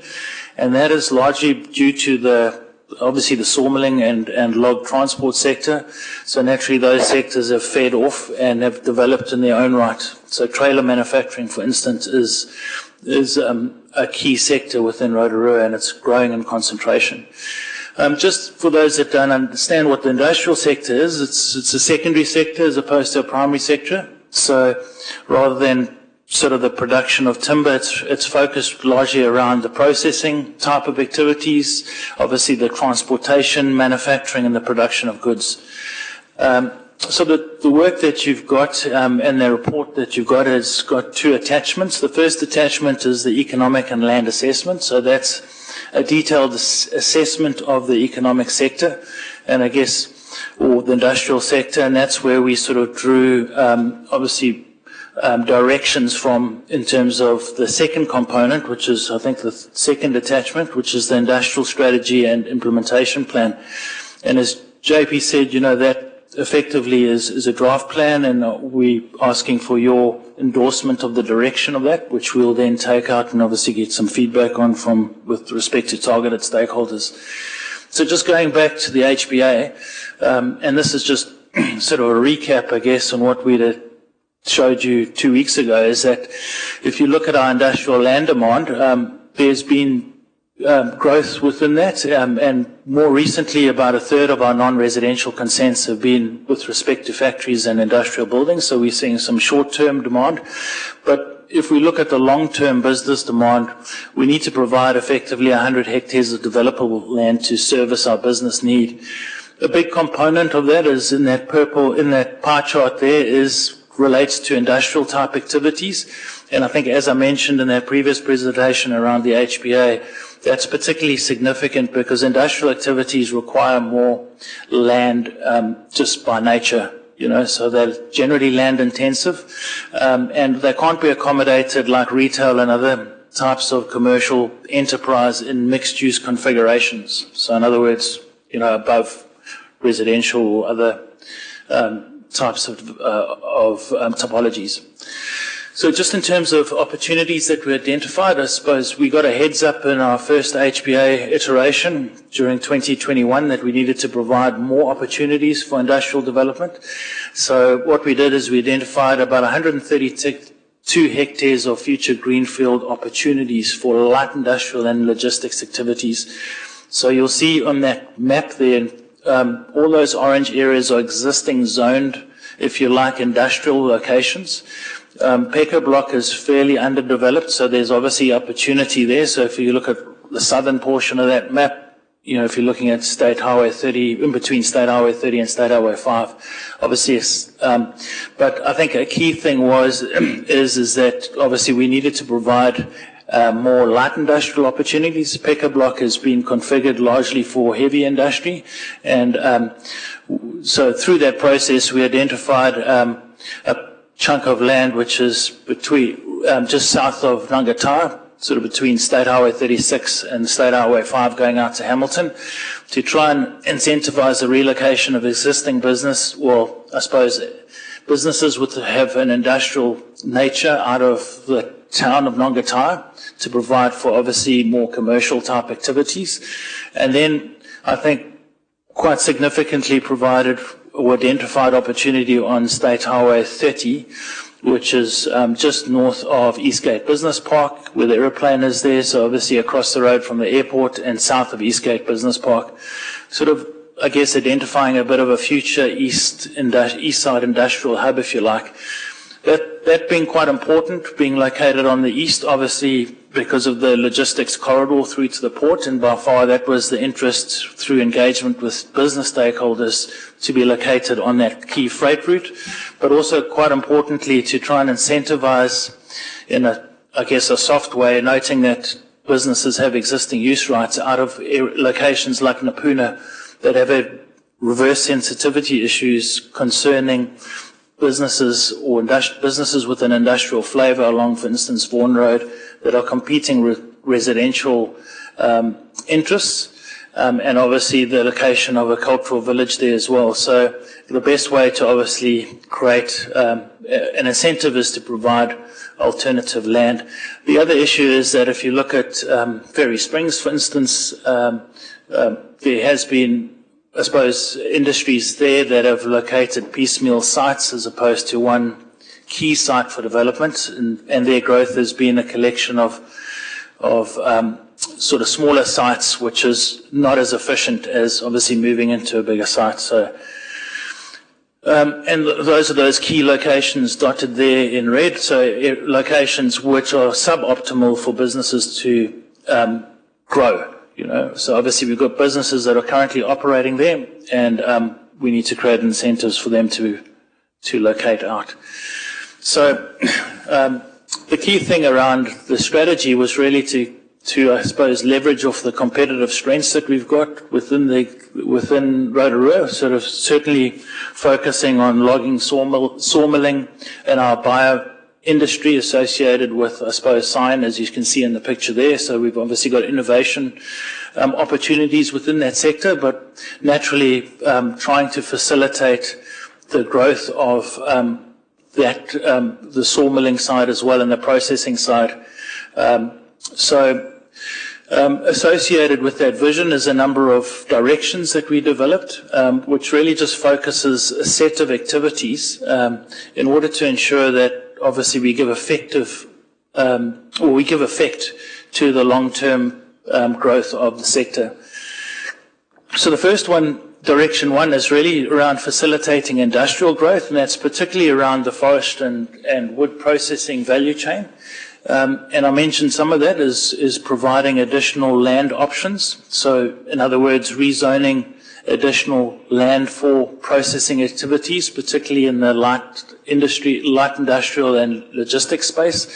And that is largely due to obviously the sawmilling and log transport sector. So naturally those sectors have fed off and have developed in their own right. So trailer manufacturing, for instance, is a key sector within Rotorua, and it's growing in concentration. Just for those that don't understand what the industrial sector is, it's a secondary sector as opposed to a primary sector. So rather than sort of the production of timber, it's focused largely around the processing type of activities, obviously the transportation, manufacturing and the production of goods. So the work that you've got and the report that you've got has got 2 attachments. The first attachment is the economic and land assessment. So that's a detailed assessment of the economic sector and or the industrial sector, and that's where we sort of drew obviously directions from in terms of the second component, which is I think the second attachment, which is the industrial strategy and implementation plan. And as JP said, that effectively is a draft plan, and we're asking for your endorsement of the direction of that, which we'll then take out and obviously get some feedback on with respect to targeted stakeholders. So just going back to the HBA, and this is just sort of a recap, I guess, on what we showed you 2 weeks ago, is that if you look at our industrial land demand, there's been growth within that, and more recently about 1/3 of our non-residential consents have been with respect to factories and industrial buildings, so we're seeing some short-term demand. But if we look at the long-term business demand, we need to provide effectively 100 hectares of developable land to service our business need. A big component of that is in that pie chart there relates to industrial type activities, and I think as I mentioned in that previous presentation around the HBA, that's particularly significant because industrial activities require more land just by nature. so they're generally land intensive, and they can't be accommodated like retail and other types of commercial enterprise in mixed-use configurations. So in other words, above residential or other types of topologies. So just in terms of opportunities that we identified, I suppose we got a heads up in our first HPA iteration during 2021 that we needed to provide more opportunities for industrial development. So what we did is we identified about 132 hectares of future greenfield opportunities for light industrial and logistics activities. So you'll see on that map there, all those orange areas are existing zoned, if you like, industrial locations. Peko Block is fairly underdeveloped, so there's obviously opportunity there. So if you look at the southern portion of that map, if you're looking at State Highway 30, in between State Highway 30 and State Highway 5, obviously, but I think a key thing is that obviously we needed to provide more light industrial opportunities. Peko Block has been configured largely for heavy industry, and so through that process we identified a chunk of land which is between just south of Rangatira, sort of between State Highway 36 and State Highway 5 going out to Hamilton, to try and incentivize the relocation of existing business, well, I suppose businesses would have an industrial nature out of the town of Rangatira to provide for obviously more commercial type activities. And then I think quite significantly provided or identified opportunity on State Highway 30, which is just north of Eastgate Business Park, where the aeroplane is there, so obviously across the road from the airport, and south of Eastgate Business Park, sort of, I guess, identifying a bit of a future east side industrial hub, if you like. That being quite important, being located on the east, obviously, because of the logistics corridor through to the port, and by far that was the interest through engagement with business stakeholders to be located on that key freight route, but also quite importantly to try and incentivize in a soft way, noting that businesses have existing use rights out of locations like Napuna that have had reverse sensitivity issues concerning businesses or businesses with an industrial flavour along, for instance, Vaughan Road, that are competing with residential interests, and obviously the location of a cultural village there as well. So the best way to obviously create an incentive is to provide alternative land. The other issue is that if you look at Ferry Springs, for instance, there has been, I suppose, industries there that have located piecemeal sites as opposed to one key site for development, and their growth has been a collection of sort of smaller sites, which is not as efficient as obviously moving into a bigger site. So, and those are those key locations dotted there in red. So locations which are suboptimal for businesses to grow. So obviously we've got businesses that are currently operating there, and we need to create incentives for them to locate out. So the key thing around the strategy was really to I suppose leverage off the competitive strengths that we've got within Rotorua, sort of certainly focusing on logging, sawmilling, and our bio industry associated with, I suppose, sign, as you can see in the picture there. So we've obviously got innovation opportunities within that sector, but naturally trying to facilitate the growth of the sawmilling side as well and the processing side. Associated with that vision is a number of directions that we developed, which really just focuses a set of activities in order to ensure that obviously we give effect to the long-term growth of the sector. So the first one, direction one, is really around facilitating industrial growth, and that's particularly around the forest and wood processing value chain. And I mentioned some of that is providing additional land options. So in other words, rezoning additional land for processing activities, particularly in the light industrial and logistics space,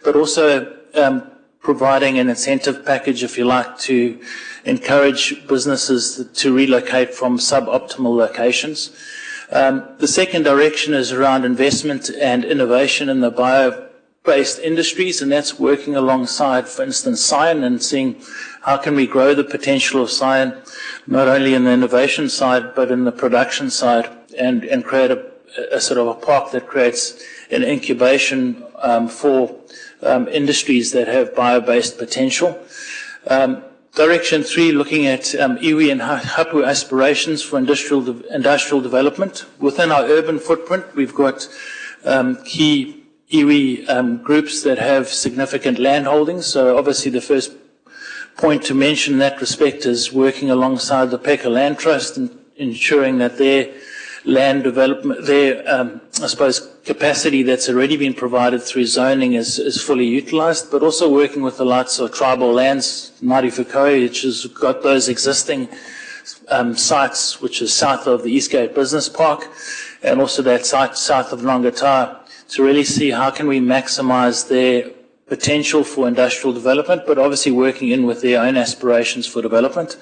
but also providing an incentive package, if you like, to encourage businesses to relocate from suboptimal locations. The second direction is around investment and innovation in the bio-based industries, and that's working alongside, for instance, science and seeing how can we grow the potential of science, not only in the innovation side, but in the production side, and create a sort of a park that creates an incubation for industries that have bio-based potential. Direction 3, looking at iwi and hapu aspirations for industrial development. Within our urban footprint, we've got key iwi groups that have significant land holdings. So obviously the first point to mention in that respect is working alongside the Peka Land Trust and ensuring that their land development, their, I suppose, capacity that's already been provided through zoning is fully utilised, but also working with the likes of tribal lands, Ngāti Whakaue, which has got those existing sites, which is south of the Eastgate Business Park, and also that site south of Rangatahi, to really see how can we maximise their potential for industrial development, but obviously working in with their own aspirations for development.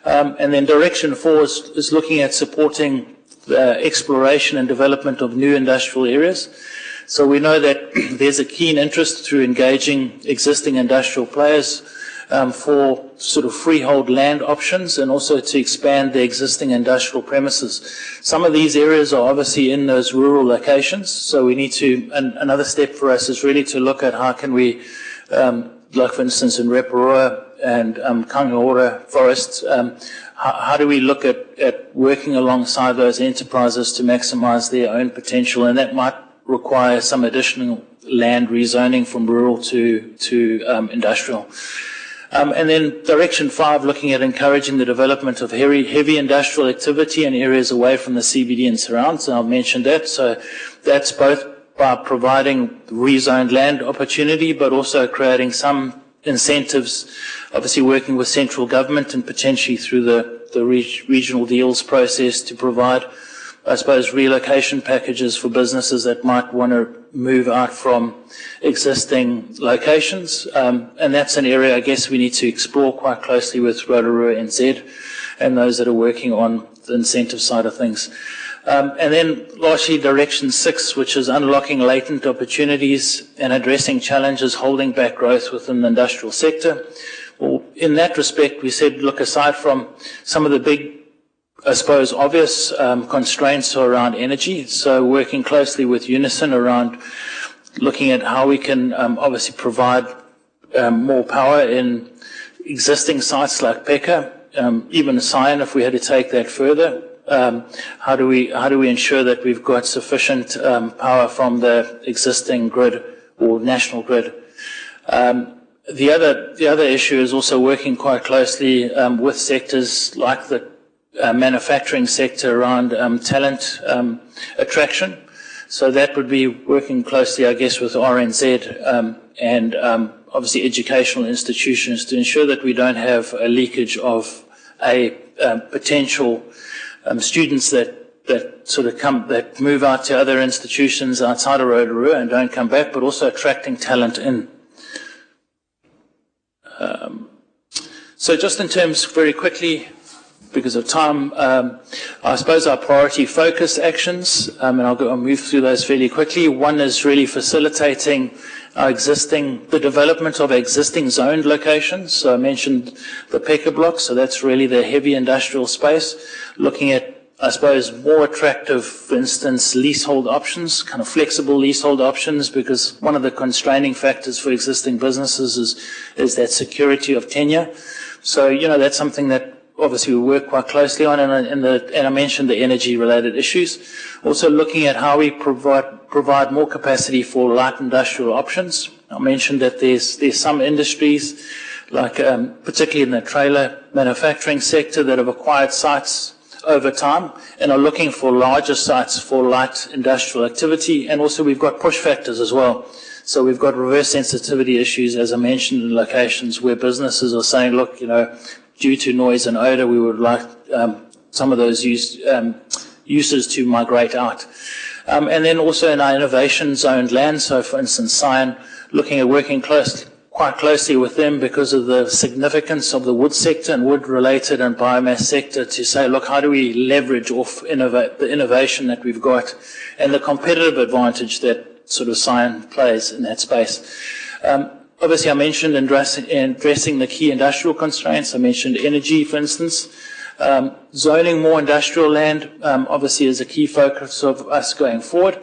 And then direction 4 is looking at supporting exploration and development of new industrial areas. So we know that there's a keen interest through engaging existing industrial players for sort of freehold land options and also to expand the existing industrial premises. Some of these areas are obviously in those rural locations, so we need to, another step for us is really to look at how can we, like for instance in Rotorua and Kangaora forests, how do we look at working alongside those enterprises to maximise their own potential, and that might require some additional land rezoning from rural to industrial. And then direction 5, looking at encouraging the development of heavy industrial activity in areas away from the CBD and surrounds. And I've mentioned that. So that's both by providing rezoned land opportunity, but also creating some incentives, obviously working with central government and potentially through the regional deals process to provide, I suppose, relocation packages for businesses that might want to move out from existing locations. And that's an area I guess we need to explore quite closely with Rotorua NZ and those that are working on the incentive side of things. And then lastly, direction 6, which is unlocking latent opportunities and addressing challenges holding back growth within the industrial sector. Well, in that respect, we said, look, aside from some of the big, I suppose, obvious constraints around energy, so working closely with Unison around looking at how we can obviously provide more power in existing sites like Peka, even Sion if we had to take that further. How do we ensure that we've got sufficient power from the existing grid or national grid? The other issue is also working quite closely with sectors like the manufacturing sector around talent attraction. So that would be working closely, I guess, with RNZ and obviously educational institutions to ensure that we don't have a leakage of potential students that sort of that move out to other institutions outside of Rotorua and don't come back, but also attracting talent in. So just in terms, very quickly, because of time, I suppose our priority focus actions, and I'll move through those fairly quickly. One is really facilitating the development of existing zoned locations. So I mentioned the Peka block, so that's really the heavy industrial space. Looking at, I suppose, more attractive, for instance, leasehold options, kind of flexible leasehold options, because one of the constraining factors for existing businesses is that security of tenure. So, that's something that obviously we work quite closely on, and I mentioned the energy-related issues. Also looking at how we provide more capacity for light industrial options. I mentioned that there's some industries, like particularly in the trailer manufacturing sector, that have acquired sites over time and are looking for larger sites for light industrial activity. And also we've got push factors as well. So we've got reverse sensitivity issues, as I mentioned, in locations where businesses are saying, look, due to noise and odour, we would like some of those uses to migrate out. And then also in our innovation zoned land, so for instance, Sion, looking at working quite quite closely with them because of the significance of the wood sector and wood-related and biomass sector to say, look, how do we leverage off the innovation that we've got and the competitive advantage that sort of Scion plays in that space. Obviously, I mentioned addressing the key industrial constraints. I mentioned energy, for instance. Zoning more industrial land, obviously, is a key focus of us going forward.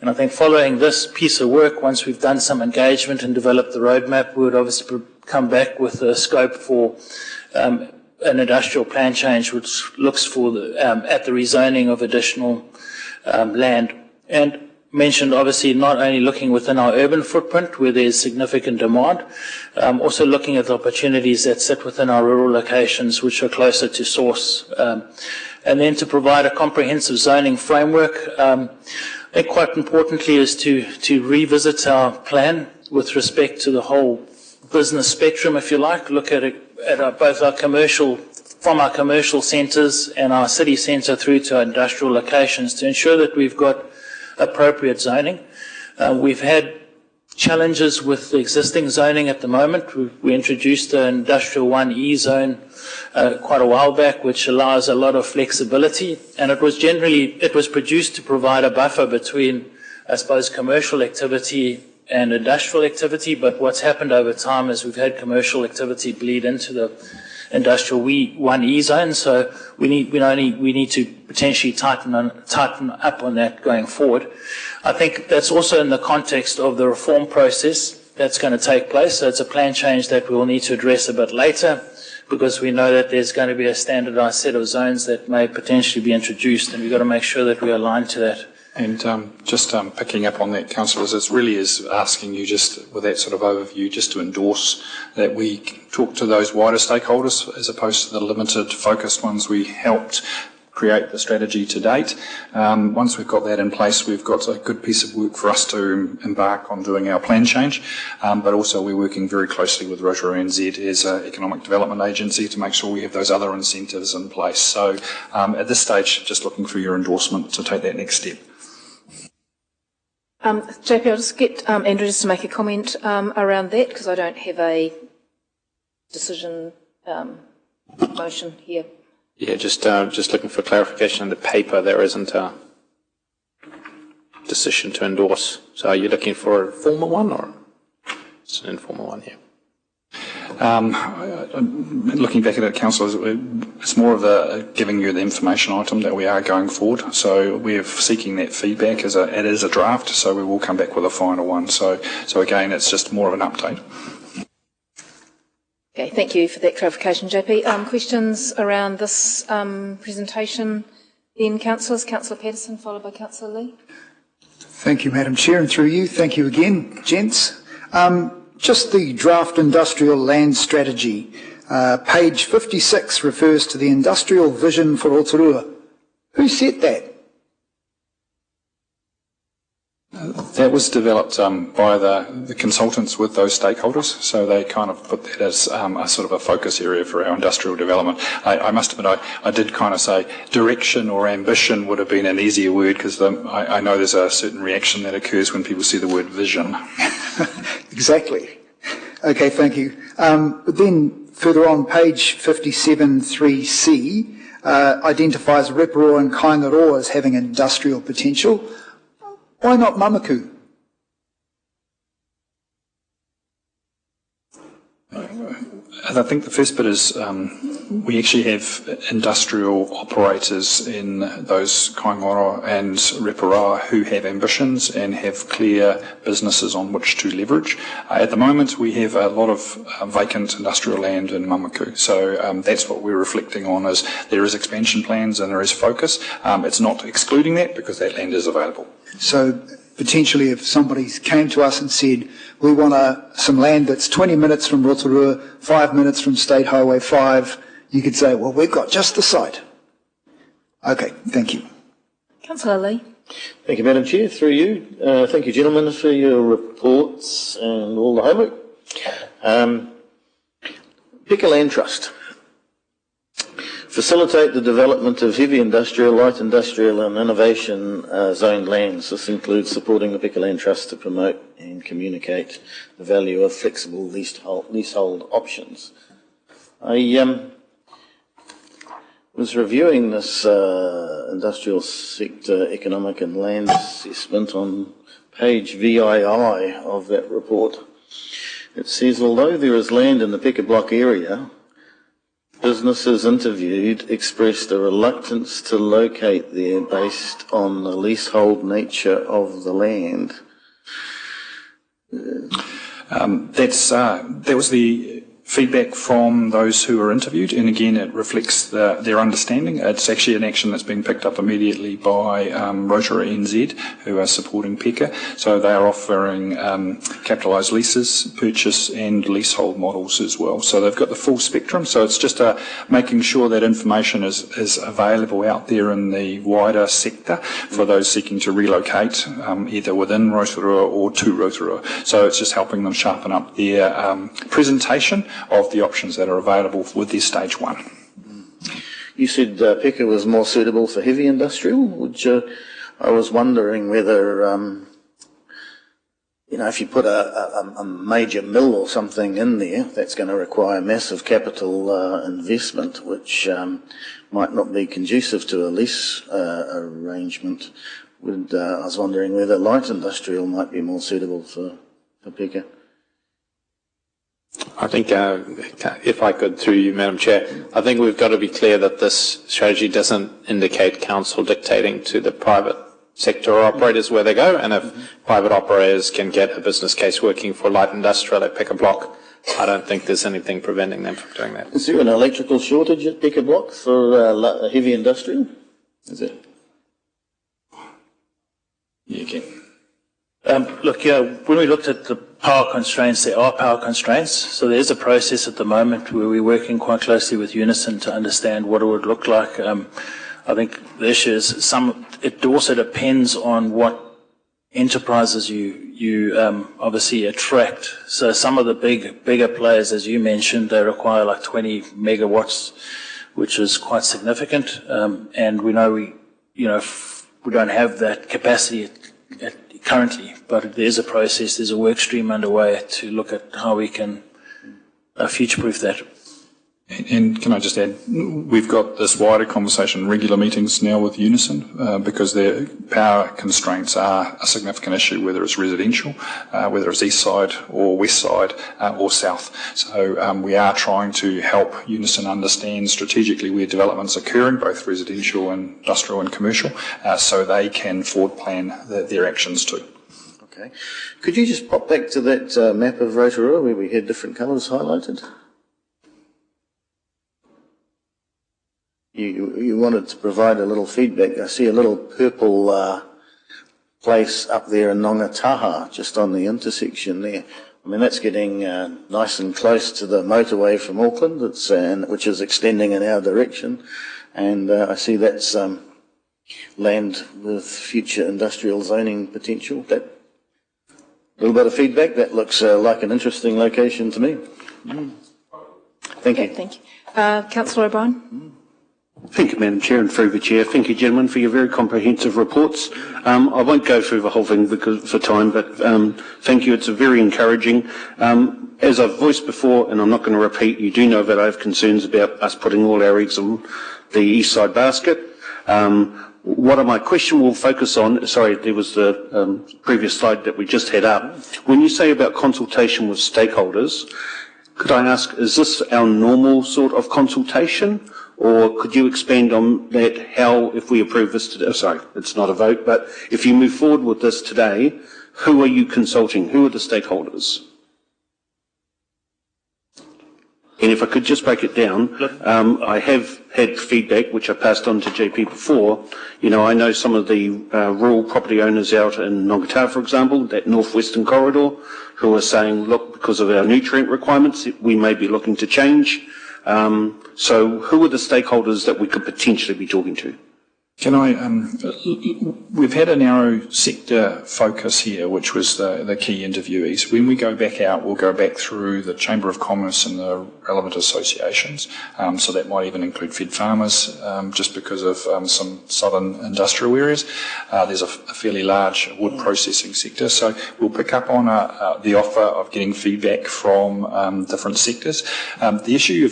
And I think following this piece of work, once we've done some engagement and developed the roadmap, we would obviously come back with a scope for an industrial plan change, which looks for at the rezoning of additional land. And mentioned, obviously, not only looking within our urban footprint where there's significant demand, also looking at the opportunities that sit within our rural locations which are closer to source. And then to provide a comprehensive zoning framework, I think quite importantly is to revisit our plan with respect to the whole business spectrum, if you like, look at it at both our commercial, from our commercial centres and our city centre through to our industrial locations to ensure that we've got appropriate zoning. We've had challenges with the existing zoning at the moment. We introduced an Industrial 1E zone quite a while back, which allows a lot of flexibility, and it was produced to provide a buffer between, I suppose, commercial activity and industrial activity, but what's happened over time is we've had commercial activity bleed into the Industrial 1E zone, so we need to potentially tighten up on that going forward. I think that's also in the context of the reform process that's going to take place, so it's a plan change that we will need to address a bit later, because we know that there's going to be a standardised set of zones that may potentially be introduced, and we've got to make sure that we align to that. And just picking up on that, councillors, it really is asking you just with that sort of overview just to endorse that we talk to those wider stakeholders as opposed to the limited focused ones we helped create the strategy to date. Once we've got that in place, we've got a good piece of work for us to embark on doing our plan change, but also we're working very closely with Rotorua NZ as an economic development agency to make sure we have those other incentives in place. So at this stage, just looking for your endorsement to take that next step. JP, I'll just get Andrew just to make a comment around that, because I don't have a decision motion here. Yeah, just looking for clarification on the paper. There isn't a decision to endorse. So are you looking for a formal one or it's an informal one here? Looking back at it, councillors, it's more of a giving you the information item that we are going forward. So we're seeking that feedback it is a draft, so we will come back with a final one. So again, it's just more of an update. Okay, thank you for that clarification, JP. Questions around this presentation then, councillors? Councillor Patterson, followed by Councillor Lee. Thank you, Madam Chair, and through you, thank you again, gents. Just the draft industrial land strategy, page 56 refers to the industrial vision for Rotorua. Who set that? That was developed by the consultants with those stakeholders, so they kind of put that as a sort of a focus area for our industrial development. I must admit, I did kind of say direction or ambition would have been an easier word, because I know there's a certain reaction that occurs when people see the word vision. Exactly. Okay, thank you. But then further on, page 57 3C identifies Rotorua and Kaingaroa as having industrial potential. Why not Mamaku? I think the first bit is we actually have industrial operators in those Kaingaroa and Rotorua who have ambitions and have clear businesses on which to leverage. At the moment, we have a lot of vacant industrial land in Mamaku, so that's what we're reflecting on. Is there is expansion plans and there is focus. It's not excluding that because that land is available. So potentially if somebody came to us and said, we want some land that's 20 minutes from Rotorua, 5 minutes from State Highway 5, you could say, well, we've got just the site. Okay, thank you. Councillor Lee. Thank you, Madam Chair. Through you. Thank you, gentlemen, for your reports and all the homework. Pick a land trust. Facilitate the development of heavy industrial, light industrial and innovation zoned lands. This includes supporting the Pika Land Trust to promote and communicate the value of flexible leasehold options. I was reviewing this industrial sector economic and land assessment on page VII of that report. It says, although there is land in the Pika Block area, businesses interviewed expressed a reluctance to locate there based on the leasehold nature of the land. That was the feedback from those who were interviewed, and again it reflects their understanding. It's actually an action that's been picked up immediately by Rotorua NZ, who are supporting Pika. So they are offering capitalised leases, purchase and leasehold models as well. So they've got the full spectrum. So it's just making sure that information is available out there in the wider sector for those seeking to relocate either within Rotorua or to Rotorua. So it's just helping them sharpen up their presentation of the options that are available with their stage one. You said Pika was more suitable for heavy industrial, which I was wondering whether, if you put a major mill or something in there, that's going to require massive capital investment, which might not be conducive to a lease arrangement. I was wondering whether light industrial might be more suitable for Pika. I think, if I could, through you, Madam Chair, I think we've got to be clear that this strategy doesn't indicate council dictating to the private sector operators where they go, and if private operators can get a business case working for light industrial at Pika Block, I don't think there's anything preventing them from doing that. Is there an electrical shortage at Pika Block for heavy industrial? Is it? Yeah, again. When we looked at the power constraints, there are power constraints. So there's a process at the moment where we're working quite closely with Unison to understand what it would look like. I think the issue is it also depends on what enterprises you obviously attract. So some of the bigger players, as you mentioned, they require like 20 megawatts, which is quite significant. And we know we don't have that capacity currently, but there's a process, there's a work stream underway to look at how we can future-proof that. And can I just add, we've got this wider conversation, regular meetings now with Unison, because their power constraints are a significant issue, whether it's residential, whether it's east side or west side or south. So we are trying to help Unison understand strategically where development's occurring, both residential, industrial and commercial, so they can forward plan their actions too. Okay. Could you just pop back to that map of Rotorua where we had different colours highlighted? You wanted to provide a little feedback. I see a little purple place up there in Nongataha, just on the intersection there. I mean, that's getting nice and close to the motorway from Auckland, which is extending in our direction. And I see that's land with future industrial zoning potential. That little bit of feedback, that looks like an interesting location to me. Thank you. Thank you. Councillor O'Brien? Thank you, Madam Chair, and through the Chair. Thank you, gentlemen, for your very comprehensive reports. I won't go through the whole thing for time, but thank you. It's very encouraging. As I've voiced before, and I'm not going to repeat, you do know that I have concerns about us putting all our eggs on the east side basket. What my question will focus on, sorry, there was the previous slide that we just had up. When you say about consultation with stakeholders, could I ask, is this our normal sort of consultation? Or could you expand on that, how, if we approve this today, sorry, it's not a vote, but if you move forward with this today, who are you consulting? Who are the stakeholders? And if I could just break it down, I have had feedback, which I passed on to JP before. You know, I know some of the rural property owners out in Nongataha, for example, that northwestern corridor, who are saying, look, because of our nutrient requirements, we may be looking to change. So who are the stakeholders that we could potentially be talking to? Can I, we've had a narrow sector focus here, which was the key interviewees. When we go back out, we'll go back through the Chamber of Commerce and the relevant associations. So that might even include fed farmers, just because of some southern industrial areas. There's a fairly large wood processing sector. So we'll pick up on the offer of getting feedback from different sectors. The issue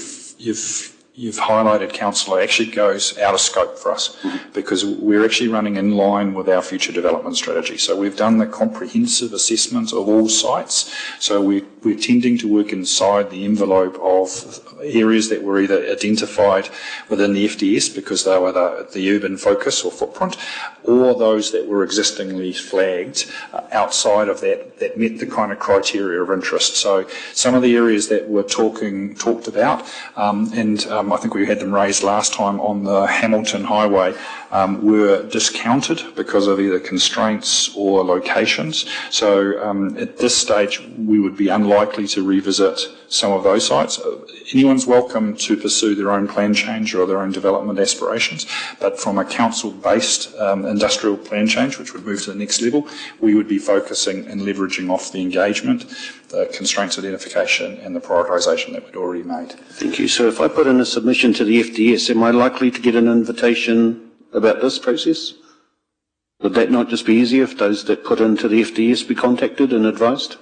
you've highlighted, Councillor, actually goes out of scope for us because we're actually running in line with our future development strategy. So we've done the comprehensive assessment of all sites. So we're tending to work inside the envelope of areas that were either identified within the FDS because they were the urban focus or footprint, or those that were existingly flagged outside of that met the kind of criteria of interest. So some of the areas that were talked about, I think we had them raised last time on the Hamilton Highway, were discounted because of either constraints or locations. So at this stage, we would be unlikely to revisit some of those sites. Anyone's welcome to pursue their own plan change or their own development aspirations, but from a council-based industrial plan change, which would move to the next level, we would be focusing and leveraging off the engagement, the constraints identification and the prioritisation that we'd already made. Thank you. So if I put in a submission to the FDS, am I likely to get an invitation about this process? Would that not just be easier if those that put into the FDS be contacted and advised?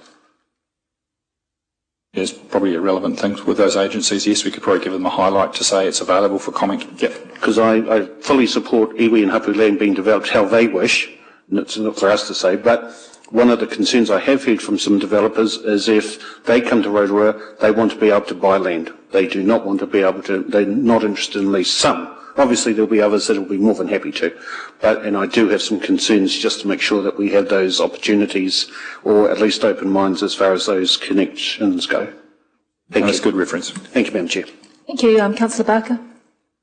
It's probably a relevant thing with those agencies. Yes, we could probably give them a highlight to say it's available for comment. Yep. Because I fully support iwi and hapu land being developed how they wish, and it's not for us to say, but one of the concerns I have heard from some developers is if they come to Rotorua, they want to be able to buy land. They do not want to be able to, they're not interested in lease some. Obviously there'll be others that will be more than happy to, and I do have some concerns just to make sure that we have those opportunities, or at least open minds as far as those connections go. Thank you. That's good reference. Thank you, Madam Chair. Thank you, Councillor Barker.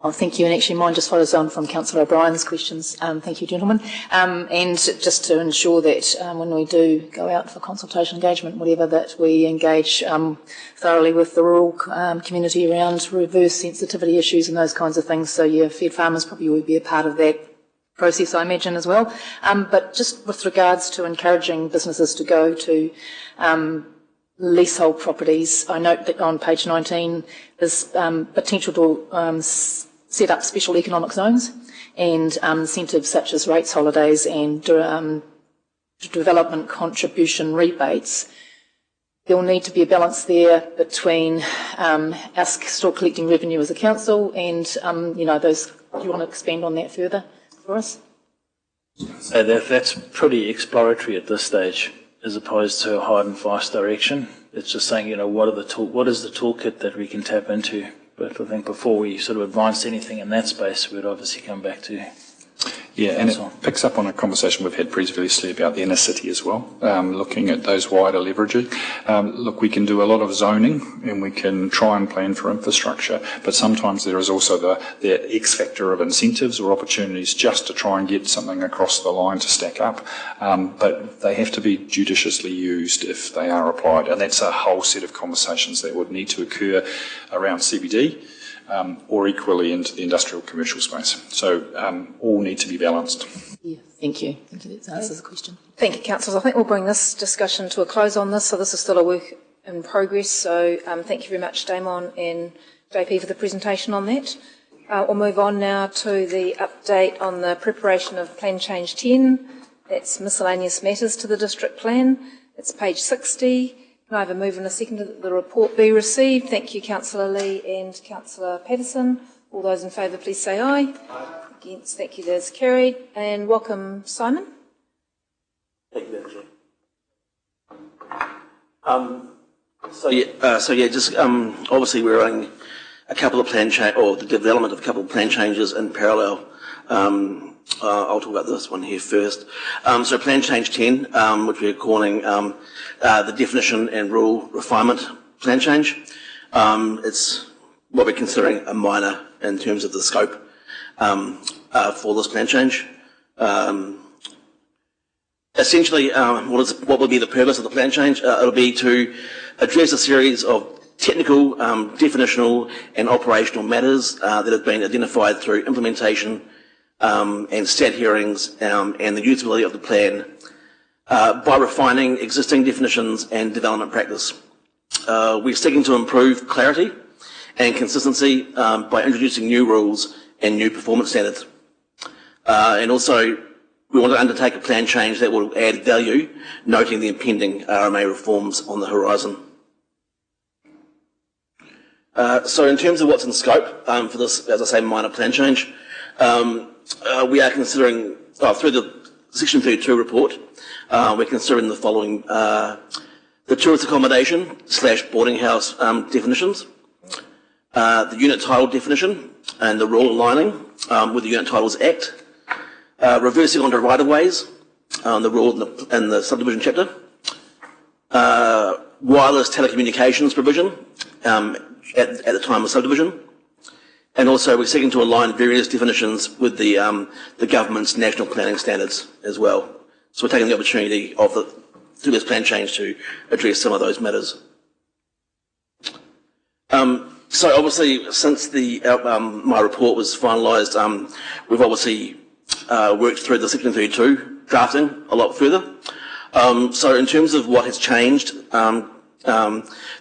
Oh, thank you, and actually mine just follows on from Councillor O'Brien's questions. Thank you, gentlemen. And just to ensure that when we do go out for consultation engagement, whatever, that we engage thoroughly with the rural community around reverse sensitivity issues and those kinds of things. So yeah, fed farmers probably would be a part of that process, I imagine, as well. But just with regards to encouraging businesses to go to leasehold properties, I note that on page 19 there's potential to set up special economic zones and incentives such as rates holidays and development contribution rebates. There will need to be a balance there between us still collecting revenue as a council and, those. Do you want to expand on that further for us? So that's pretty exploratory at this stage, as opposed to a hard and fast direction. It's just saying, what is the toolkit that we can tap into? But I think before we sort of advance anything in that space, we'd obviously come back to. Yeah, and it picks up on a conversation we've had previously about the inner city as well, looking at those wider leveraging. Look, we can do a lot of zoning and we can try and plan for infrastructure, but sometimes there is also the X factor of incentives or opportunities just to try and get something across the line to stack up. But they have to be judiciously used if they are applied, and that's a whole set of conversations that would need to occur around CBD. Or equally into the industrial commercial space. So all need to be balanced. Yeah, thank you. Thank you. That answers the question. Thank you, councillors. I think we'll bring this discussion to a close on this. So this is still a work in progress. So thank you very much, Damon and JP, for the presentation on that. We'll move on now to the update on the preparation of Plan Change 10. That's miscellaneous matters to the district plan. It's page 60. Can I have a move and a second that the report be received? Thank you, Councillor Lee and Councillor Patterson. All those in favour, please say aye. Aye. Against, thank you, that's carried. And welcome, Simon. Thank you, Madam Chair. Obviously we're running a couple of plan change, or the development of a couple of plan changes in parallel. I'll talk about this one here first. So Plan Change 10, which we're calling the Definition and Rule Refinement Plan Change. It's what we're considering a minor in terms of the scope for this plan change. Essentially, what will be the purpose of the plan change? It'll be to address a series of technical, definitional and operational matters that have been identified through implementation and stat hearings and the usability of the plan by refining existing definitions and development practice. We're seeking to improve clarity and consistency by introducing new rules and new performance standards. And also, we want to undertake a plan change that will add value, noting the impending RMA reforms on the horizon. So in terms of what's in scope for this, as I say, minor plan change, we are considering, through the Section 32 report, we're considering the following: the tourist accommodation / boarding house definitions, the unit title definition and the rule aligning with the Unit Titles Act, reversing onto right-of-ways, the rule in the subdivision chapter, wireless telecommunications provision at the time of subdivision, and also we're seeking to align various definitions with the government's national planning standards as well. So we're taking the opportunity of through this plan change to address some of those matters. So obviously, since my report was finalised, we've obviously worked through the Section 32 drafting a lot further. So in terms of what has changed,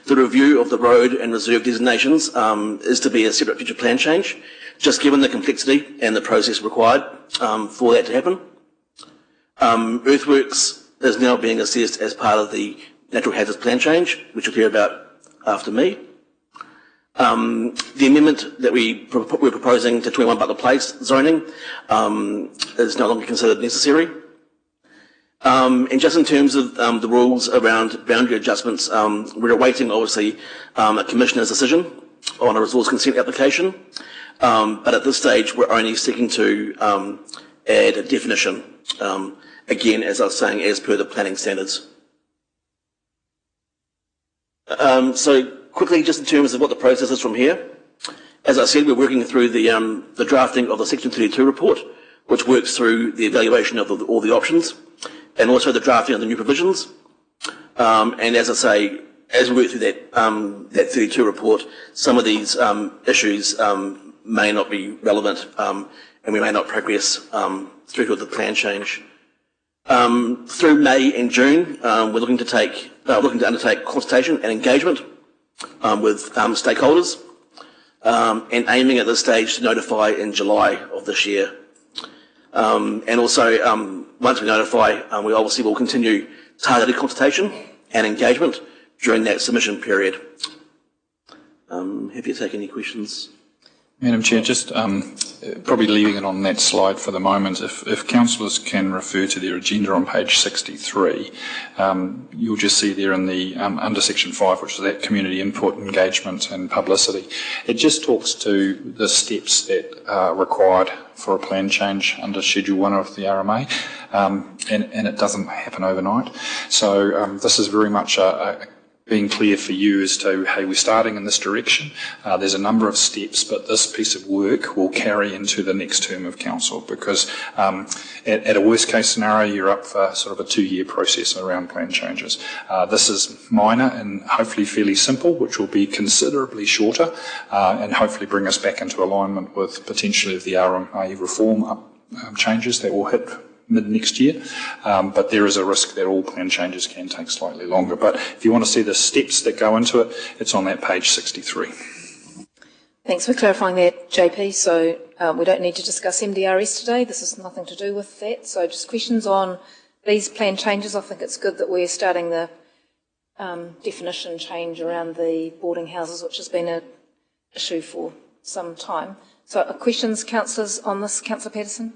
the review of the road and reserve designations is to be a separate future plan change, just given the complexity and the process required for that to happen. Earthworks is now being assessed as part of the natural hazards plan change, which you'll hear about after me. The amendment that we're proposing to 21 Butler Place zoning is no longer considered necessary. And just in terms of the rules around boundary adjustments, we're awaiting, obviously, a Commissioner's decision on a resource consent application. But at this stage, we're only seeking to add a definition, again, as I was saying, as per the planning standards. So quickly, just in terms of what the process is from here, as I said, we're working through the drafting of the Section 32 report, which works through the evaluation of all the options, and also the drafting of the new provisions. And as I say, as we work through that 32 report, some of these issues may not be relevant, and we may not progress through to the plan change. Through May and June, we're looking to undertake consultation and engagement with stakeholders, and aiming at this stage to notify in July of this year. And also, once we notify, we obviously will continue targeted consultation and engagement during that submission period. Happy to take any questions. Madam Chair, just probably leaving it on that slide for the moment, if councillors can refer to their agenda on page 63, you'll just see there in the under section 5, which is that community input, engagement and publicity, it just talks to the steps that are required for a plan change under Schedule 1 of the RMA, and it doesn't happen overnight. So this is very much being clear for you as to, hey, we're starting in this direction. There's a number of steps, but this piece of work will carry into the next term of council, because at a worst case scenario, you're up for sort of a 2-year process around plan changes. This is minor and hopefully fairly simple, which will be considerably shorter, and hopefully bring us back into alignment with potentially the RMA reform changes that will hit mid-next year, but there is a risk that all plan changes can take slightly longer. But if you want to see the steps that go into it, it's on that page 63. Thanks for clarifying that, JP. So we don't need to discuss MDRS today. This has nothing to do with that. So just questions on these plan changes. I think it's good that we're starting the definition change around the boarding houses, which has been an issue for some time. So questions, councillors, on this? Councillor Patterson?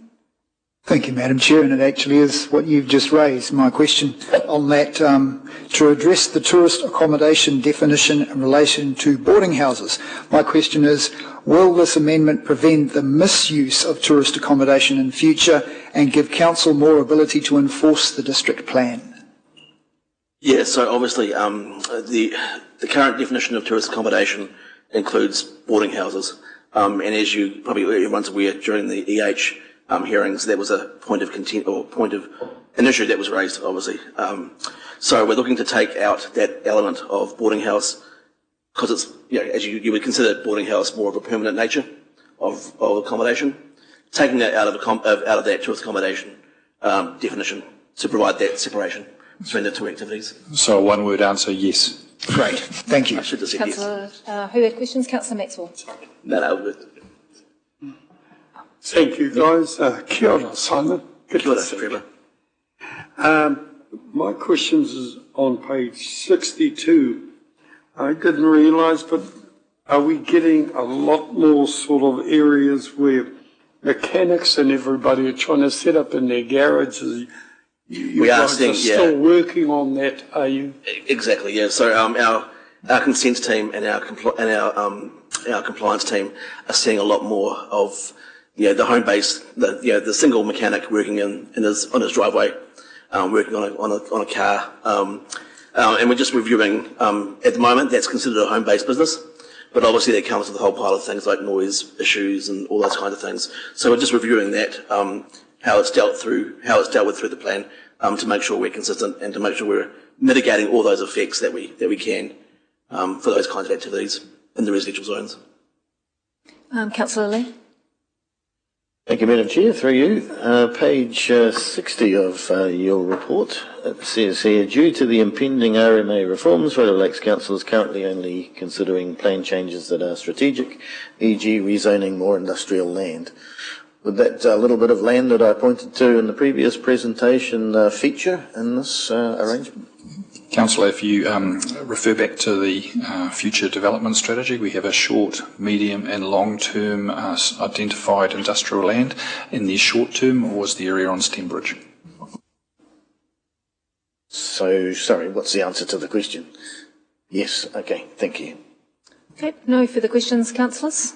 Thank you, Madam Chair, and it actually is what you've just raised. My question on that, to address the tourist accommodation definition in relation to boarding houses. My question is, will this amendment prevent the misuse of tourist accommodation in future and give council more ability to enforce the district plan? Yeah, so obviously the current definition of tourist accommodation includes boarding houses, and as you probably everyone's aware, during the EH hearings, there was a point of an issue that was raised, obviously. So we're looking to take out that element of boarding house, because it's, as you would consider boarding house more of a permanent nature of accommodation, taking that out of the actual accommodation definition to provide that separation between the two activities. So a one-word answer, yes. Great, thank you. I should have said yes. Councillor, who had questions? Councillor Maxwell. No. Thank you, guys. Kia ora, Simon. Good Kia ora, to see you. Trevor. My questions is on page 62. I didn't realise, but are we getting a lot more sort of areas where mechanics and everybody are trying to set up in their garages? You guys are still working on that, are you? Exactly, yeah. So our consent team and our compliance team are seeing a lot more of the home base, the single mechanic working on his driveway, working on a car, and we're just reviewing. At the moment, that's considered a home based business, but obviously that comes with a whole pile of things like noise issues and all those kinds of things. So we're just reviewing that, how it's dealt with through the plan, to make sure we're consistent and to make sure we're mitigating all those effects that we can for those kinds of activities in the residential zones. Councillor Lee. Thank you, Madam Chair. Through you. Page 60 of your report. It says here, due to the impending RMA reforms, Rotorua Lakes Council is currently only considering plan changes that are strategic, e.g. rezoning more industrial land. Would that little bit of land that I pointed to in the previous presentation feature in this arrangement? Councillor, if you refer back to the future development strategy, we have a short, medium and long-term identified industrial land. In the short term was the area on Stembridge. So, sorry, what's the answer to the question? Yes, okay, thank you. Okay, no further questions, councillors?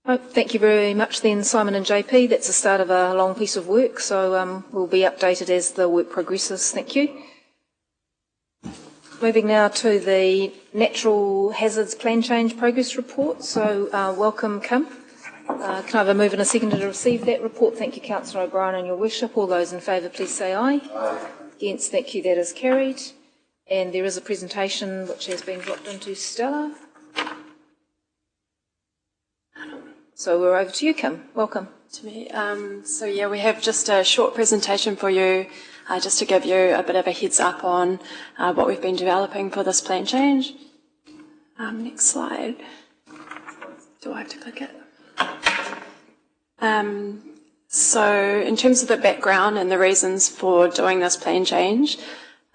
Thank you very much then, Simon and JP. That's the start of a long piece of work, so we'll be updated as the work progresses. Thank you. Moving now to the Natural Hazards Plan Change Progress Report. So welcome, Kim. Can I have a move and a seconder to receive that report? Thank you, Councillor O'Brien and your worship. All those in favour, please say aye. Aye. Against, thank you, that is carried. And there is a presentation which has been dropped into Stella. So we're over to you, Kim. Welcome. To me. We have just a short presentation for you, just to give you a bit of a heads up on what we've been developing for this plan change. Next slide. Do I have to click it? So in terms of the background and the reasons for doing this plan change,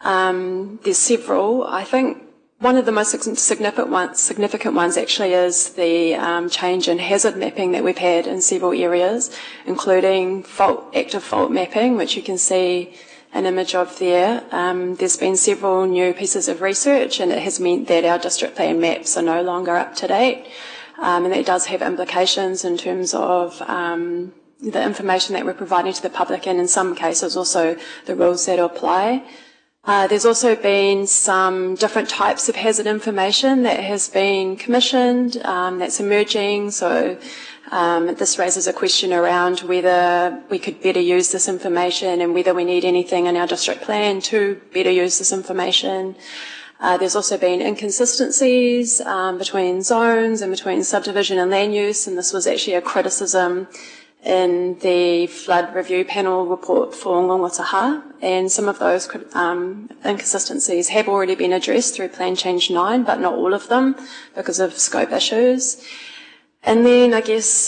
there's several. I think one of the most significant ones actually is the change in hazard mapping that we've had in several areas, including active fault mapping, which you can see an image of there. There's been several new pieces of research, and it has meant that our district plan maps are no longer up to date, and that does have implications in terms of the information that we're providing to the public, and in some cases also the rules that apply. There's also been some different types of hazard information that has been commissioned, that's emerging. So this raises a question around whether we could better use this information and whether we need anything in our district plan to better use this information. There's also been inconsistencies between zones and between subdivision and land use, and this was actually a criticism in the flood review panel report for Ngongataha, and some of those inconsistencies have already been addressed through Plan Change 9, but not all of them because of scope issues. And then I guess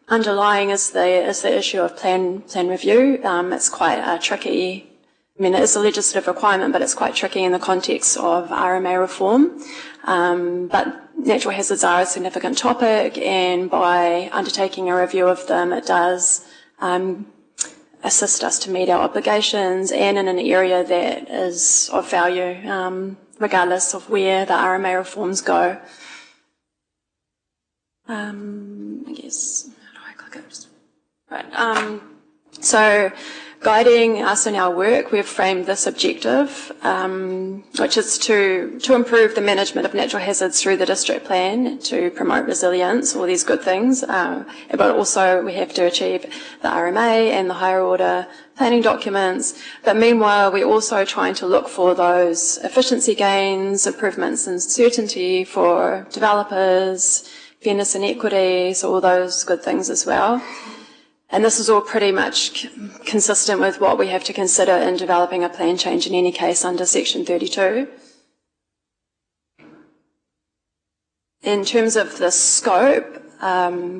underlying is the issue of plan review. It's quite tricky. I mean, it is a legislative requirement, but it's quite tricky in the context of RMA reform. But natural hazards are a significant topic, and by undertaking a review of them, it does assist us to meet our obligations and in an area that is of value, regardless of where the RMA reforms go. I guess, how do I click it? Right. So guiding us in our work, we've framed this objective, which is to improve the management of natural hazards through the district plan, to promote resilience, all these good things, but also we have to achieve the RMA and the higher order planning documents. But meanwhile, we're also trying to look for those efficiency gains, improvements in certainty for developers, fairness and equity, so all those good things as well. And this is all pretty much consistent with what we have to consider in developing a plan change in any case under Section 32. In terms of the scope,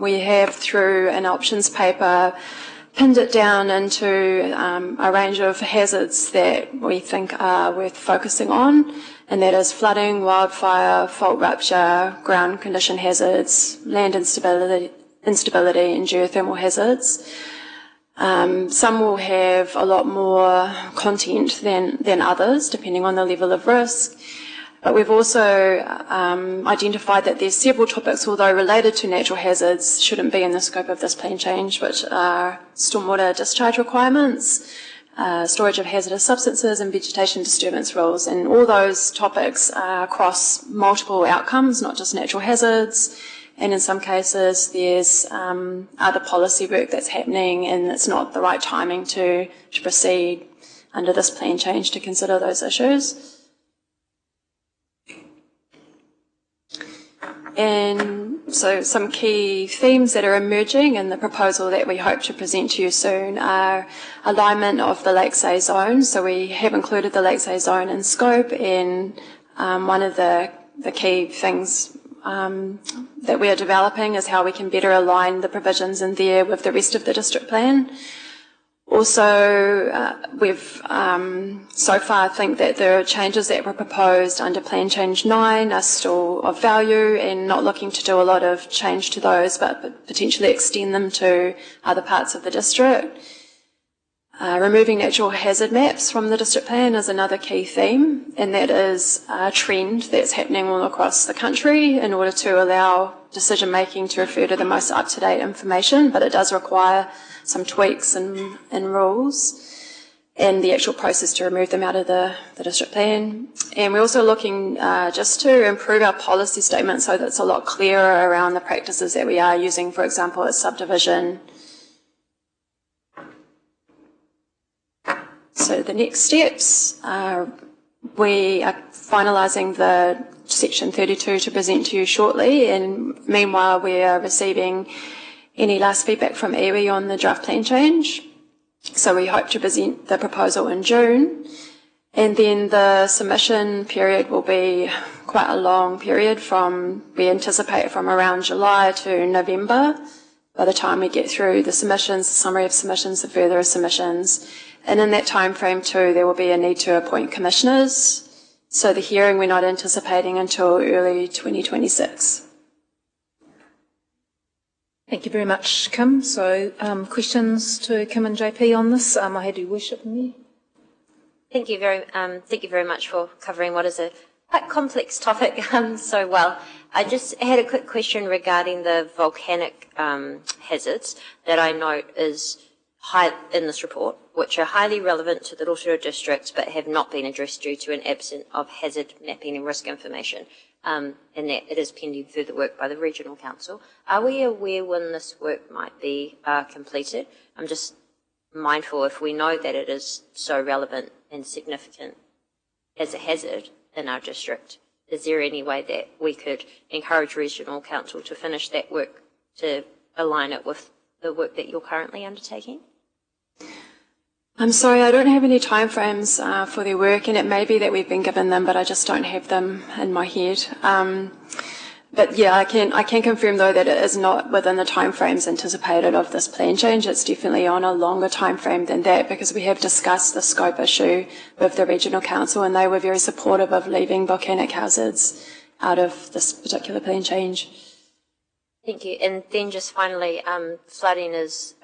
we have, through an options paper, pinned it down into a range of hazards that we think are worth focusing on, and that is flooding, wildfire, fault rupture, ground condition hazards, land instability and geothermal hazards. Some will have a lot more content than others, depending on the level of risk. But we've also identified that there's several topics, although related to natural hazards, shouldn't be in the scope of this plan change, which are stormwater discharge requirements, storage of hazardous substances and vegetation disturbance rules. And all those topics are across multiple outcomes, not just natural hazards. And in some cases, there's other policy work that's happening, and it's not the right timing to proceed under this plan change to consider those issues. And so some key themes that are emerging in the proposal that we hope to present to you soon are alignment of the Lakesay zone. So we have included the Lakesay zone in scope, and one of the key things that we are developing is how we can better align the provisions in there with the rest of the district plan. Also, we've so far think that the changes that were proposed under Plan Change 9 are still of value, and not looking to do a lot of change to those, but potentially extend them to other parts of the district. Removing natural hazard maps from the district plan is another key theme, and that is a trend that's happening all across the country in order to allow decision making to refer to the most up-to-date information, but it does require some tweaks and rules and the actual process to remove them out of the district plan. And we're also looking just to improve our policy statement so that it's a lot clearer around the practices that we are using, for example, at subdivision. So the next steps are we are finalising the Section 32 to present to you shortly, and meanwhile we are receiving any last feedback from iwi on the draft plan change. So we hope to present the proposal in June, and then the submission period will be quite a long period we anticipate from around July to November by the time we get through the submissions, the summary of submissions, the further submissions. And in that time frame too, there will be a need to appoint commissioners. So the hearing we're not anticipating until early 2026. Thank you very much, Kim. So, questions to Kim and JP on this? I had your worship in there. Thank you very much for covering what is a quite complex topic so well. I just had a quick question regarding the volcanic hazards that I note is high in this report, which are highly relevant to the Rotorua district but have not been addressed due to an absence of hazard mapping and risk information, and that it is pending further work by the Regional Council. Are we aware when this work might be completed? I'm just mindful, if we know that it is so relevant and significant as a hazard in our district, is there any way that we could encourage Regional Council to finish that work to align it with the work that you're currently undertaking? I'm sorry, I don't have any timeframes for their work, and it may be that we've been given them, but I just don't have them in my head. But yeah, I can confirm though that it is not within the timeframes anticipated of this plan change. It's definitely on a longer timeframe than that, because we have discussed the scope issue with the Regional Council, and they were very supportive of leaving volcanic hazards out of this particular plan change. Thank you. And then just finally, flooding is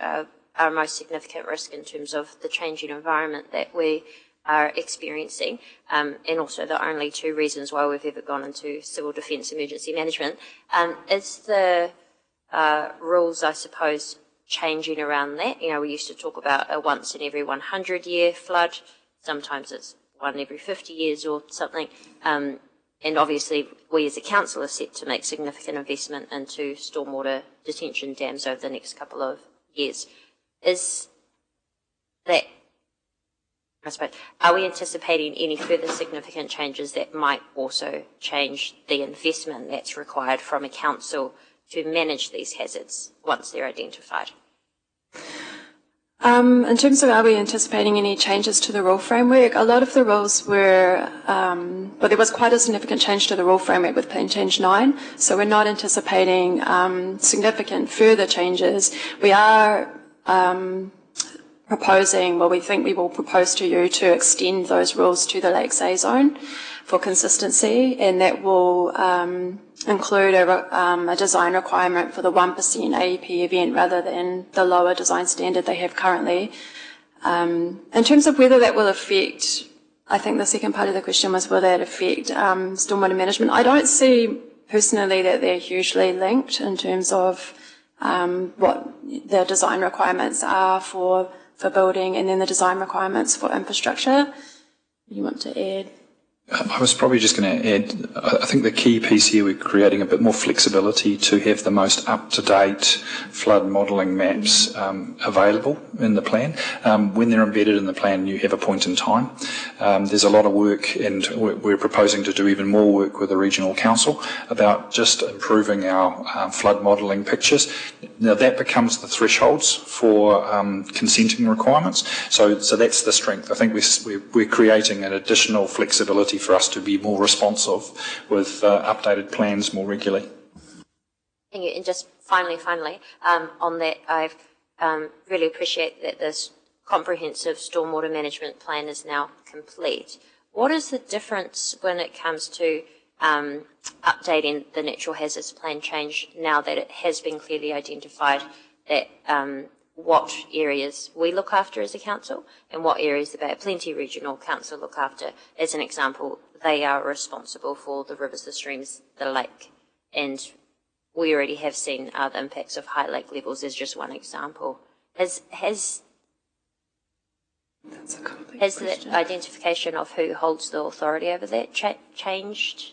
our most significant risk in terms of the changing environment that we are experiencing, and also the only two reasons why we've ever gone into civil defence emergency management. Is the rules, I suppose, changing around that? You know, we used to talk about a once in every 100 year flood. Sometimes it's one every 50 years or something. And obviously, we as a council are set to make significant investment into stormwater detention dams over the next couple of years. Is that, I suppose, are we anticipating any further significant changes that might also change the investment that's required from a council to manage these hazards once they're identified? In terms of are we anticipating any changes to the rule framework, a lot of the rules were, well, there was quite a significant change to the rule framework with Plan Change 9, so we're not anticipating significant further changes. We are proposing, well, we think we will propose to you to extend those rules to the Lakes A zone for consistency, and that will include a design requirement for the 1% AEP event rather than the lower design standard they have currently. In terms of whether that will affect, I think the second part of the question was, will that affect stormwater management? I don't see personally that they're hugely linked in terms of what the design requirements are for building and then the design requirements for infrastructure. You want to add? I was probably just going to add, I think the key piece here, we're creating a bit more flexibility to have the most up-to-date flood modelling maps available in the plan. When they're embedded in the plan, you have a point in time. There's a lot of work, and we're proposing to do even more work with the Regional Council about just improving our flood modelling pictures. Now, that becomes the thresholds for consenting requirements. So that's the strength. I think we're creating an additional flexibility for us to be more responsive with updated plans more regularly. Thank you. And just finally, on that, I really appreciate that this comprehensive stormwater management plan is now complete. What is the difference when it comes to updating the natural hazards plan change now that it has been clearly identified that what areas we look after as a council and what areas the Bay of Plenty Regional Council look after? As an example, they are responsible for the rivers, the streams, the lake, and we already have seen the impacts of high lake levels as just one example. Has the identification of who holds the authority over that changed?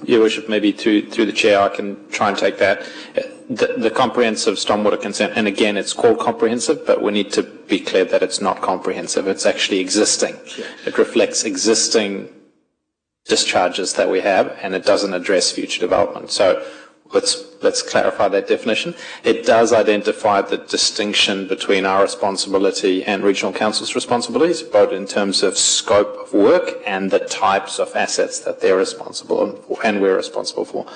Your Worship, maybe through the Chair, I can try and take that. The comprehensive stormwater consent, and again, it's called comprehensive, but we need to be clear that it's not comprehensive. It's actually existing. Yeah. It reflects existing discharges that we have, and it doesn't address future development. So let's clarify that definition. It does identify the distinction between our responsibility and Regional Council's responsibilities, both in terms of scope of work and the types of assets that they're responsible for and we're responsible for.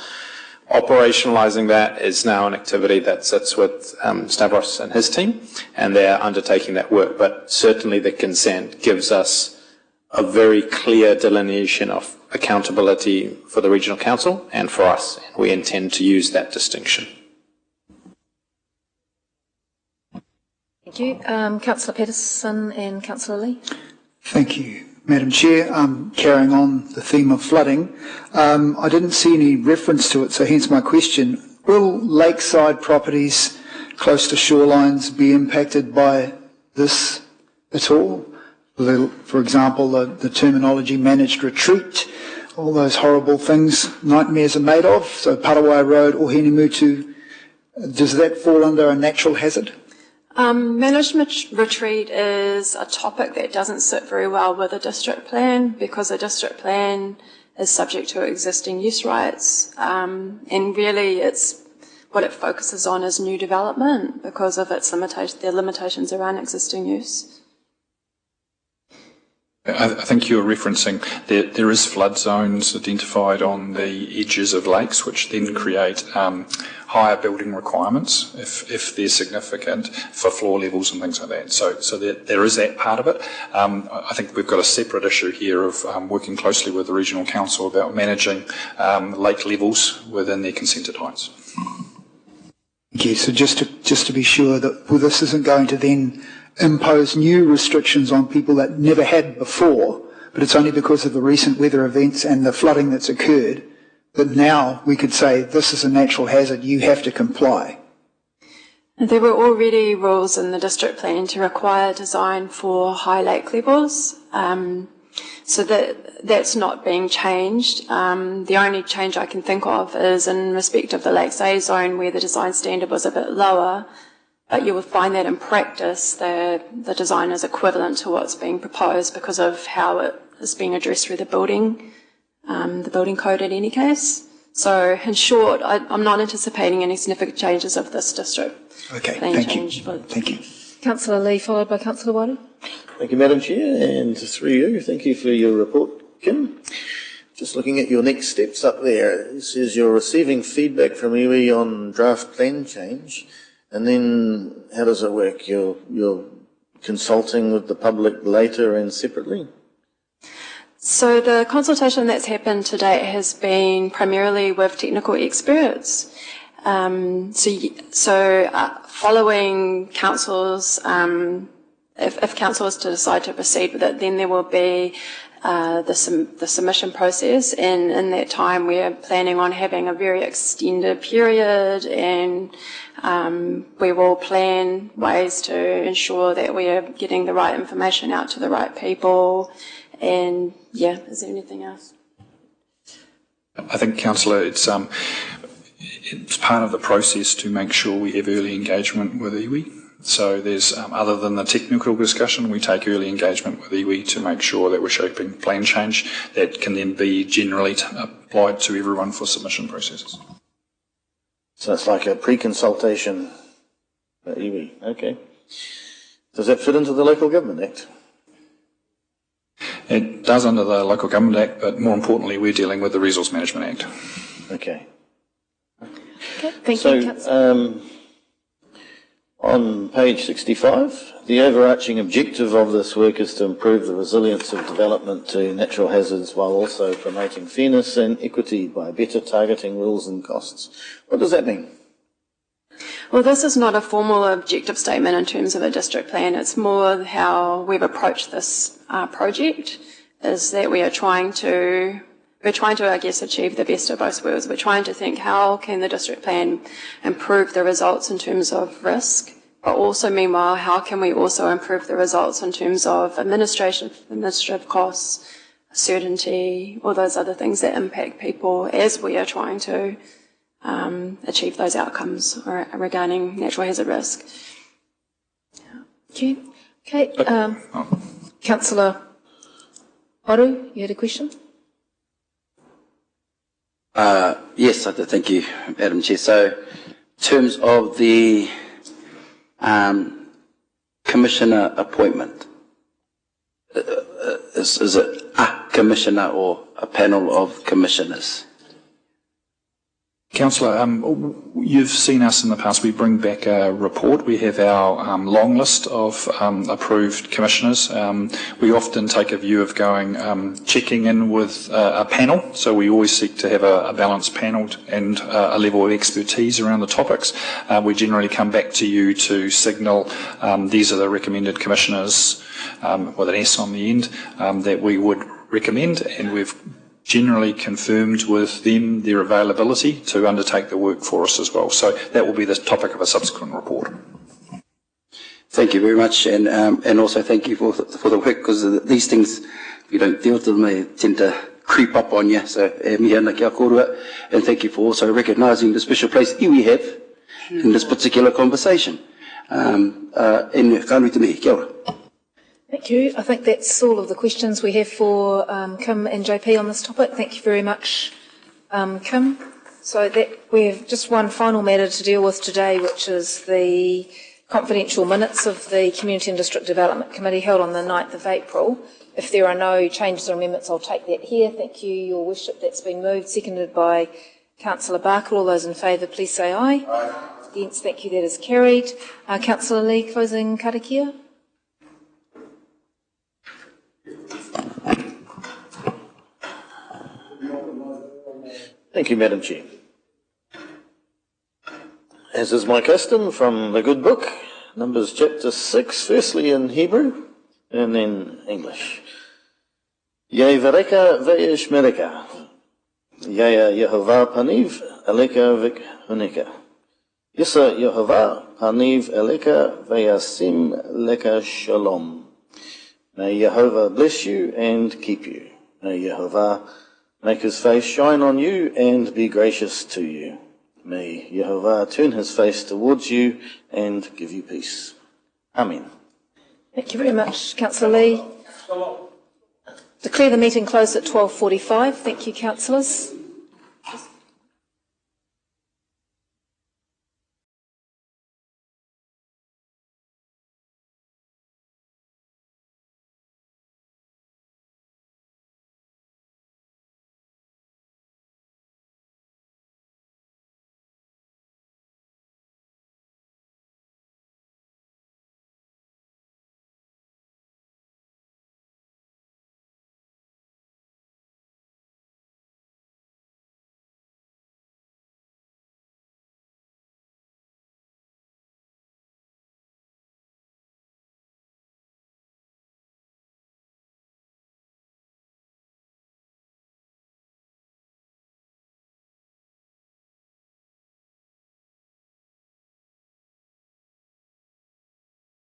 Operationalising that is now an activity that sits with Stavros and his team, and they're undertaking that work. But certainly the consent gives us a very clear delineation of accountability for the Regional Council and for us, and we intend to use that distinction. Thank you. Councillor Patterson and Councillor Lee. Thank you, Madam Chair. Carrying on the theme of flooding, I didn't see any reference to it, so hence my question. Will lakeside properties close to shorelines be impacted by this at all? For example, the terminology managed retreat, all those horrible things nightmares are made of, so Parawai Road or Hinimutu, does that fall under a natural hazard? Management retreat is a topic that doesn't sit very well with a district plan because a district plan is subject to existing use rights, and really it's what it focuses on is new development because of its limitations around existing use. I think you're referencing there is flood zones identified on the edges of lakes, which then create higher building requirements if they're significant for floor levels and things like that. So there is that part of it. I think we've got a separate issue here of working closely with the Regional Council about managing lake levels within their consented heights. Okay, so just to be sure that this isn't going to then impose new restrictions on people that never had before, but it's only because of the recent weather events and the flooding that's occurred that now we could say this is a natural hazard, you have to comply. There were already rules in the district plan to require design for high lake levels, so that's not being changed. The only change I can think of is in respect of the Lakes A zone where the design standard was a bit lower. But you will find that in practice, the design is equivalent to what's being proposed because of how it is being addressed through the building code in any case. So in short, I'm not anticipating any significant changes of this district. Okay, plan thank change. you. Thank you. Councillor Lee, followed by Councillor Wari. Thank you, Madam Chair, and through you, thank you for your report, Kim. Just looking at your next steps up there, it says you're receiving feedback from iwi on draft plan change, and then how does it work? You're consulting with the public later and separately? So the consultation that's happened to date has been primarily with technical experts. Following councils, if council is to decide to proceed with it, then there will be the submission process, and in that time we are planning on having a very extended period, and we will plan ways to ensure that we are getting the right information out to the right people. And yeah, is there anything else? I think, Councillor, it's part of the process to make sure we have early engagement with iwi. So there's, other than the technical discussion, we take early engagement with iwi to make sure that we're shaping plan change that can then be generally applied to everyone for submission processes. So it's like a pre-consultation for iwi, okay. Does that fit into the Local Government Act? It does under the Local Government Act, but more importantly, we're dealing with the Resource Management Act. Okay. Okay, thank you, Councillor. On page 65, the overarching objective of this work is to improve the resilience of development to natural hazards while also promoting fairness and equity by better targeting rules and costs. What does that mean? Well, this is not a formal objective statement in terms of a district plan. It's more how we've approached this project, is that we're trying to, I guess, achieve the best of both worlds. We're trying to think how can the district plan improve the results in terms of risk, but also, meanwhile, how can we also improve the results in terms of administrative costs, certainty, all those other things that impact people as we are trying to achieve those outcomes regarding natural hazard risk. Thank you. Okay, Councillor Oru, you had a question? Yes, I do. Thank you, Madam Chair. So, in terms of the commissioner appointment, is it a commissioner or a panel of commissioners? Councillor, you've seen us in the past. We bring back a report. We have our long list of approved commissioners. We often take a view of going, checking in with a panel. So we always seek to have a balanced panel and a level of expertise around the topics. We generally come back to you to signal these are the recommended commissioners with an S on the end that we would recommend, and we've generally confirmed with them their availability to undertake the work for us as well. So that will be the topic of a subsequent report. Thank you very much, and also thank you for the work, because these things, if you don't deal with them, they tend to creep up on you. So mihana kia korua, and thank you for also recognising the special place we have in this particular conversation. And kānui te mihi, kia ora. Thank you. I think that's all of the questions we have for Kim and JP on this topic. Thank you very much, Kim. So we have just one final matter to deal with today, which is the confidential minutes of the Community and District Development Committee held on the 9th of April. If there are no changes or amendments, I'll take that here. Thank you, Your Worship. That's been moved, seconded by Councillor Barker. All those in favour, please say aye. Aye. Against, thank you, that is carried. Councillor Lee, closing karakia. Thank you, Madam Chair. As is my custom, from the good book, Numbers chapter 6, firstly in Hebrew and then English. Yevareka ve'esh mereka. Yaya Yehovah paniv eleka vik hunika. Yisa Yehovah paniv eleka ve'yasim leka shalom. May Yehovah bless you and keep you. May Yehovah make his face shine on you and be gracious to you. May Yehovah turn his face towards you and give you peace. Amen. Thank you very much, Councillor Lee. Declare the meeting closed at 12:45. Thank you, councillors.